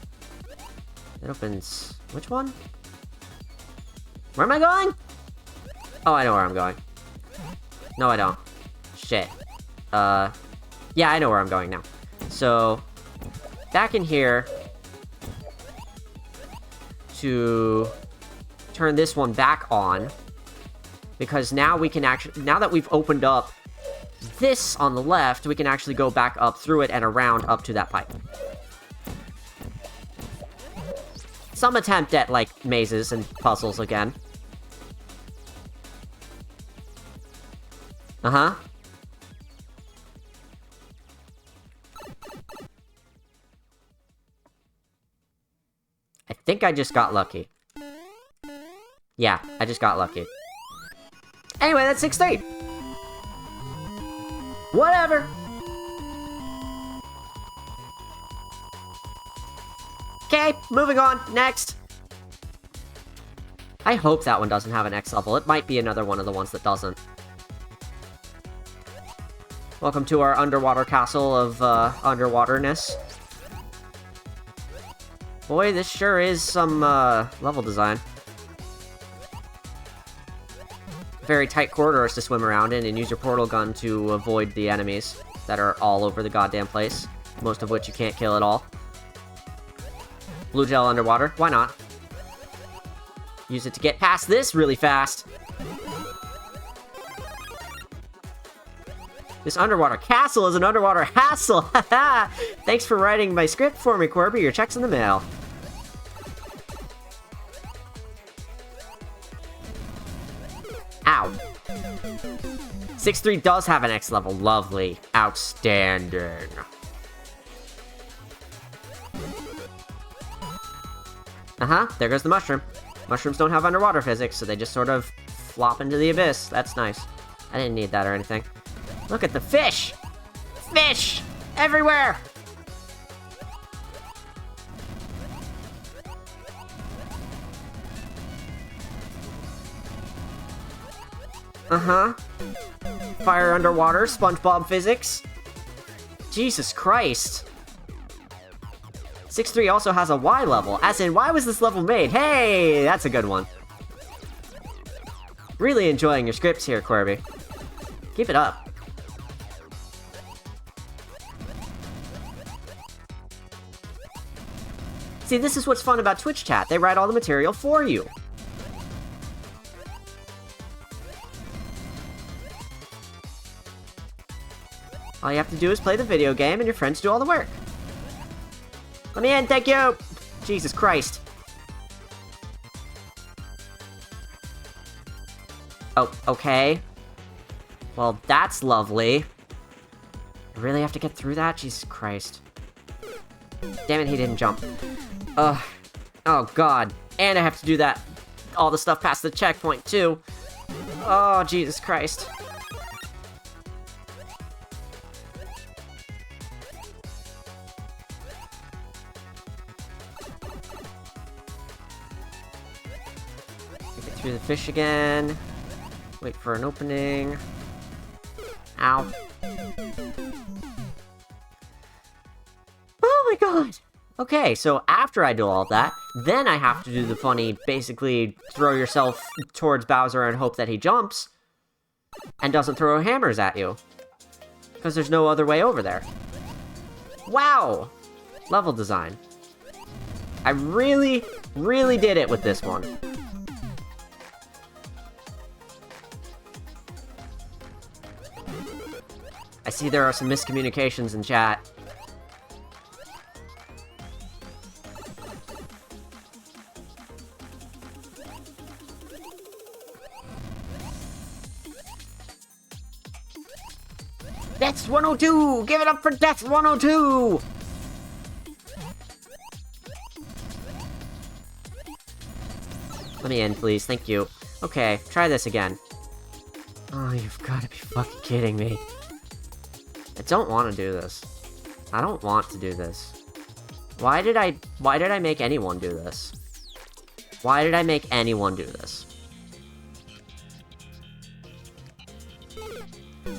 A: It opens... which one? Where am I going? Oh, I know where I'm going. No, I don't. Shit. Yeah, I know where I'm going now. So, back in here... to turn this one back on. Because now we can actually... now that we've opened up this on the left, we can actually go back up through it and around up to that pipe. Some attempt at, like, mazes and puzzles again. Uh-huh. I think I just got lucky. Yeah, I just got lucky. Anyway, that's 6-3. Whatever. Okay, moving on. Next. I hope that one doesn't have an X level. It might be another one of the ones that doesn't. Welcome to our underwater castle of, underwaterness. Boy, this sure is some, level design. Very tight corridors to swim around in, and use your portal gun to avoid the enemies that are all over the goddamn place. Most of which you can't kill at all. Blue gel underwater, why not? Use it to get past this really fast. This underwater castle is an underwater hassle! Haha! Thanks for writing my script for me, Corby. Your check's in the mail. Ow. 6-3 does have an X level. Lovely. Outstanding. Uh-huh. There goes the mushroom. Mushrooms don't have underwater physics, so they just sort of flop into the abyss. That's nice. I didn't need that or anything. Look at the fish! Fish! Everywhere! Uh-huh. Fire underwater, SpongeBob physics. Jesus Christ. 6-3 also has a Y level, as in, why was this level made? Hey, that's a good one. Really enjoying your scripts here, Corby. Keep it up. See, this is what's fun about Twitch chat. They write all the material for you. All you have to do is play the video game, and your friends do all the work. Let me in, thank you! Jesus Christ. Oh, okay. Well, that's lovely. I really have to get through that? Jesus Christ. Damn it, he didn't jump. Ugh. Oh, God. And I have to do that. All the stuff past the checkpoint, too. Oh, Jesus Christ. Get through the fish again. Wait for an opening. Ow. Oh my god! Okay, so after I do all of that, then I have to do the funny, basically, throw yourself towards Bowser and hope that he jumps, and doesn't throw hammers at you. Because there's no other way over there. Wow! Level design. I really, really did it with this one. I see there are some miscommunications in chat. Death 102! Give it up for Death 102! Let me in, please. Thank you. Okay, try this again. Oh, you've got to be fucking kidding me. I don't want to do this. I don't want to do this. Why did I make anyone do this? Why did I make anyone do this?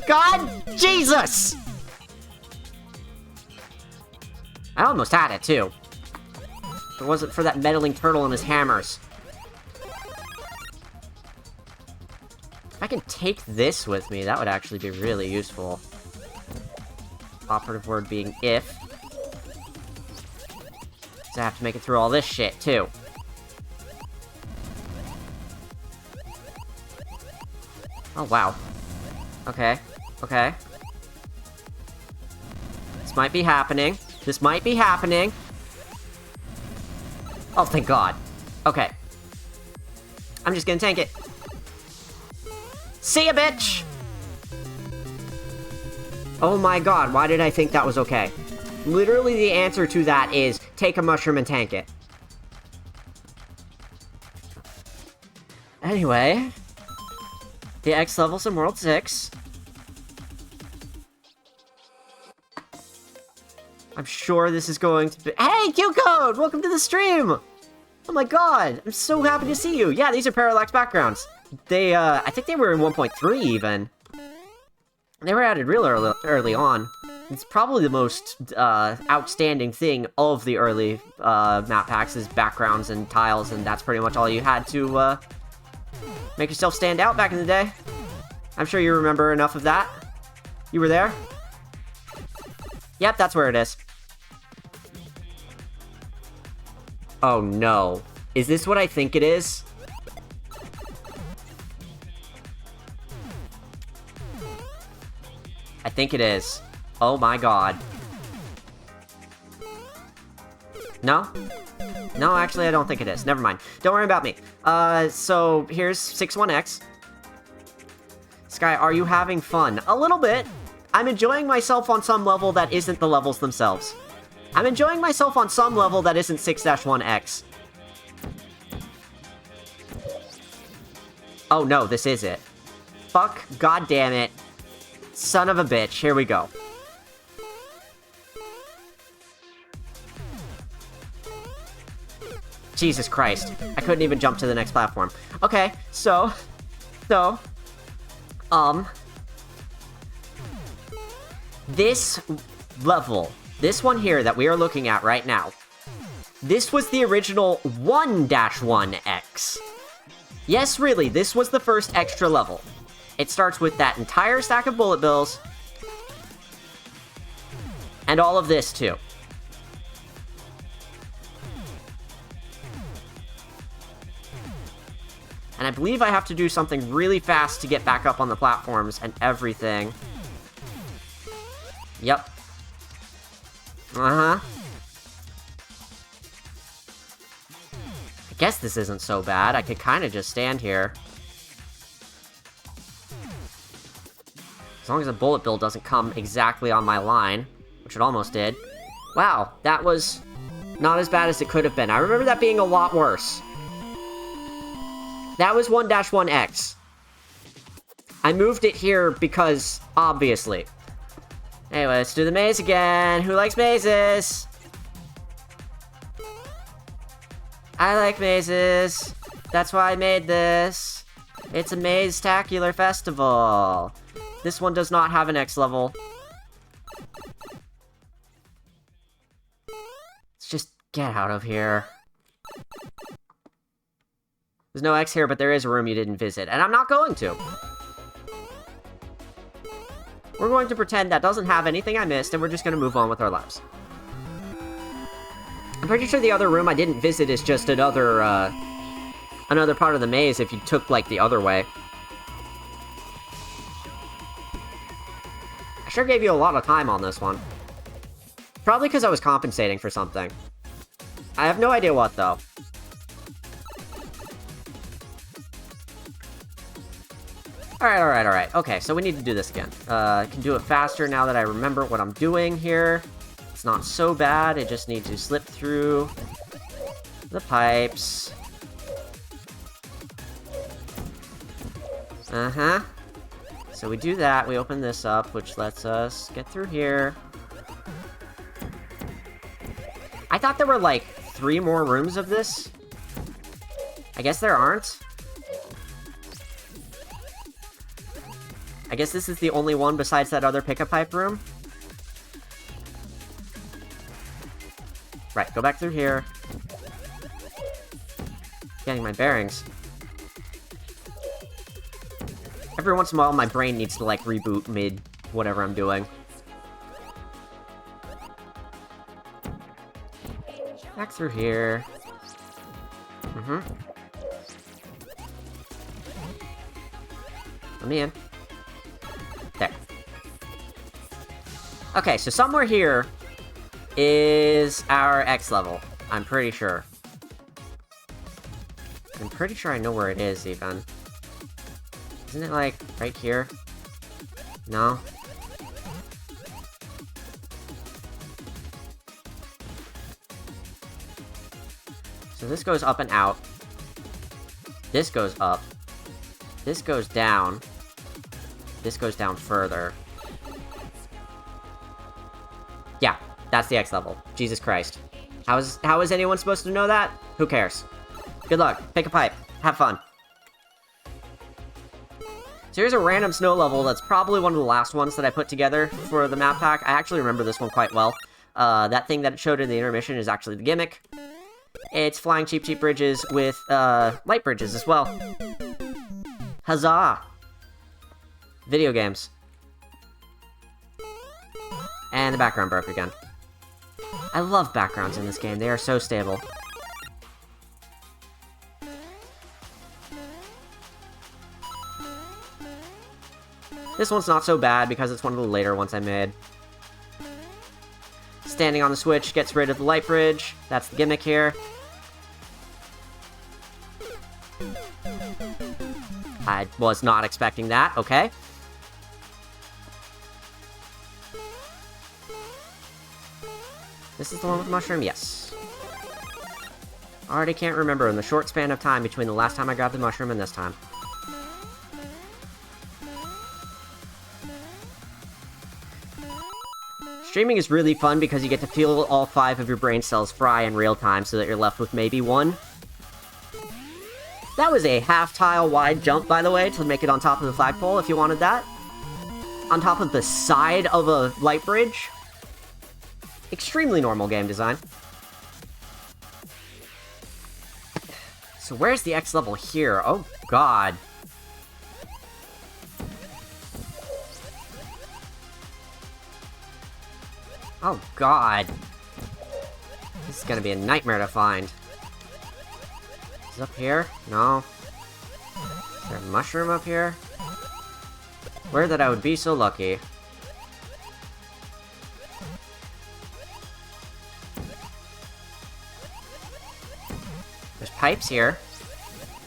A: God Jesus! I almost had it, too. If it wasn't for that meddling turtle and his hammers. If I can take this with me, that would actually be really useful. Operative word being if. So I have to make it through all this shit, too. Oh, wow. Okay. Okay. This might be happening. This might be happening. Oh, thank God. Okay. I'm just gonna tank it. See ya, bitch! Oh my god, why did I think that was okay? Literally the answer to that is, take a mushroom and tank it. Anyway. The X levels in World 6. I'm sure this is going to be— Hey, Q-Code! Welcome to the stream! Oh my god, I'm so happy to see you! Yeah, these are parallax backgrounds. They, I think they were in 1.3 even. They were added real early on. It's probably the most, outstanding thing of the early, map packs is backgrounds and tiles, and that's pretty much all you had to, make yourself stand out back in the day. I'm sure you remember enough of that. You were there? Yep, that's where it is. Oh no. Is this what I think it is? I think it is. Oh my god. No? No, actually I don't think it is. Never mind. Don't worry about me. So here's 61X. Sky, are you having fun? A little bit. I'm enjoying myself on some level that isn't the levels themselves. I'm enjoying myself on some level that isn't 6-1X. Oh no, this is it. Fuck, god damn it. Son of a bitch, here we go. Jesus Christ. I couldn't even jump to the next platform. Okay, so... This level, this one here that we are looking at right now, this was the original 1-1X. Yes, really, this was the first extra level. It starts with that entire stack of bullet bills, and all of this, too. And I believe I have to do something really fast to get back up on the platforms and everything. Yep. Uh-huh. I guess this isn't so bad. I could kind of just stand here. As long as a bullet bill doesn't come exactly on my line, which it almost did. Wow, that was not as bad as it could have been. I remember that being a lot worse. That was 1-1X. I moved it here because, obviously. Anyway, let's do the maze again. Who likes mazes? I like mazes. That's why I made this. It's a maze-tacular festival. This one does not have an X level. Let's just get out of here. There's no X here, but there is a room you didn't visit, and I'm not going to. We're going to pretend that doesn't have anything I missed, and we're just going to move on with our lives. I'm pretty sure the other room I didn't visit is just another part of the maze if you took, like, the other way. I sure gave you a lot of time on this one. Probably because I was compensating for something. I have no idea what, though. Alright. Okay, so we need to do this again. I can do it faster now that I remember what I'm doing here. It's not so bad, I just need to slip through the pipes. Uh-huh. So we do that, we open this up, which lets us get through here. I thought there were, like, 3 more rooms of this. I guess there aren't. I guess this is the only one besides that other pick-a-pipe room. Right, go back through here. Getting my bearings. Every once in a while, my brain needs to, like, reboot mid whatever I'm doing. Back through here. Let me in. There. Okay, so somewhere here is our X level. I'm pretty sure. I'm pretty sure I know where it is, even. Isn't it, like, right here? No? So this goes up and out. This goes up. This goes down. This goes down further. Yeah, that's the X level. Jesus Christ. How is anyone supposed to know that? Who cares? Good luck. Pick a pipe. Have fun. So here's a random snow level that's probably one of the last ones that I put together for the map pack. I actually remember this one quite well. That thing that it showed in the intermission is actually the gimmick. It's flying cheap bridges with light bridges as well. Huzzah! Video games. And the background broke again. I love backgrounds in this game. They are so stable. This one's not so bad because it's one of the later ones I made. Standing on the switch gets rid of the light bridge. That's the gimmick here. I was not expecting that, okay. This is the one with the mushroom? Yes. Already can't remember in the short span of time between the last time I grabbed the mushroom and this time. Streaming is really fun because you get to feel all 5 of your brain cells fry in real time so that you're left with maybe 1. That was a half-tile wide jump, by the way, to make it on top of the flagpole, if you wanted that. On top of the side of a light bridge. Extremely normal game design. So where's the X level here? Oh, God. Oh, God. This is gonna be a nightmare to find. Is it up here? No. Is there a mushroom up here? Where that I would be so lucky. There's pipes here.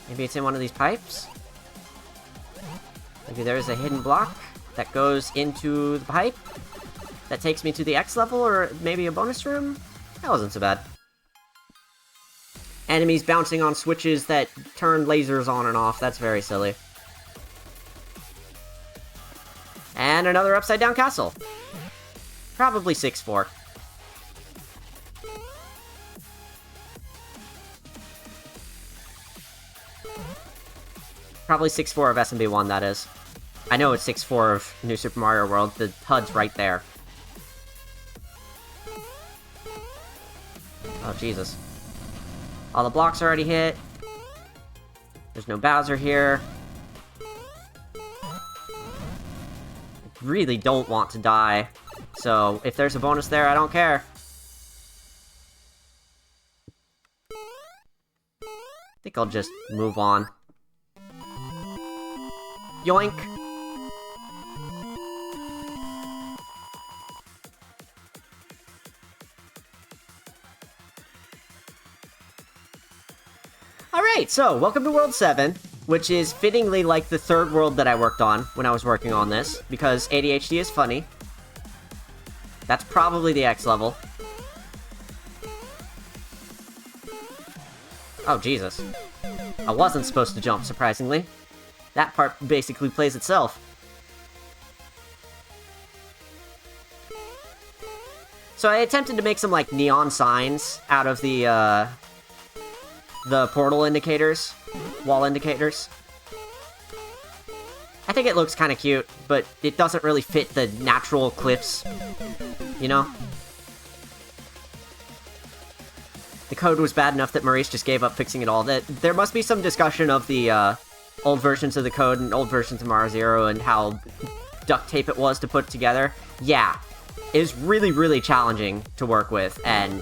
A: Maybe it's in one of these pipes? Maybe there's a hidden block that goes into the pipe that takes me to the X level, or maybe a bonus room? That wasn't so bad. Enemies bouncing on switches that turn lasers on and off. That's very silly. And another upside-down castle. Probably 6-4. Probably 6-4 of SMB1, that is. I know it's 6-4 of New Super Mario World. The HUD's right there. Oh, Jesus. All the blocks are already hit. There's no Bowser here. I really don't want to die. So, if there's a bonus there, I don't care. I think I'll just move on. Yoink! Alright, so, welcome to World 7, which is fittingly like the third world that I worked on when I was working on this, because ADHD is funny. That's probably the X level. Oh, Jesus. I wasn't supposed to jump, surprisingly. That part basically plays itself. So I attempted to make some, like, neon signs out of the portal indicators. Wall indicators. I think it looks kind of cute, but it doesn't really fit the natural cliffs, you know? The code was bad enough that Maurice just gave up fixing it all. There must be some discussion of the old versions of the code and old versions of Mario Zero and how duct tape it was to put together. Yeah, it was really, really challenging to work with, and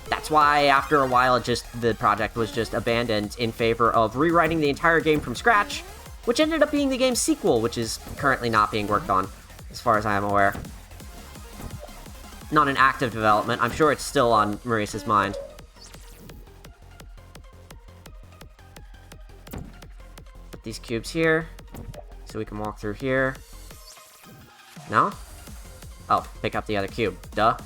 A: that's why after a while the project was just abandoned in favor of rewriting the entire game from scratch, which ended up being the game's sequel, which is currently not being worked on, as far as I am aware. Not in active development. I'm sure it's still on Maurice's mind. Put these cubes here, so we can walk through here. No? Oh, pick up the other cube. Duh.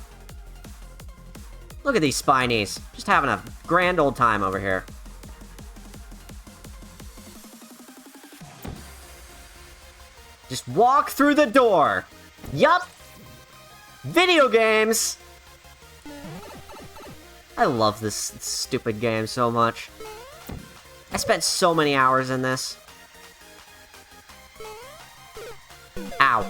A: Look at these Spinies. Just having a grand old time over here. Just walk through the door. Yup. Video games. I love this stupid game so much. I spent so many hours in this. Ow.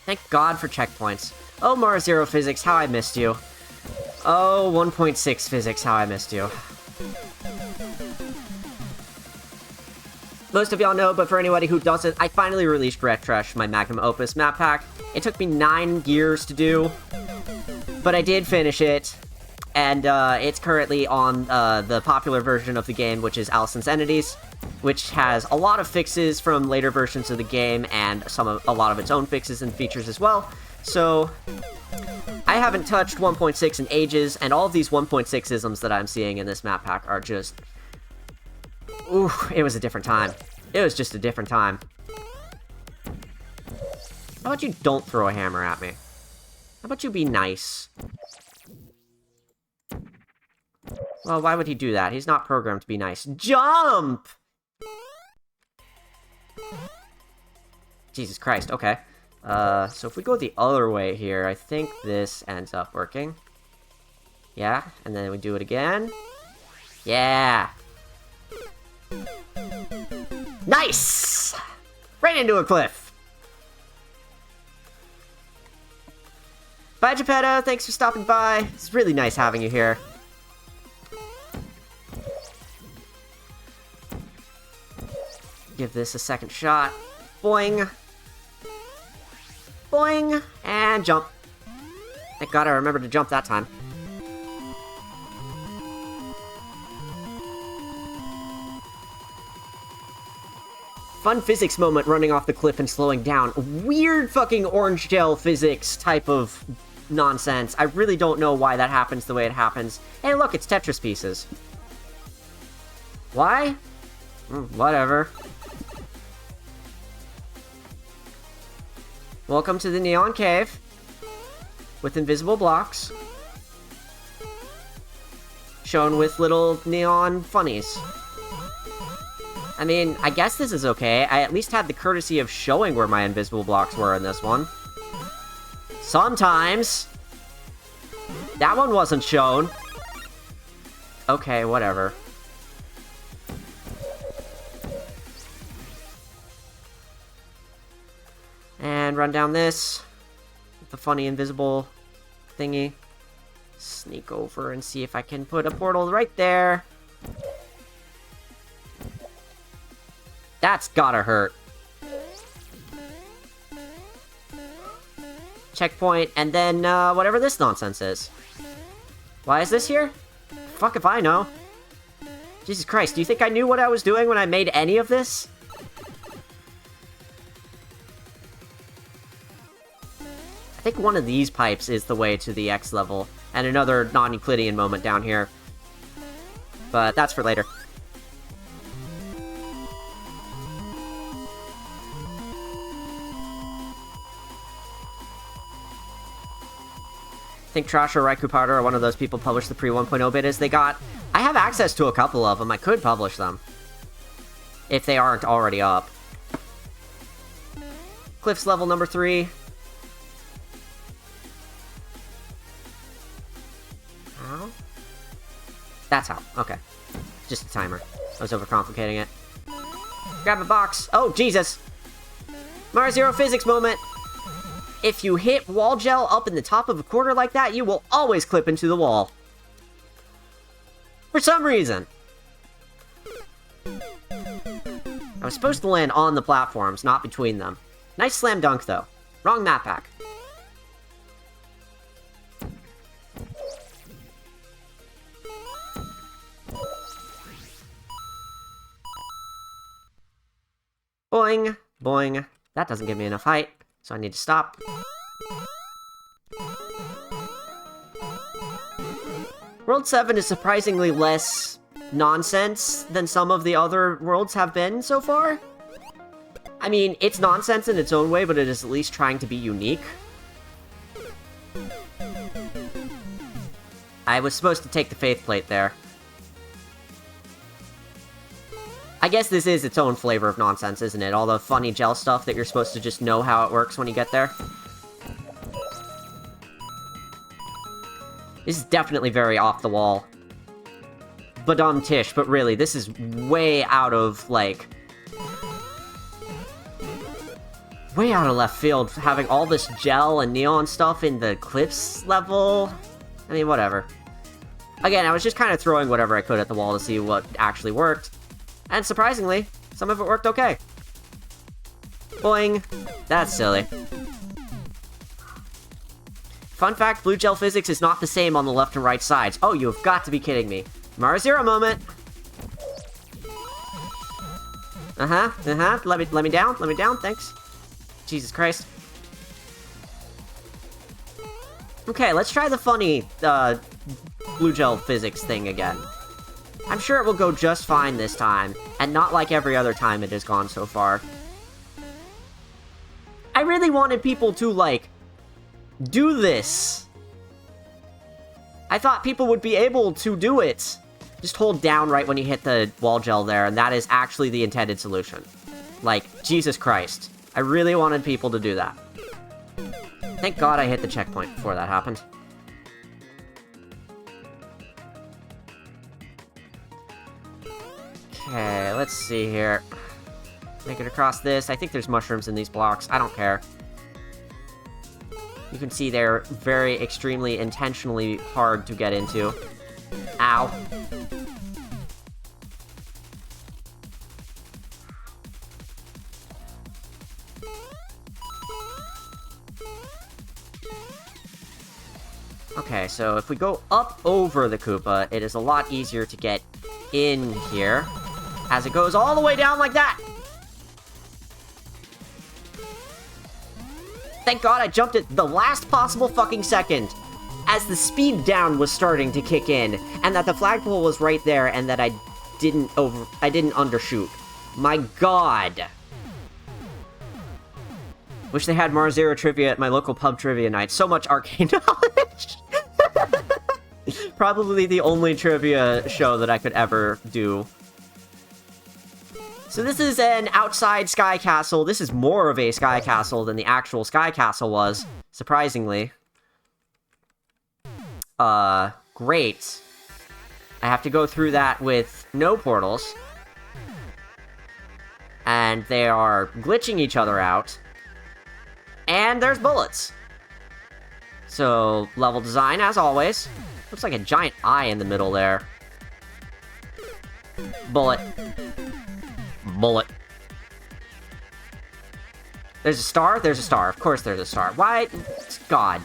A: Thank God for checkpoints. Oh, Mario Zero Physics, how I missed you. Oh, 1.6 Physics, how I missed you. Most of y'all know, but for anybody who doesn't, I finally released Retresh, my magnum opus map pack. It took me 9 years to do, but I did finish it, and it's currently on the popular version of the game, which is Allison's Entities, which has a lot of fixes from later versions of the game, and a lot of its own fixes and features as well. So, I haven't touched 1.6 in ages, and all of these 1.6 isms that I'm seeing in this map pack are just... Ooh, it was a different time. It was just a different time. How about you don't throw a hammer at me? How about you be nice? Well, why would he do that? He's not programmed to be nice. Jump! Jesus Christ, okay. So if we go the other way here, I think this ends up working. Yeah, and then we do it again. Yeah! Nice! Right into a cliff! Bye, Geppetto. Thanks for stopping by. It's really nice having you here. Give this a second shot. Boing. Boing. And jump. Thank God I remembered to jump that time. Fun physics moment running off the cliff and slowing down. Weird fucking orange gel physics type of nonsense. I really don't know why that happens the way it happens. Hey, look, it's Tetris pieces. Why? Whatever. Welcome to the Neon Cave. With invisible blocks. Shown with little neon funnies. I mean, I guess this is okay. I at least had the courtesy of showing where my invisible blocks were in this one. Sometimes. That one wasn't shown. Okay, whatever. And run down this. The funny invisible thingy. Sneak over and see if I can put a portal right there. That's gotta hurt. Checkpoint, and then, whatever this nonsense is. Why is this here? Fuck if I know. Jesus Christ, do you think I knew what I was doing when I made any of this? I think one of these pipes is the way to the X level, and another non-Euclidean moment down here. But that's for later. I think Trash or Raikupara are one of those people published the pre-1.0 betas they got. I have access to a couple of them. I could publish them. If they aren't already up. Cliff's level number 3. How? That's how. Okay. Just a timer. I was overcomplicating it. Grab a box. Oh, Jesus! Mario Zero physics moment! If you hit wall gel up in the top of a corner like that, you will always clip into the wall. For some reason. I was supposed to land on the platforms, not between them. Nice slam dunk, though. Wrong map pack. Boing, boing. That doesn't give me enough height. So I need to stop. World 7 is surprisingly less nonsense than some of the other worlds have been so far. I mean, it's nonsense in its own way, but it is at least trying to be unique. I was supposed to take the faith plate there. I guess this is its own flavor of nonsense, isn't it? All the funny gel stuff that you're supposed to just know how it works when you get there. This is definitely very off the wall. Badum-tish, but really, this is way out of, like... way out of left field, having all this gel and neon stuff in the cliffs level. I mean, whatever. Again, I was just kind of throwing whatever I could at the wall to see what actually worked. And surprisingly, some of it worked okay. Boing. That's silly. Fun fact, blue gel physics is not the same on the left and right sides. Oh, you have got to be kidding me. Mario Zero moment. Let me down, thanks. Jesus Christ. Okay, let's try the funny, blue gel physics thing again. I'm sure it will go just fine this time, and not like every other time it has gone so far. I really wanted people to, like, do this. I thought people would be able to do it. Just hold down right when you hit the wall gel there, and that is actually the intended solution. Like, Jesus Christ. I really wanted people to do that. Thank God I hit the checkpoint before that happened. Okay, let's see here. Make it across this. I think there's mushrooms in these blocks. I don't care. You can see they're very extremely intentionally hard to get into. Ow. Okay, so if we go up over the Koopa, it is a lot easier to get in here, as it goes all the way down like that! Thank God I jumped at the last possible fucking second, as the speed down was starting to kick in, and that the flagpole was right there, and that I didn't undershoot. My God! Wish they had Mars Zero trivia at my local pub trivia night. So much arcane knowledge! Probably the only trivia show that I could ever do. So this is an outside Sky Castle. This is more of a Sky Castle than the actual Sky Castle was, surprisingly. Great. I have to go through that with no portals. And they are glitching each other out. And there's bullets. So, level design, as always. Looks like a giant eye in the middle there. Bullet. Bullet. There's a star? There's a star. Of course there's a star. Why? God.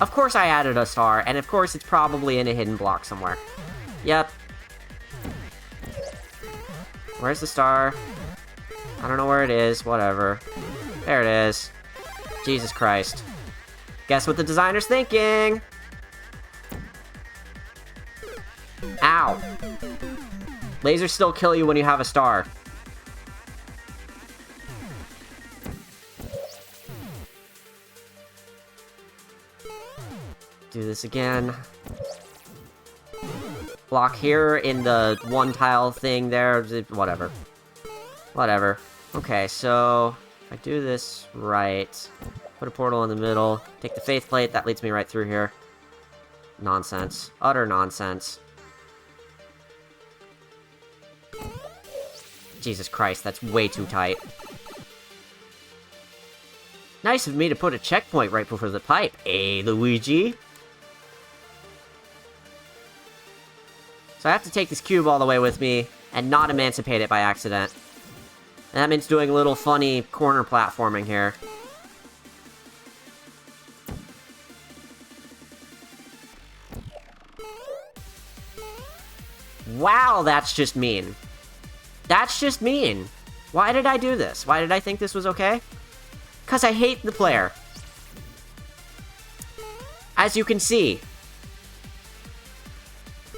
A: Of course I added a star, and of course it's probably in a hidden block somewhere. Yep. Where's the star? I don't know where it is. Whatever. There it is. Jesus Christ. Guess what the designer's thinking? Ow. Lasers still kill you when you have a star. Do this again. Block here in the one tile thing there. Whatever. Whatever. Okay, so if I do this right, put a portal in the middle, take the faith plate, that leads me right through here. Nonsense. Utter nonsense. Jesus Christ, that's way too tight. Nice of me to put a checkpoint right before the pipe, eh, Luigi? So I have to take this cube all the way with me, and not emancipate it by accident. And that means doing a little funny corner platforming here. Wow, that's just mean. That's just mean. Why did I do this? Why did I think this was okay? Because I hate the player. As you can see.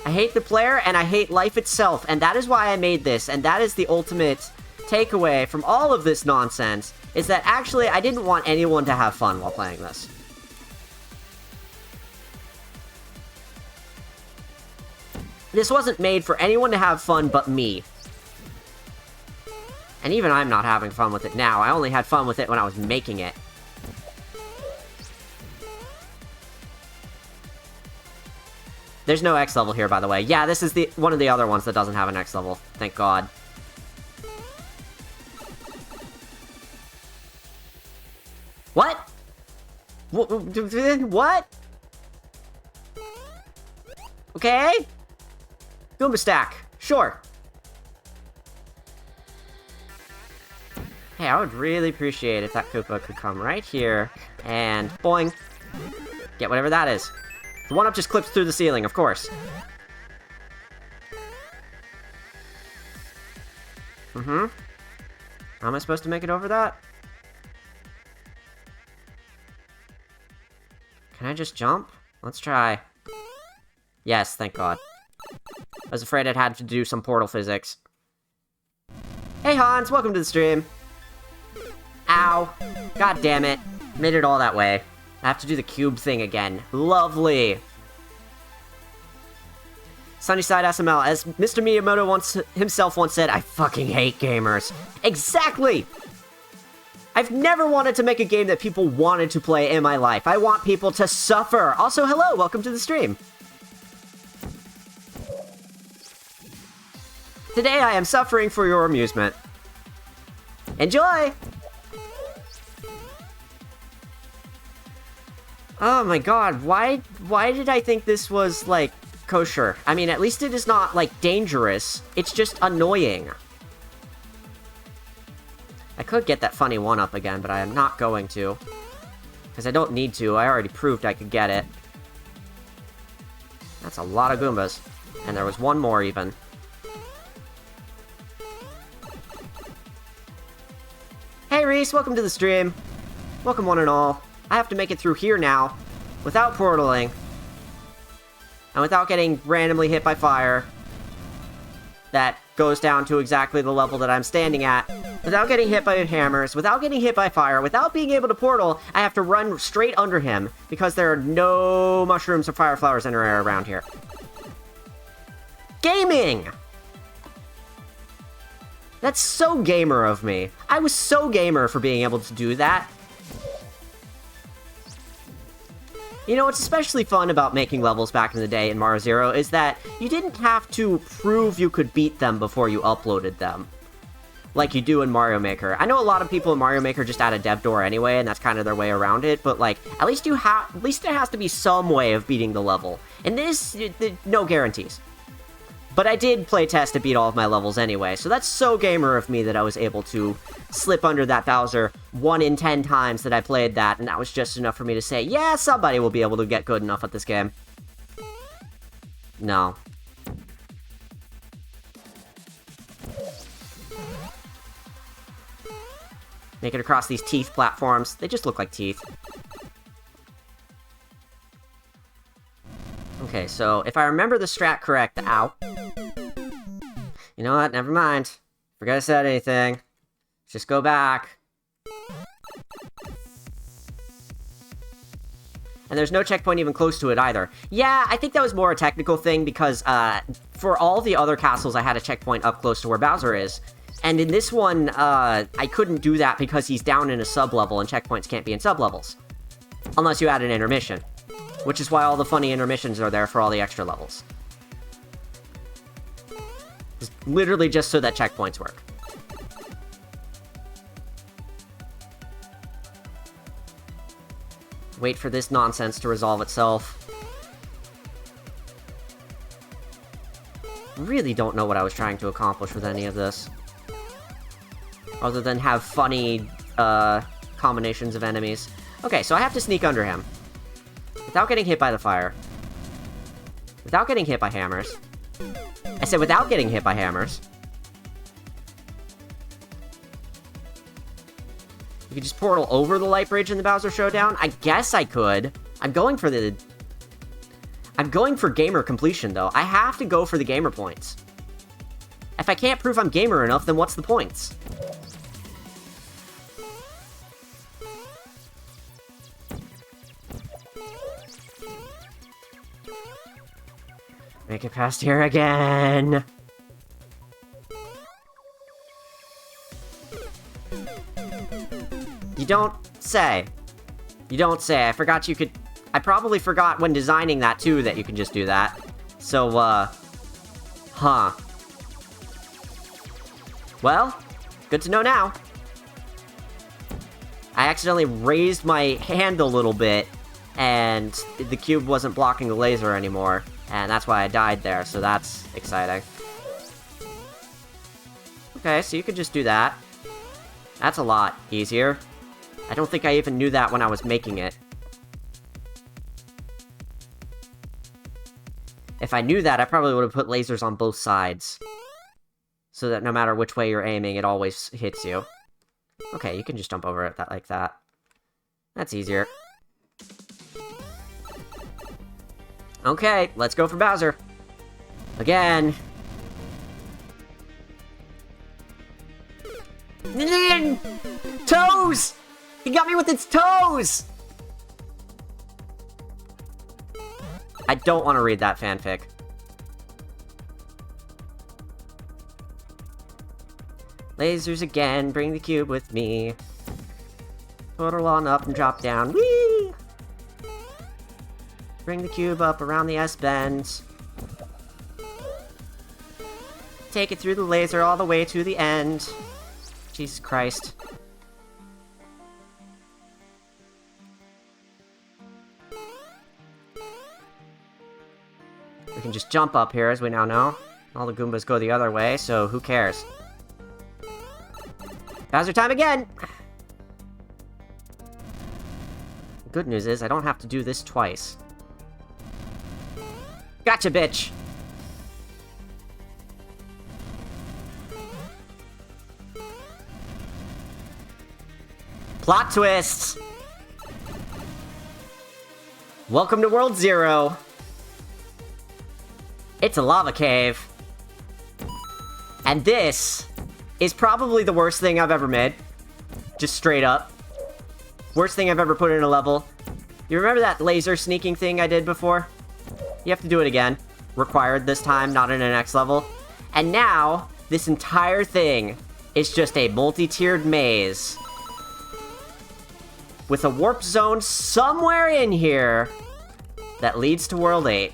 A: I hate the player, and I hate life itself, and that is why I made this, and that is the ultimate takeaway from all of this nonsense, is that actually I didn't want anyone to have fun while playing this. This wasn't made for anyone to have fun but me. And even I'm not having fun with it now. I only had fun with it when I was making it. There's no X level here, by the way. Yeah, this is the one of the other ones that doesn't have an X level. Thank God. What? What? Okay. Goomba stack. Sure. Hey, I would really appreciate if that Koopa could come right here and boing. Get whatever that is. The one-up just clips through the ceiling, of course. Mm-hmm. How am I supposed to make it over that? Can I just jump? Let's try. Yes, thank God. I was afraid I'd had to do some portal physics. Hey Hans, welcome to the stream. Ow. God damn it. Made it all that way. I have to do the cube thing again. Lovely. Sunnyside SML, as Mr. Miyamoto himself once said, I fucking hate gamers. Exactly! I've never wanted to make a game that people wanted to play in my life. I want people to suffer. Also, hello, welcome to the stream. Today I am suffering for your amusement. Enjoy! Oh my god, why did I think this was, like, kosher? I mean, at least it is not, like, dangerous. It's just annoying. I could get that funny one-up again, but I am not going to. Because I don't need to. I already proved I could get it. That's a lot of Goombas. And there was one more, even. Hey, Reese, welcome to the stream. Welcome, one and all. I have to make it through here now, without portaling. And without getting randomly hit by fire. That goes down to exactly the level that I'm standing at. Without getting hit by hammers, without getting hit by fire, without being able to portal, I have to run straight under him, because there are no mushrooms or fire flowers in our air around here. Gaming! That's so gamer of me. I was so gamer for being able to do that. You know, what's especially fun about making levels back in the day in Mario Zero is that you didn't have to prove you could beat them before you uploaded them. Like you do in Mario Maker. I know a lot of people in Mario Maker just add a dev door anyway, and that's kind of their way around it, but like, at least there has to be some way of beating the level. In this, no guarantees. But I did play test to beat all of my levels anyway, so that's so gamer of me that I was able to slip under that Bowser 1 in 10 times that I played that, and that was just enough for me to say, yeah, somebody will be able to get good enough at this game. No. Make it across these teeth platforms. They just look like teeth. Okay, so if I remember the strat correct, ow. You know what? Never mind. Forgot I said anything. Just go back. And there's no checkpoint even close to it either. Yeah, I think that was more a technical thing because for all the other castles, I had a checkpoint up close to where Bowser is. And in this one, I couldn't do that because he's down in a sub-level and checkpoints can't be in sub-levels. Unless you add an intermission. Which is why all the funny intermissions are there for all the extra levels. It's literally just so that checkpoints work. Wait for this nonsense to resolve itself. Really don't know what I was trying to accomplish with any of this. Other than have funny, combinations of enemies. Okay, so I have to sneak under him. Without getting hit by the fire. Without getting hit by hammers. I said without getting hit by hammers. You could just portal over the light bridge in the Bowser Showdown? I guess I could. I'm going for gamer completion, though. I have to go for the gamer points. If I can't prove I'm gamer enough, then what's the points? Make it past here again! You don't say. You don't say. I forgot you could... I probably forgot when designing that, too, that you can just do that. So, huh. Well, good to know now. I accidentally raised my hand a little bit, and the cube wasn't blocking the laser anymore. And that's why I died there, so that's exciting. Okay, so you could just do that. That's a lot easier. I don't think I even knew that when I was making it. If I knew that, I probably would have put lasers on both sides. So that no matter which way you're aiming, it always hits you. Okay, you can just jump over it like that. That's easier. Okay, let's go for Bowser. Again. Toes! He got me with its toes! I don't want to read that fanfic. Lasers again, bring the cube with me. Portal on up and drop down. Whee! Bring the cube up around the S-bends. take it through the laser all the way to the end. Jesus Christ. We can just jump up here, as we now know. All the Goombas go the other way, so who cares? Bowser time again! The good news is, I don't have to do this twice. Gotcha, bitch! Plot twist! Welcome to World 0. It's a lava cave. And this is probably the worst thing I've ever made. Just straight up. Worst thing I've ever put in a level. You remember that laser sneaking thing I did before? You have to do it again. Required this time, not in an X level. And now, this entire thing is just a multi-tiered maze. With a warp zone somewhere in here that leads to World 8.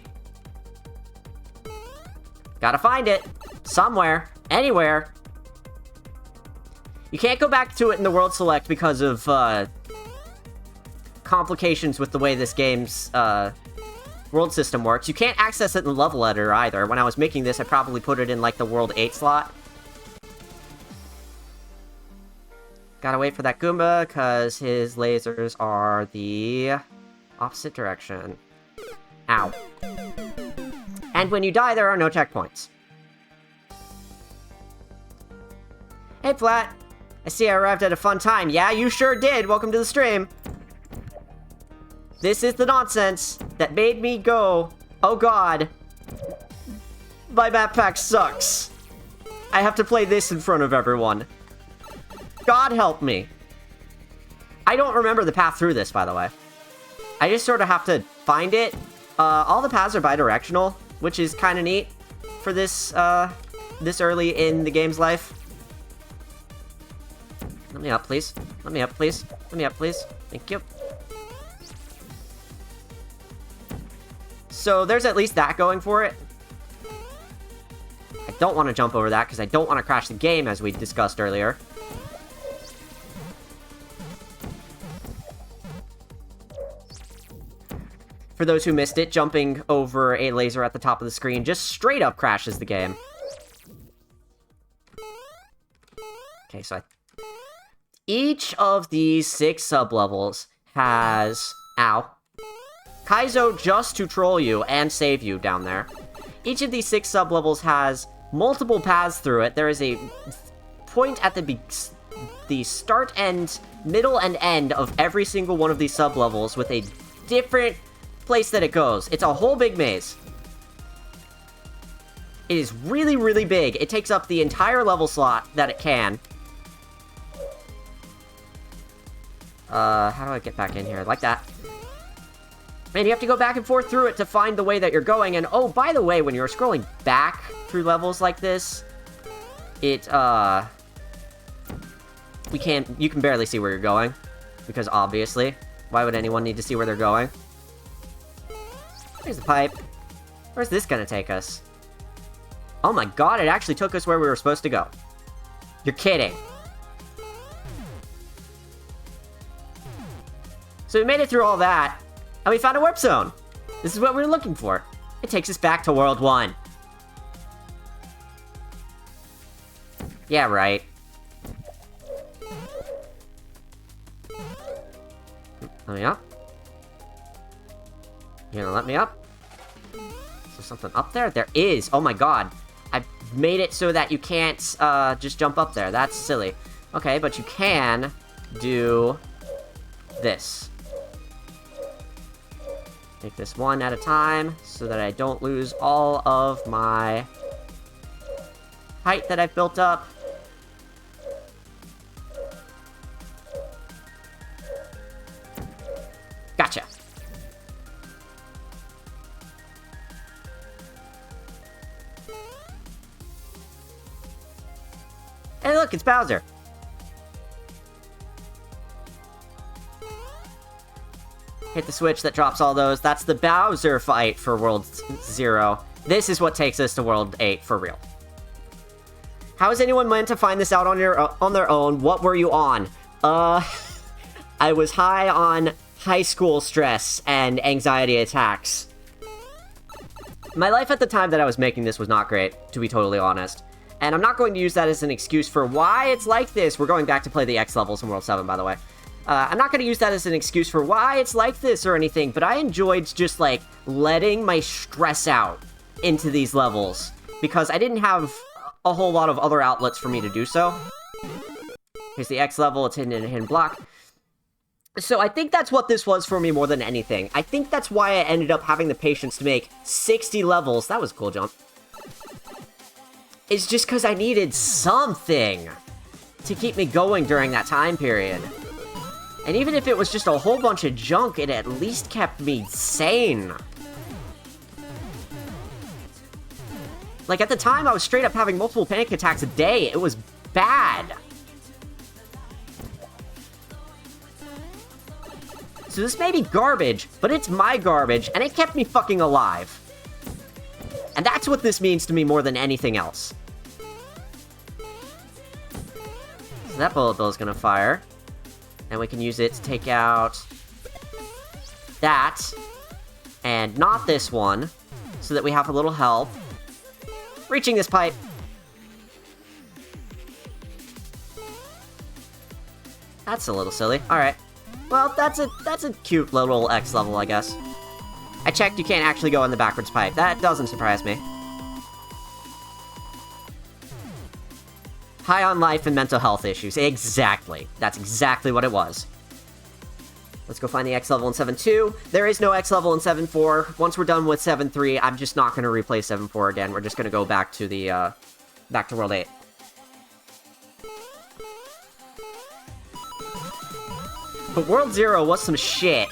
A: Gotta find it. Somewhere. Anywhere. You can't go back to it in the World Select because of, complications with the way this game's, world system works. You can't access it in the level editor either. When I was making this, I probably put it in, like, the World 8 slot. Gotta wait for that Goomba, because his lasers are the opposite direction. Ow. And when you die, there are no checkpoints. Hey, Flat. I see I arrived at a fun time. Yeah, you sure did. Welcome to the stream. This is the nonsense that made me go, oh god, my map pack sucks. I have to play this in front of everyone. God help me. I don't remember the path through this, by the way. I just sort of have to find it. All the paths are bi-directional, which is kind of neat for this, this early in the game's life. Let me up, please. Let me up, please. Let me up, please. Thank you. So there's at least that going for it. I don't want to jump over that because I don't want to crash the game, as we discussed earlier. For those who missed it, jumping over a laser at the top of the screen just straight up crashes the game. Okay, so each of these 6 sub-levels has... Ow. Kaizo just to troll you and save you down there. Each of these 6 sub-levels has multiple paths through it. There is a point at the start and middle and end of every single one of these sub-levels with a different place that it goes. It's a whole big maze. It is really, really big. It takes up the entire level slot that it can. How do I get back in here? Like that. Man, you have to go back and forth through it to find the way that you're going. And, oh, by the way, when you're scrolling back through levels like this, it, you can barely see where you're going. Because, obviously, why would anyone need to see where they're going? Here's the pipe. Where's this gonna take us? Oh my god, it actually took us where we were supposed to go. You're kidding. So we made it through all that, and we found a warp zone. This is what we were looking for. It takes us back to World 1. Yeah, right. Let me up. You gonna let me up? Is there something up there? There is! Oh my god. I made it so that you can't, just jump up there. That's silly. Okay, but you can do this. Take this one at a time, so that I don't lose all of my height that I've built up. Gotcha. Hey look, it's Bowser! Hit the switch that drops all those. That's the Bowser fight for World 0. This is what takes us to World 8 for real. How is anyone meant to find this out on their own? What were you on? I was high on high school stress and anxiety attacks. My life at the time that I was making this was not great, to be totally honest. And I'm not going to use that as an excuse for why it's like this. We're going back to play the X levels in World 7, by the way. I'm not going to use that as an excuse for why it's like this or anything, but I enjoyed just, like, letting my stress out into these levels, because I didn't have a whole lot of other outlets for me to do so. Here's the X level, it's hidden in a hidden block. So I think that's what this was for me more than anything. I think that's why I ended up having the patience to make 60 levels. That was a cool jump. It's just because I needed something to keep me going during that time period. And even if it was just a whole bunch of junk, it at least kept me sane. Like, at the time, I was straight up having multiple panic attacks a day. It was bad. So this may be garbage, but it's my garbage, and it kept me fucking alive. And that's what this means to me more than anything else. So that bullet bill is gonna fire. And we can use it to take out that, and not this one, so that we have a little help reaching this pipe. That's a little silly. Alright. Well, that's a cute little X level, I guess. I checked, you can't actually go in the backwards pipe. That doesn't surprise me. High on life and mental health issues. Exactly. That's exactly what it was. Let's go find the X level in 7.2. There is no X level in 7.4. Once we're done with 7.3, I'm just not going to replay 7.4 again. We're just going to go back to the, back to World 8. But World 0 was some shit.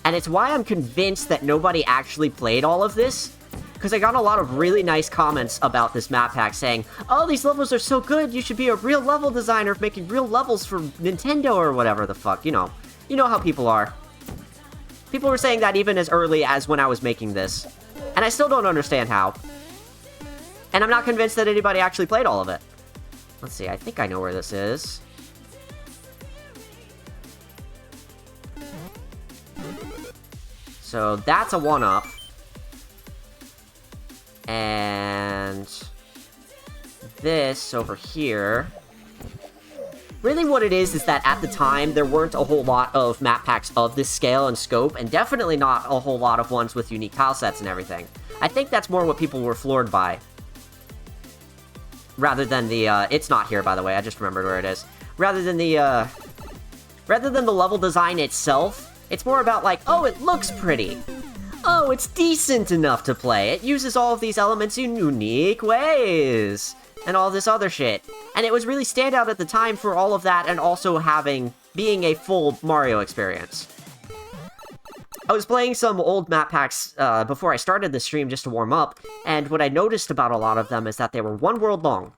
A: And it's why I'm convinced that nobody actually played all of this. Because I got a lot of really nice comments about this map pack saying, oh, these levels are so good, you should be a real level designer making real levels for Nintendo or whatever the fuck, you know. You know how people are. People were saying that even as early as when I was making this. And I still don't understand how. And I'm not convinced that anybody actually played all of it. Let's see, I think I know where this is. So that's a 1-up. And this over here. Really what it is that at the time, there weren't a whole lot of map packs of this scale and scope, and definitely not a whole lot of ones with unique tile sets and everything. I think that's more what people were floored by. Rather than the, it's not here, by the way, I just remembered where it is. Rather than the level design itself, it's more about like, oh, it looks pretty. Oh, it's decent enough to play. It uses all of these elements in unique ways. And all this other shit. And it was really standout at the time for all of that, and also being a full Mario experience. I was playing some old map packs before I started the stream just to warm up, and what I noticed about a lot of them is that they were one world long.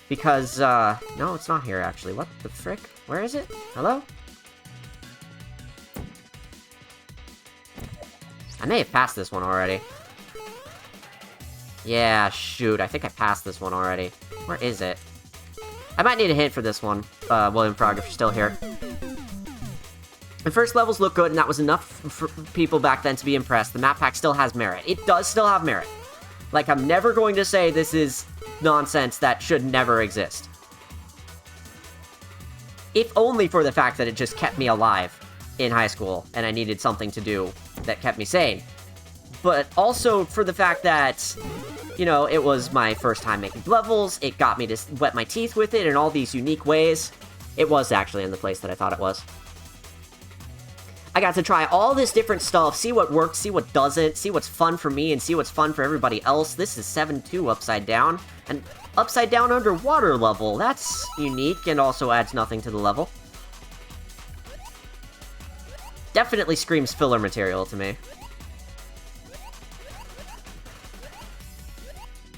A: Because, no, it's not here, actually. What the frick? Where is it? Hello? I may have passed this one already. Yeah, shoot, I think I passed this one already. Where is it? I might need a hint for this one, William Frog, if you're still here. The first levels look good, and that was enough for people back then to be impressed. The map pack still has merit. It does still have merit. Like, I'm never going to say this is nonsense that should never exist. If only for the fact that it just kept me alive in high school, and I needed something to do that kept me sane. But also for the fact that, you know, it was my first time making levels, it got me to wet my teeth with it in all these unique ways. It was actually in the place that I thought it was. I got to try all this different stuff, see what works, see what doesn't, see what's fun for me, and see what's fun for everybody else. This is 7.2 upside down, an upside down underwater level. That's unique and also adds nothing to the level. Definitely screams filler material to me.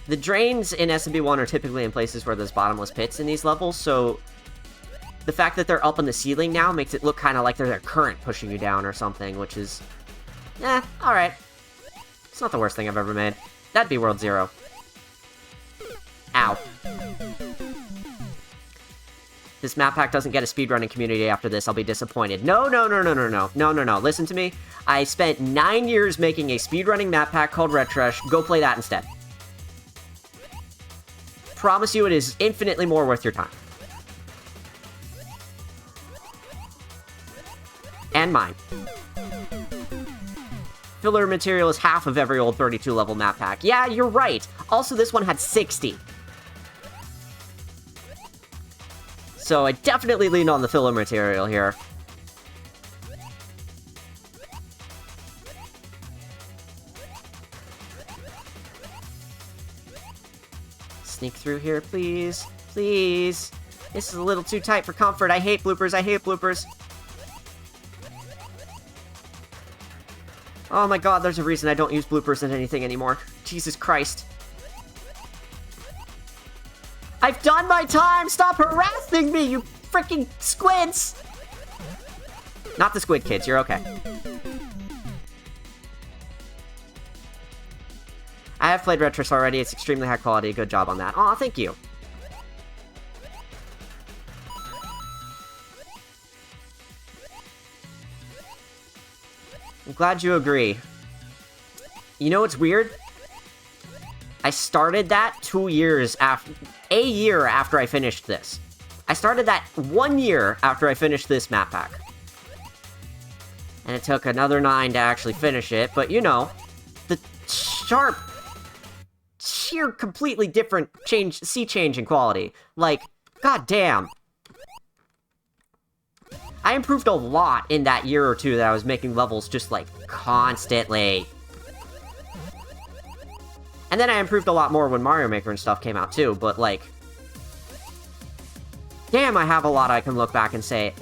A: The drains in SMB1 are typically in places where there's bottomless pits in these levels, so the fact that they're up on the ceiling now makes it look kind of like there's a current pushing you down or something, which is... alright. It's not the worst thing I've ever made. That'd be World 0. Ow. This map pack doesn't get a speedrunning community after this, I'll be disappointed. No. Listen to me. I spent 9 years making a speedrunning map pack called Retrush. Go play that instead. Promise you it is infinitely more worth your time. And mine. Filler material is half of every old 32 level map pack. Yeah, you're right. Also, this one had 60. So I definitely leaned on the filler material here. Sneak through here, please. Please. This is a little too tight for comfort. I hate bloopers. I hate bloopers. Oh my god, there's a reason I don't use bloopers in anything anymore. Jesus Christ. I've done my time! Stop harassing me, you freaking squids! Not the squid kids, you're okay. I have played Retrush already, it's extremely high quality, good job on that. Aw, thank you. I'm glad you agree. You know what's weird? I started that 2 years after... a year after I finished this. I started that 1 year after I finished this map pack. And it took another 9 to actually finish it, but you know, the sharp, sheer, completely different sea change in quality. Like, goddamn. I improved a lot in that year or two that I was making levels just, like, constantly. And then I improved a lot more when Mario Maker and stuff came out too, but like... damn, I have a lot I can look back and say,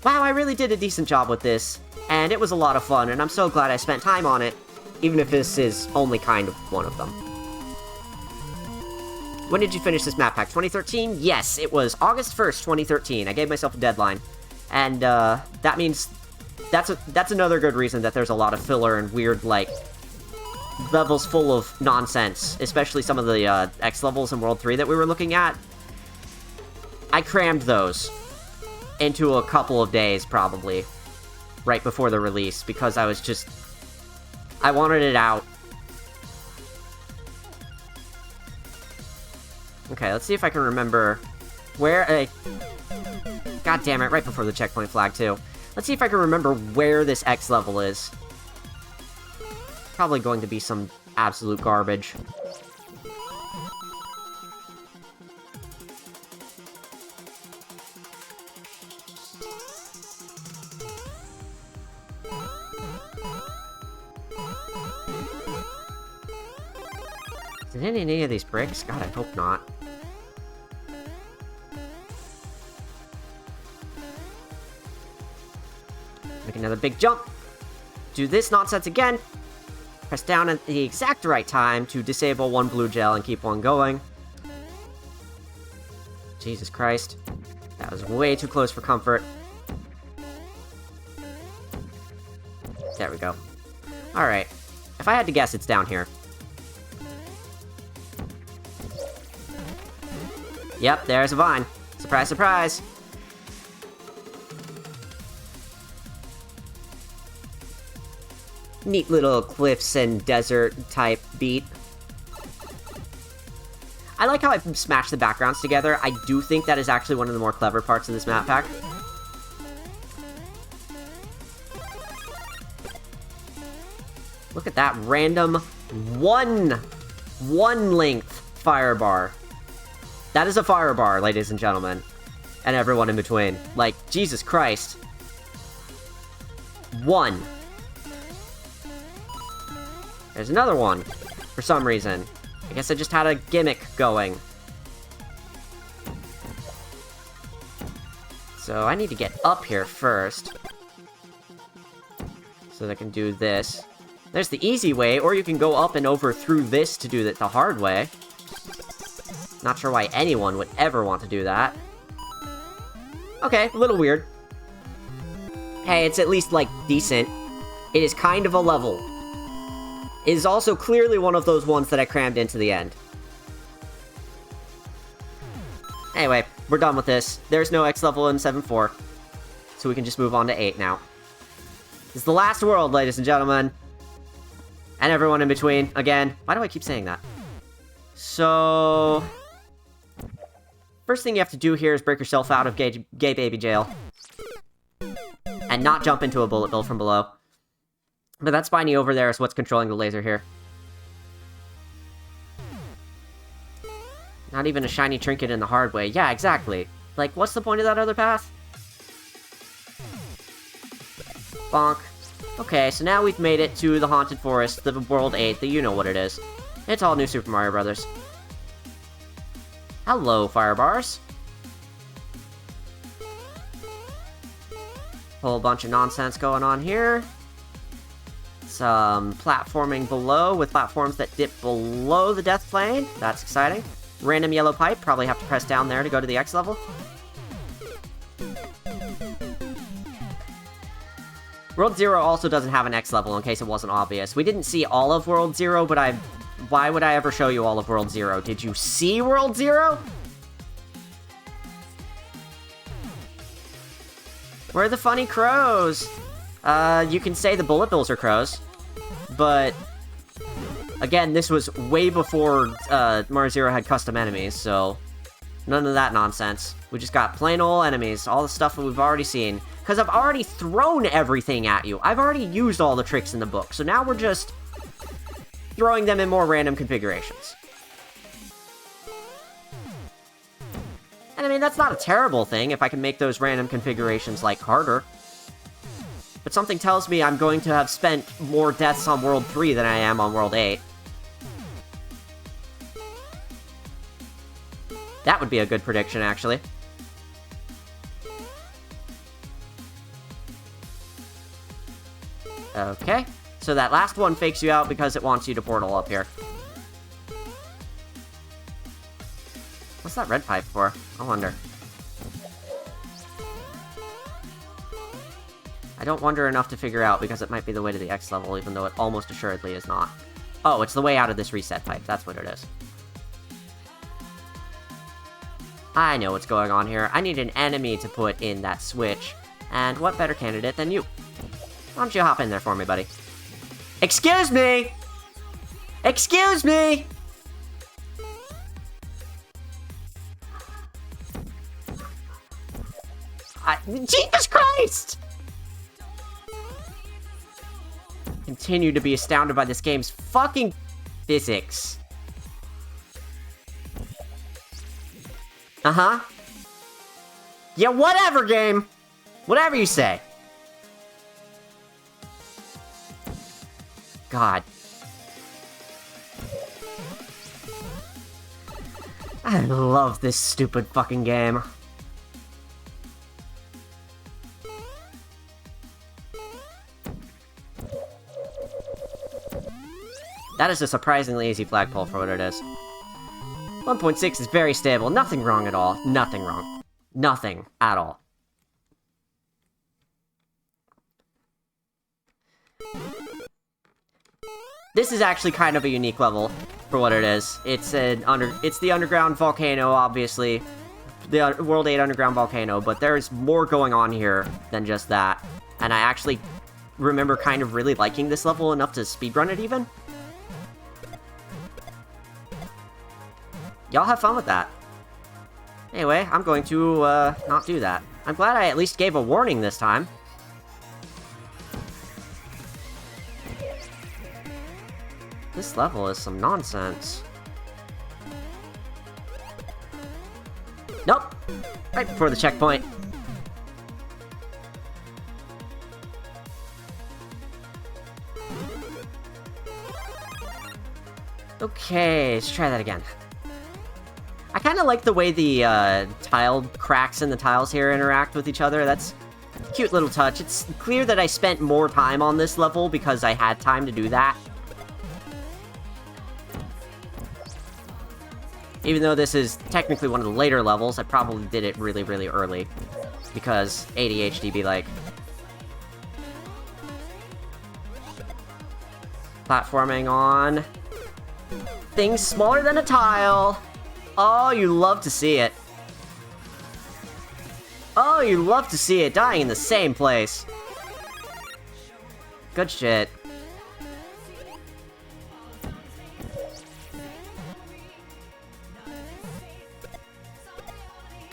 A: wow, I really did a decent job with this, and it was a lot of fun, and I'm so glad I spent time on it, even if this is only kind of one of them. When did you finish this map pack? 2013? Yes, it was August 1st, 2013. I gave myself a deadline. And, that means... That's another good reason that there's a lot of filler and weird, like... levels full of nonsense, especially some of the X levels in World 3 that we were looking at. I crammed those into a couple of days, probably, right before the release, because I was just... I wanted it out. Okay, let's see if I can remember where a... God damn it, right before the checkpoint flag, too. Let's see if I can remember where this X level is. Probably going to be some absolute garbage. Is it in any of these bricks? God, I hope not. Make another big jump. Do this nonsense again. Press down at the exact right time to disable one blue gel and keep one going. Jesus Christ. That was way too close for comfort. There we go. Alright. If I had to guess, it's down here. Yep, there's a vine. Surprise, surprise. Neat little cliffs and desert type beat. I like how I've smashed the backgrounds together. I do think that is actually one of the more clever parts of this map pack. Look at that random one length fire bar. That is a fire bar, ladies and gentlemen. And everyone in between. Like, Jesus Christ. One. There's another one, for some reason. I guess I just had a gimmick going. So I need to get up here first. So that I can do this. There's the easy way, or you can go up and over through this to do it the hard way. Not sure why anyone would ever want to do that. Okay, a little weird. Hey, it's at least, like, decent. It is kind of a level. It is also clearly one of those ones that I crammed into the end. Anyway, we're done with this. There's no X level in 7-4. So we can just move on to 8 now. This is the last world, ladies and gentlemen. And everyone in between. Again, why do I keep saying that? So... first thing you have to do here is break yourself out of gay baby jail. And not jump into a bullet bill from below. But that spiny over there is what's controlling the laser here. Not even a shiny trinket in the hard way. Yeah, exactly. Like, what's the point of that other path? Bonk. Okay, so now we've made it to the Haunted Forest, the World 8, the you-know-what it is. It's all New Super Mario Brothers. Hello, fire bars. Whole bunch of nonsense going on here. Some platforming below with platforms that dip below the death plane. That's exciting. Random yellow pipe. Probably have to press down there to go to the X level. World 0 also doesn't have an X level, in case it wasn't obvious. We didn't see all of World 0, but why would I ever show you all of World 0? Did you see World 0? Where are the funny crows? You can say the bullet bills are crows, but... again, this was way before Mario 0 had custom enemies, so... none of that nonsense. We just got plain old enemies, all the stuff that we've already seen. Because I've already thrown everything at you. I've already used all the tricks in the book, so now we're just throwing them in more random configurations. And I mean, that's not a terrible thing if I can make those random configurations, like, harder. But something tells me I'm going to have spent more deaths on World 3 than I am on World 8. That would be a good prediction, actually. Okay, so that last one fakes you out because it wants you to portal up here. What's that red pipe for? I wonder. I don't wonder enough to figure out because it might be the way to the X level, even though it almost assuredly is not. Oh, it's the way out of this reset pipe. That's what it is. I know what's going on here. I need an enemy to put in that switch. And what better candidate than you? Why don't you hop in there for me, buddy? Excuse me! Excuse me! Jesus Christ! Continue to be astounded by this game's fucking physics. Uh-huh. Yeah, whatever, game. Whatever you say. God. I love this stupid fucking game. That is a surprisingly easy flagpole for what it is. 1.6 is very stable. Nothing wrong at all. Nothing wrong. Nothing at all. This is actually kind of a unique level for what it is. It's the underground volcano, obviously. The World 8 underground volcano, but there's more going on here than just that. And I actually remember kind of really liking this level enough to speedrun it even. Y'all have fun with that. Anyway, I'm going to, not do that. I'm glad I at least gave a warning this time. This level is some nonsense. Nope! Right before the checkpoint. Okay, let's try that again. I kind of like the way the tile cracks in the tiles here interact with each other. That's a cute little touch. It's clear that I spent more time on this level because I had time to do that. Even though this is technically one of the later levels, I probably did it really, really early. Because ADHD be like... platforming on... things smaller than a tile! Oh, you love to see it. you love to see it, dying in the same place. Good shit.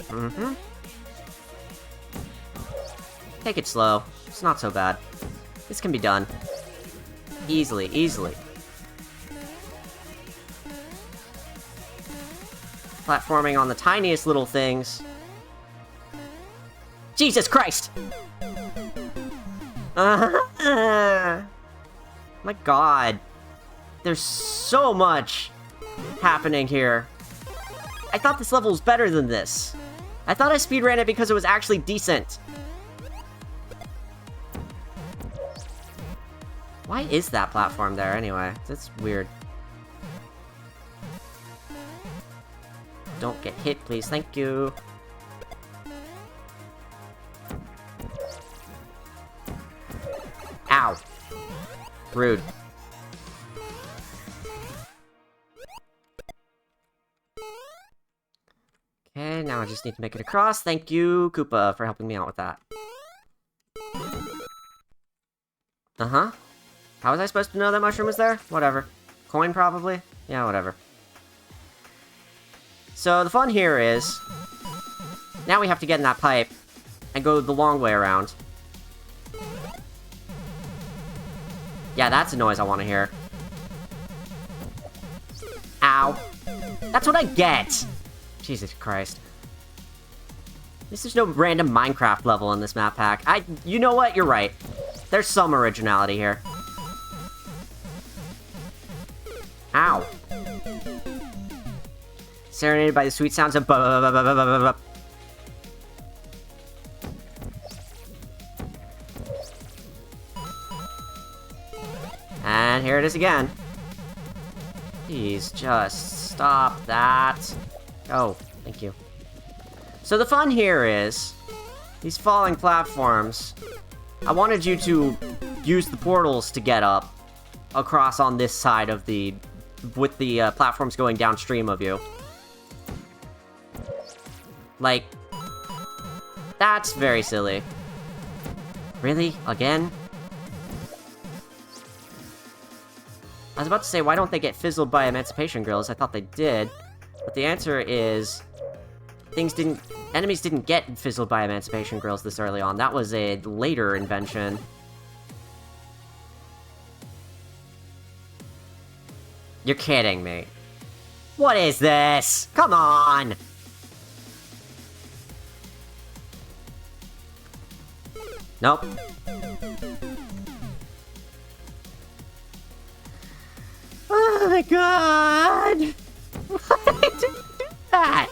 A: Mm-hmm. Take it slow. It's not so bad. This can be done. Easily, easily. Platforming on the tiniest little things. Jesus Christ! My god. There's so much happening here. I thought this level was better than this. I thought I speedran it because it was actually decent. Why is that platform there anyway? That's weird. Don't get hit, please. Thank you. Ow. Rude. Okay, now I just need to make it across. Thank you, Koopa, for helping me out with that. Uh-huh. How was I supposed to know that mushroom was there? Whatever. Coin, probably? Yeah, whatever. So, the fun here is... now we have to get in that pipe and go the long way around. Yeah, that's a noise I want to hear. Ow. That's what I get! Jesus Christ. This is no random Minecraft level in this map pack. You know what? You're right. There's some originality here. Ow. Serenaded by the sweet sounds of and here it is again. Please, just stop that. Oh, thank you. So the fun here is, these falling platforms, I wanted you to use the portals to get up across on this side of the, with the platforms going downstream of you. Like, that's very silly. Really? Again? I was about to say, why don't they get fizzled by emancipation grills? I thought they did. But the answer is... enemies didn't get fizzled by emancipation grills this early on. That was a later invention. You're kidding me. What is this? Come on! Nope. Oh my god! Why did you do that?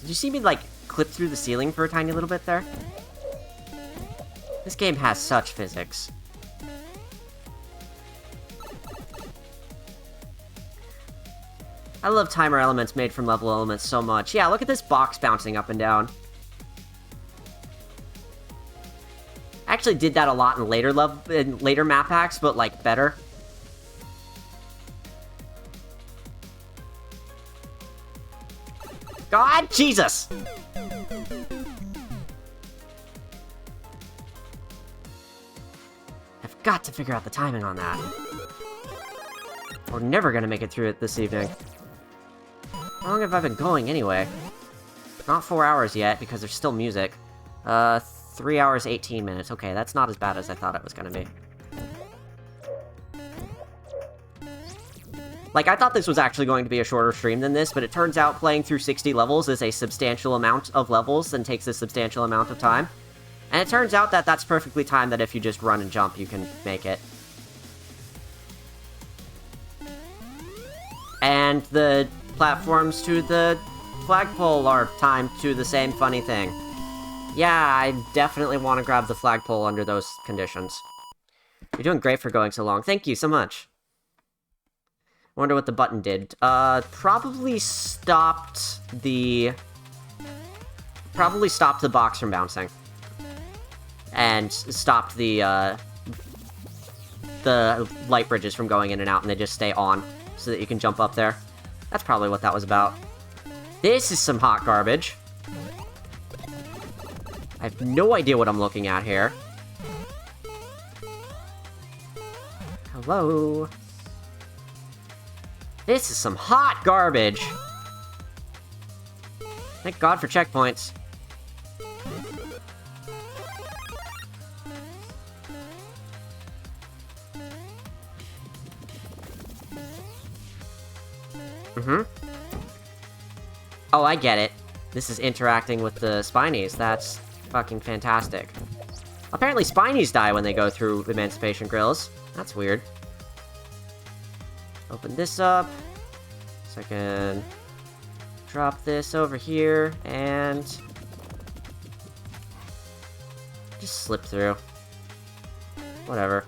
A: Did you see me, like, clip through the ceiling for a tiny little bit there? This game has such physics. I love timer elements made from level elements so much. Yeah, look at this box bouncing up and down. I actually did that a lot in later map packs, but, like, better. God, Jesus! I've got to figure out the timing on that. We're never gonna make it through it this evening. How long have I been going, anyway? Not 4 hours yet, because there's still music. 3 hours, 18 minutes. Okay, that's not as bad as I thought it was gonna be. Like, I thought this was actually going to be a shorter stream than this, but it turns out playing through 60 levels is a substantial amount of levels and takes a substantial amount of time. And it turns out that that's perfectly timed, that if you just run and jump, you can make it. And the platforms to the flagpole are timed to the same funny thing. Yeah, I definitely want to grab the flagpole under those conditions. You're doing great for going so long. Thank you so much. Wonder what the button did. Probably stopped the box from bouncing. And stopped the light bridges from going in and out, and they just stay on. so that you can jump up there. That's probably what that was about. This is some hot garbage. I have no idea what I'm looking at here. Hello? This is some hot garbage. Thank God for checkpoints. Oh, I get it. This is interacting with the Spinies. That's fucking fantastic. Apparently Spinies die when they go through Emancipation Grills. That's weird. Open this up. So I can drop this over here and just slip through. Whatever.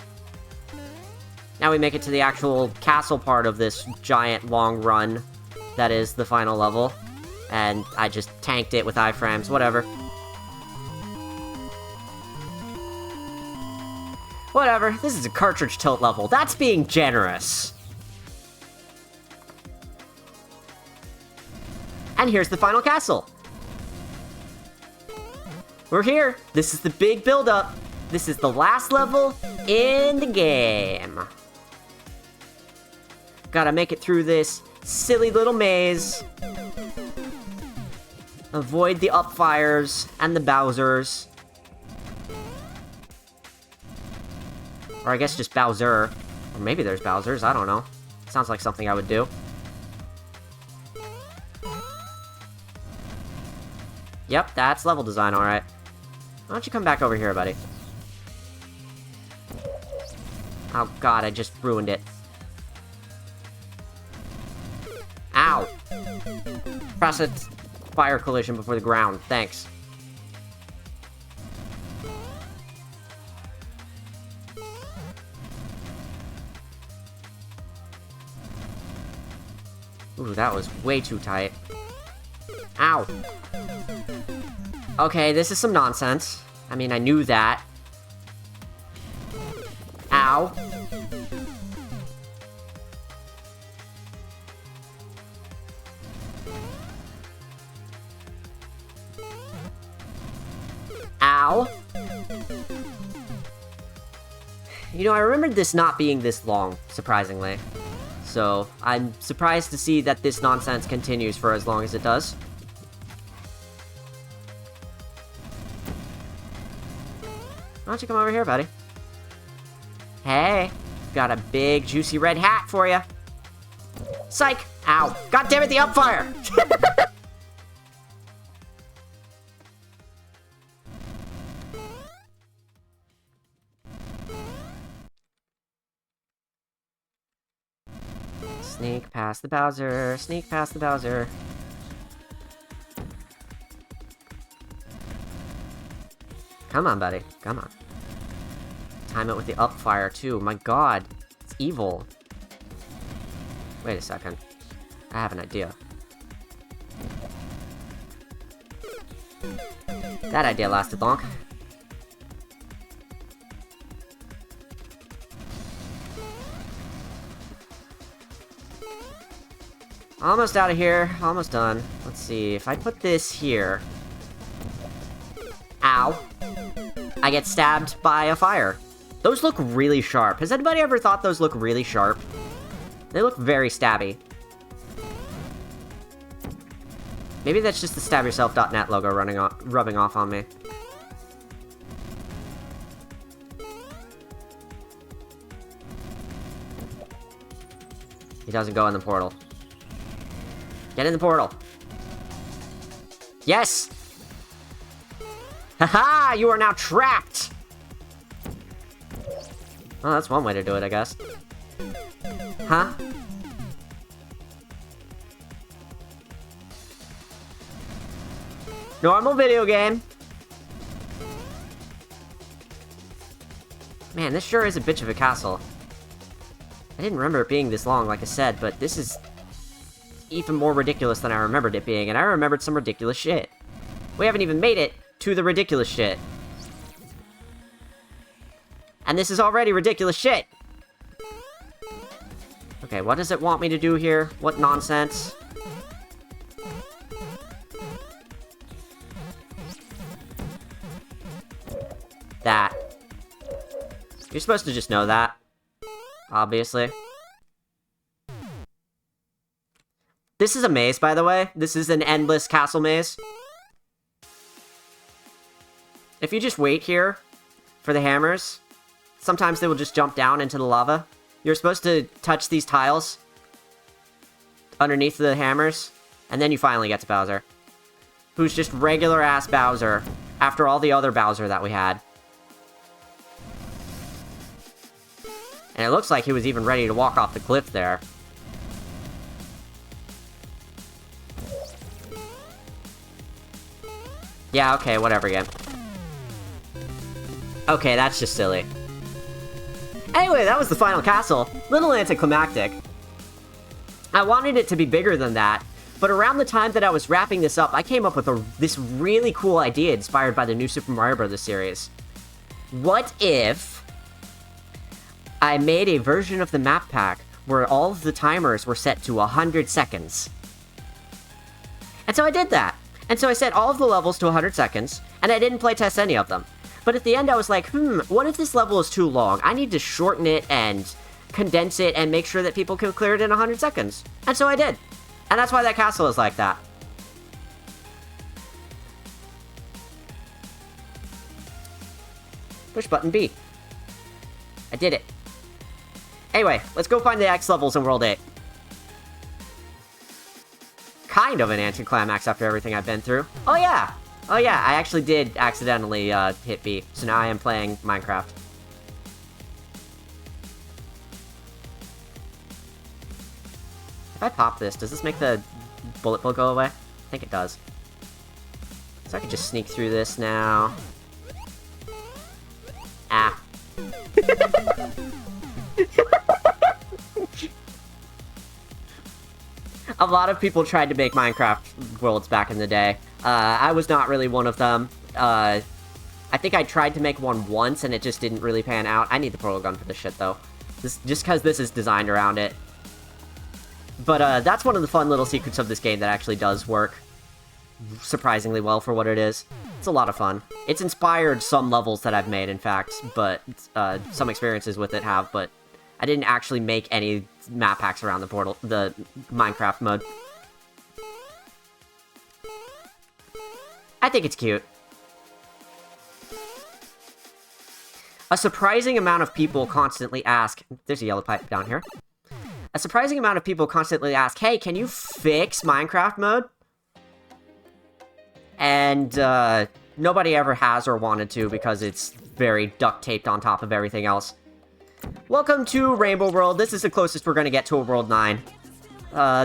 A: Now we make it to the actual castle part of this giant long run that is the final level. And I just tanked it with iframes, whatever. Whatever, this is a cartridge tilt level. That's being generous. And here's the final castle. We're here. This is the big build-up. This is the last level in the game. Gotta make it through this silly little maze. Avoid the upfires and the Bowsers. Or I guess just Bowser. Or maybe there's Bowsers, I don't know. Sounds like something I would do. Yep, that's level design, alright. Why don't you come back over here, buddy? Oh god, I just ruined it. Ow! Press it. Fire collision before the ground. Thanks. Ooh, that was way too tight. Ow. Okay, this is some nonsense. I mean, I knew that. Ow. Ow. You know, I remembered this not being this long, surprisingly. So, I'm surprised to see that this nonsense continues for as long as it does. Why don't you come over here, buddy? Hey, got a big, juicy red hat for you. Psych! Ow. God damn it, the upfire! Sneak past the Bowser. Sneak past the Bowser. Come on, buddy. Come on. Time it with the upfire, too. My god. It's evil. Wait a second. I have an idea. That idea lasted long. Almost out of here. Almost done. Let's see. If I put this here... Ow. I get stabbed by a fire. Those look really sharp. Has anybody ever thought those look really sharp? They look very stabby. Maybe that's just the StabYourself.net logo rubbing off on me. He doesn't go in the portal. Get in the portal. Yes! Haha! You are now trapped! Well, that's one way to do it, I guess. Huh? Normal video game. Man, this sure is a bitch of a castle. I didn't remember it being this long, like I said, but this is even more ridiculous than I remembered it being, and I remembered some ridiculous shit. We haven't even made it to the ridiculous shit. And this is already ridiculous shit. Okay, what does it want me to do here? What nonsense? That. You're supposed to just know that. Obviously. This is a maze, by the way. This is an endless castle maze. If you just wait here for the hammers, sometimes they will just jump down into the lava. You're supposed to touch these tiles underneath the hammers, and then you finally get to Bowser. Who's just regular-ass Bowser after all the other Bowser that we had. And it looks like he was even ready to walk off the cliff there. Yeah, okay, whatever, game. Okay, that's just silly. Anyway, that was the final castle. Little anticlimactic. I wanted it to be bigger than that, but around the time that I was wrapping this up, I came up with this really cool idea inspired by the new Super Mario Bros. Series. What if I made a version of the map pack where all of the timers were set to 100 seconds? And so I did that. And so I set all of the levels to 100 seconds, and I didn't playtest any of them. But at the end I was like, what if this level is too long? I need to shorten it and condense it and make sure that people can clear it in 100 seconds. And so I did. And that's why that castle is like that. Push button B. I did it. Anyway, let's go find the X levels in World 8. Kind of an anticlimax after everything I've been through. Oh yeah! Oh yeah, I actually did accidentally hit B, so now I am playing Minecraft. If I pop this, does this make the bullet bill go away? I think it does. So I can just sneak through this now. Ah. A lot of people tried to make Minecraft worlds back in the day. I was not really one of them. I think I tried to make one once, and it just didn't really pan out. I need the portal gun for this shit, though. Just because this is designed around it. But that's one of the fun little secrets of this game that actually does work surprisingly well for what it is. It's a lot of fun. It's inspired some levels that I've made, in fact, but some experiences with it have, but I didn't actually make any map packs around the Minecraft mode. I think it's cute. A surprising amount of people constantly ask... There's a yellow pipe down here. A surprising amount of people constantly ask, hey, can you fix Minecraft mode? And nobody ever has or wanted to because it's very duct-taped on top of everything else. Welcome to Rainbow World. This is the closest we're going to get to a World 9.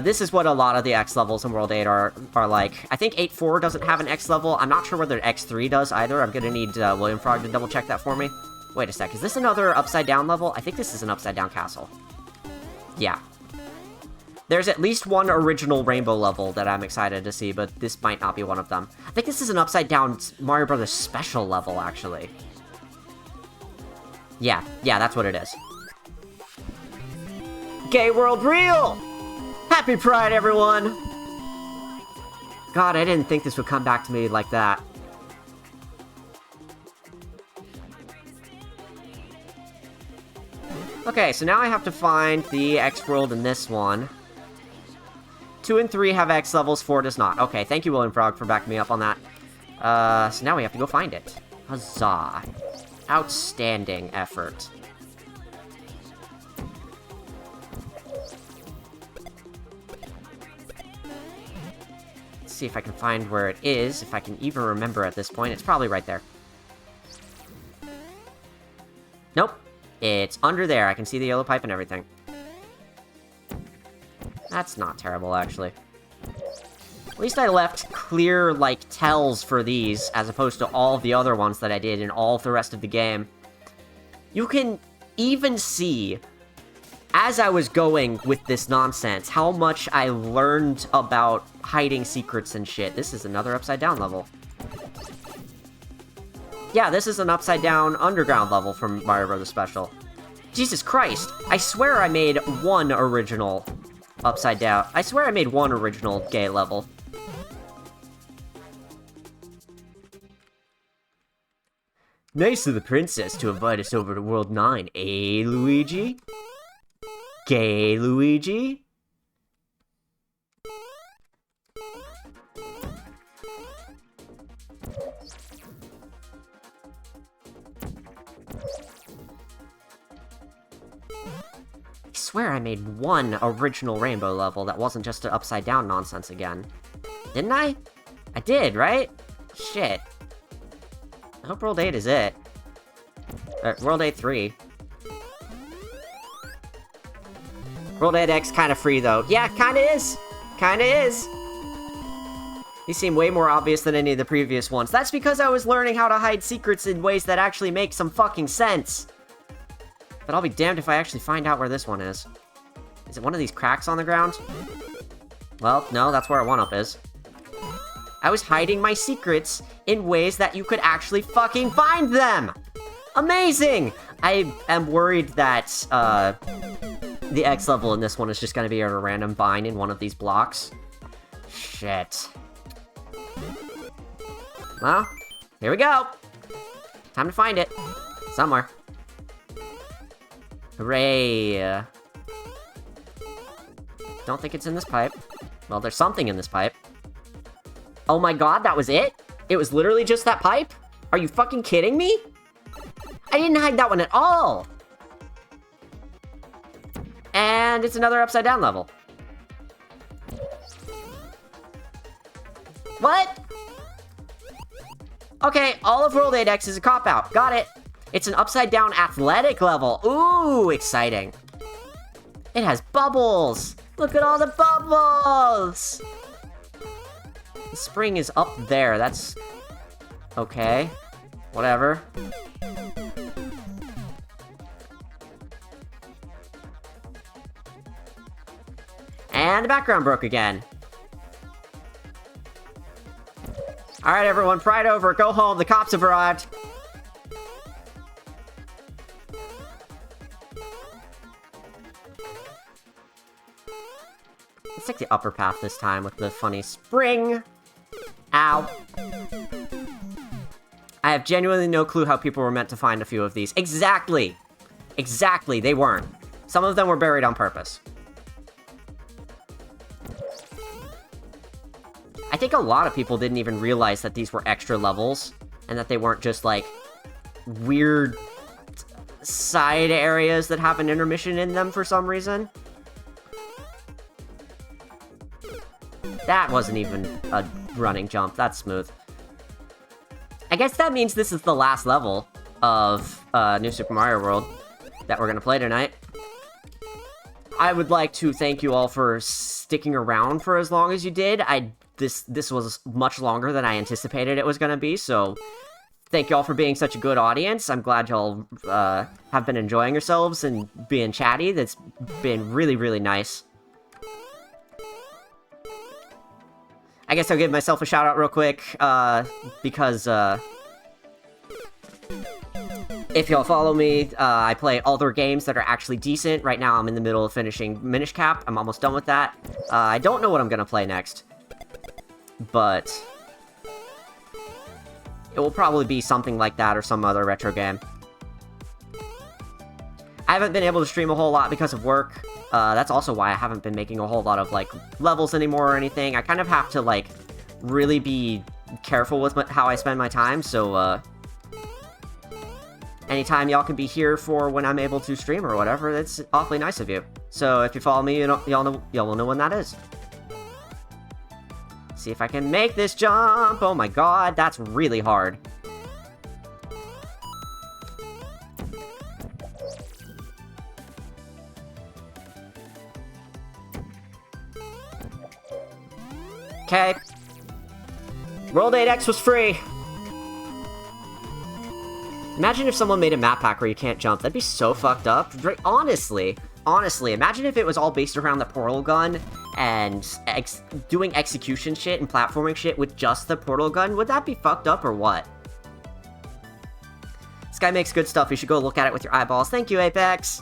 A: This is what a lot of the X levels in World 8 are like. I think 8.4 doesn't have an X level. I'm not sure whether X3 does either. I'm going to need William Frog to double check that for me. Wait a sec, is this another upside down level? I think this is an upside down castle. Yeah. There's at least one original Rainbow level that I'm excited to see, but this might not be one of them. I think this is an upside down Mario Bros. Special level, actually. Yeah, that's what it is. Gay World Real! Happy Pride, everyone! God, I didn't think this would come back to me like that. Okay, so now I have to find the X World in this one. 2 and 3 have X levels, 4 does not. Okay, thank you, William Frog, for backing me up on that. So now we have to go find it. Huzzah. Outstanding effort. Let's see if I can find where it is, if I can even remember at this point. It's probably right there. Nope. It's under there. I can see the yellow pipe and everything. That's not terrible, actually. At least I left clear, like, tells for these, as opposed to all the other ones that I did in all of the rest of the game. You can even see, as I was going with this nonsense, how much I learned about hiding secrets and shit. This is another upside-down level. Yeah, this is an upside-down underground level from Mario Bros. Special. Jesus Christ. I swear I made one original upside down. I swear I made one original gay level. Nice of the princess to invite us over to World 9, eh, Luigi? Gay Luigi? I swear I made one original rainbow level that wasn't just an upside down nonsense again. Didn't I? I did, right? Shit. I hope World 8 is it. World 8 3. World 8X kinda free, though. Yeah, kinda is! Kinda is! These seem way more obvious than any of the previous ones. That's because I was learning how to hide secrets in ways that actually make some fucking sense! But I'll be damned if I actually find out where this one is. Is it one of these cracks on the ground? Well, no, that's where a 1-up is. I was hiding my secrets in ways that you could actually fucking find them! Amazing! I am worried that, the X level in this one is just gonna be a random vine in one of these blocks. Shit. Well, here we go! Time to find it. Somewhere. Hooray! Don't think it's in this pipe. Well, there's something in this pipe. Oh my god, that was it? It was literally just that pipe? Are you fucking kidding me? I didn't hide that one at all! And it's another upside down level. What? Okay, all of World 8X is a cop-out. Got it. It's an upside down athletic level. Ooh, exciting. It has bubbles. Look at all the bubbles. The spring is up there. That's okay. Whatever. And the background broke again. Alright, everyone, pride over. Go home. The cops have arrived. Let's take the upper path this time with the funny spring. Ow. I have genuinely no clue how people were meant to find a few of these. Exactly! Exactly, they weren't. Some of them were buried on purpose. I think a lot of people didn't even realize that these were extra levels, and that they weren't just, like, weird side areas that have an intermission in them for some reason. That wasn't even a running jump. That's smooth. I guess that means this is the last level of New Super Mario World that we're gonna play tonight. I would like to thank you all for sticking around for as long as you did. This was much longer than I anticipated it was gonna be, so thank you all for being such a good audience. I'm glad y'all have been enjoying yourselves and being chatty. That's been really, really nice. I guess I'll give myself a shout out real quick, because, if y'all follow me, I play other games that are actually decent. Right now, I'm in the middle of finishing Minish Cap. I'm almost done with that. I don't know what I'm gonna play next, but it will probably be something like that or some other retro game. I haven't been able to stream a whole lot because of work. That's also why I haven't been making a whole lot of, like, levels anymore or anything. I kind of have to, like, really be careful with how I spend my time, so, anytime y'all can be here for when I'm able to stream or whatever, that's awfully nice of you. So if you follow me, y'all will know when that is. See if I can make this jump! Oh my god, that's really hard. Okay. World 8X was free! Imagine if someone made a map pack where you can't jump. That'd be so fucked up. Honestly, imagine if it was all based around the portal gun and doing execution shit and platforming shit with just the portal gun. Would that be fucked up or what? This guy makes good stuff. You should go look at it with your eyeballs. Thank you, Apex!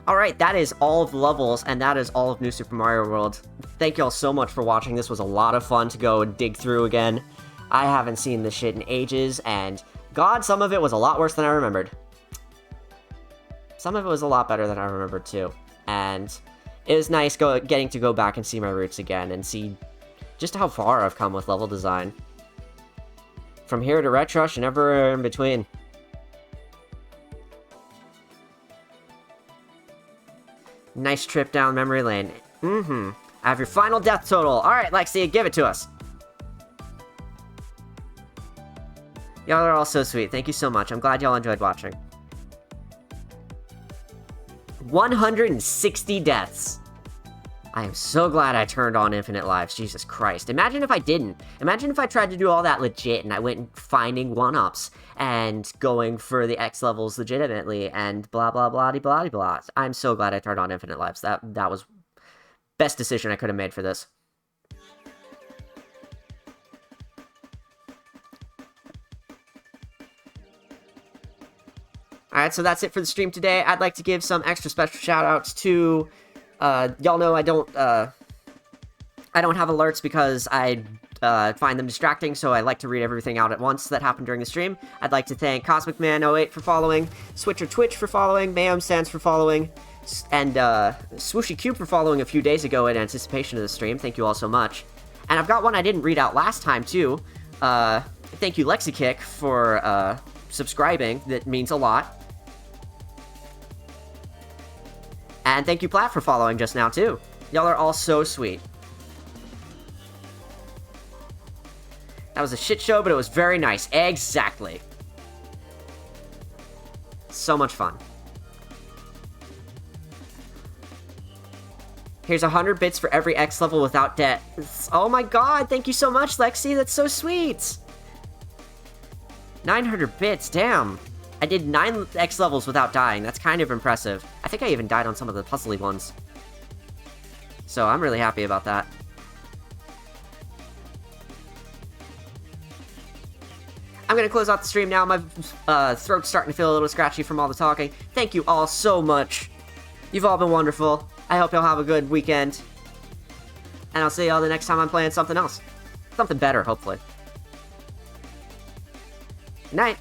A: Alright, that is all of the levels, and that is all of New Super Mario World. Thank you all so much for watching. This was a lot of fun to go and dig through again. I haven't seen this shit in ages, and God, some of it was a lot worse than I remembered. Some of it was a lot better than I remembered, too. And it was nice getting to go back and see my roots again, and see just how far I've come with level design. From here to Red Rush and everywhere in between. Nice trip down memory lane. I have your final death total. Alright, Lexi, give it to us. Y'all are all so sweet. Thank you so much. I'm glad y'all enjoyed watching. 160 deaths. I am so glad I turned on infinite lives. Jesus Christ. Imagine if I didn't. Imagine if I tried to do all that legit and I went finding 1-ups and going for the X levels legitimately and blah blah blah blah blah. I'm so glad I turned on infinite lives. That was best decision I could have made for this. Alright, so that's it for the stream today. I'd like to give some extra special shout-outs to... y'all know I don't have alerts because I find them distracting, so I like to read everything out at once that happened during the stream. I'd like to thank CosmicMan08 for following, Switcher Twitch for following, Mayhem Sans for following, and Swooshy Cube for following a few days ago in anticipation of the stream. Thank you all so much. And I've got one I didn't read out last time, too. Thank you, Lexikick, for subscribing. That means a lot. And thank you, Platt, for following just now, too. Y'all are all so sweet. That was a shit show, but it was very nice. Exactly. So much fun. Here's 100 bits for every X level without debt. Oh my god, thank you so much, Lexi. That's so sweet. 900 bits, damn. I did 9 X levels without dying. That's kind of impressive. I think I even died on some of the puzzly ones. So I'm really happy about that. I'm going to close out the stream now. My throat's starting to feel a little scratchy from all the talking. Thank you all so much. You've all been wonderful. I hope y'all have a good weekend. And I'll see y'all the next time I'm playing something else. Something better, hopefully. Good night.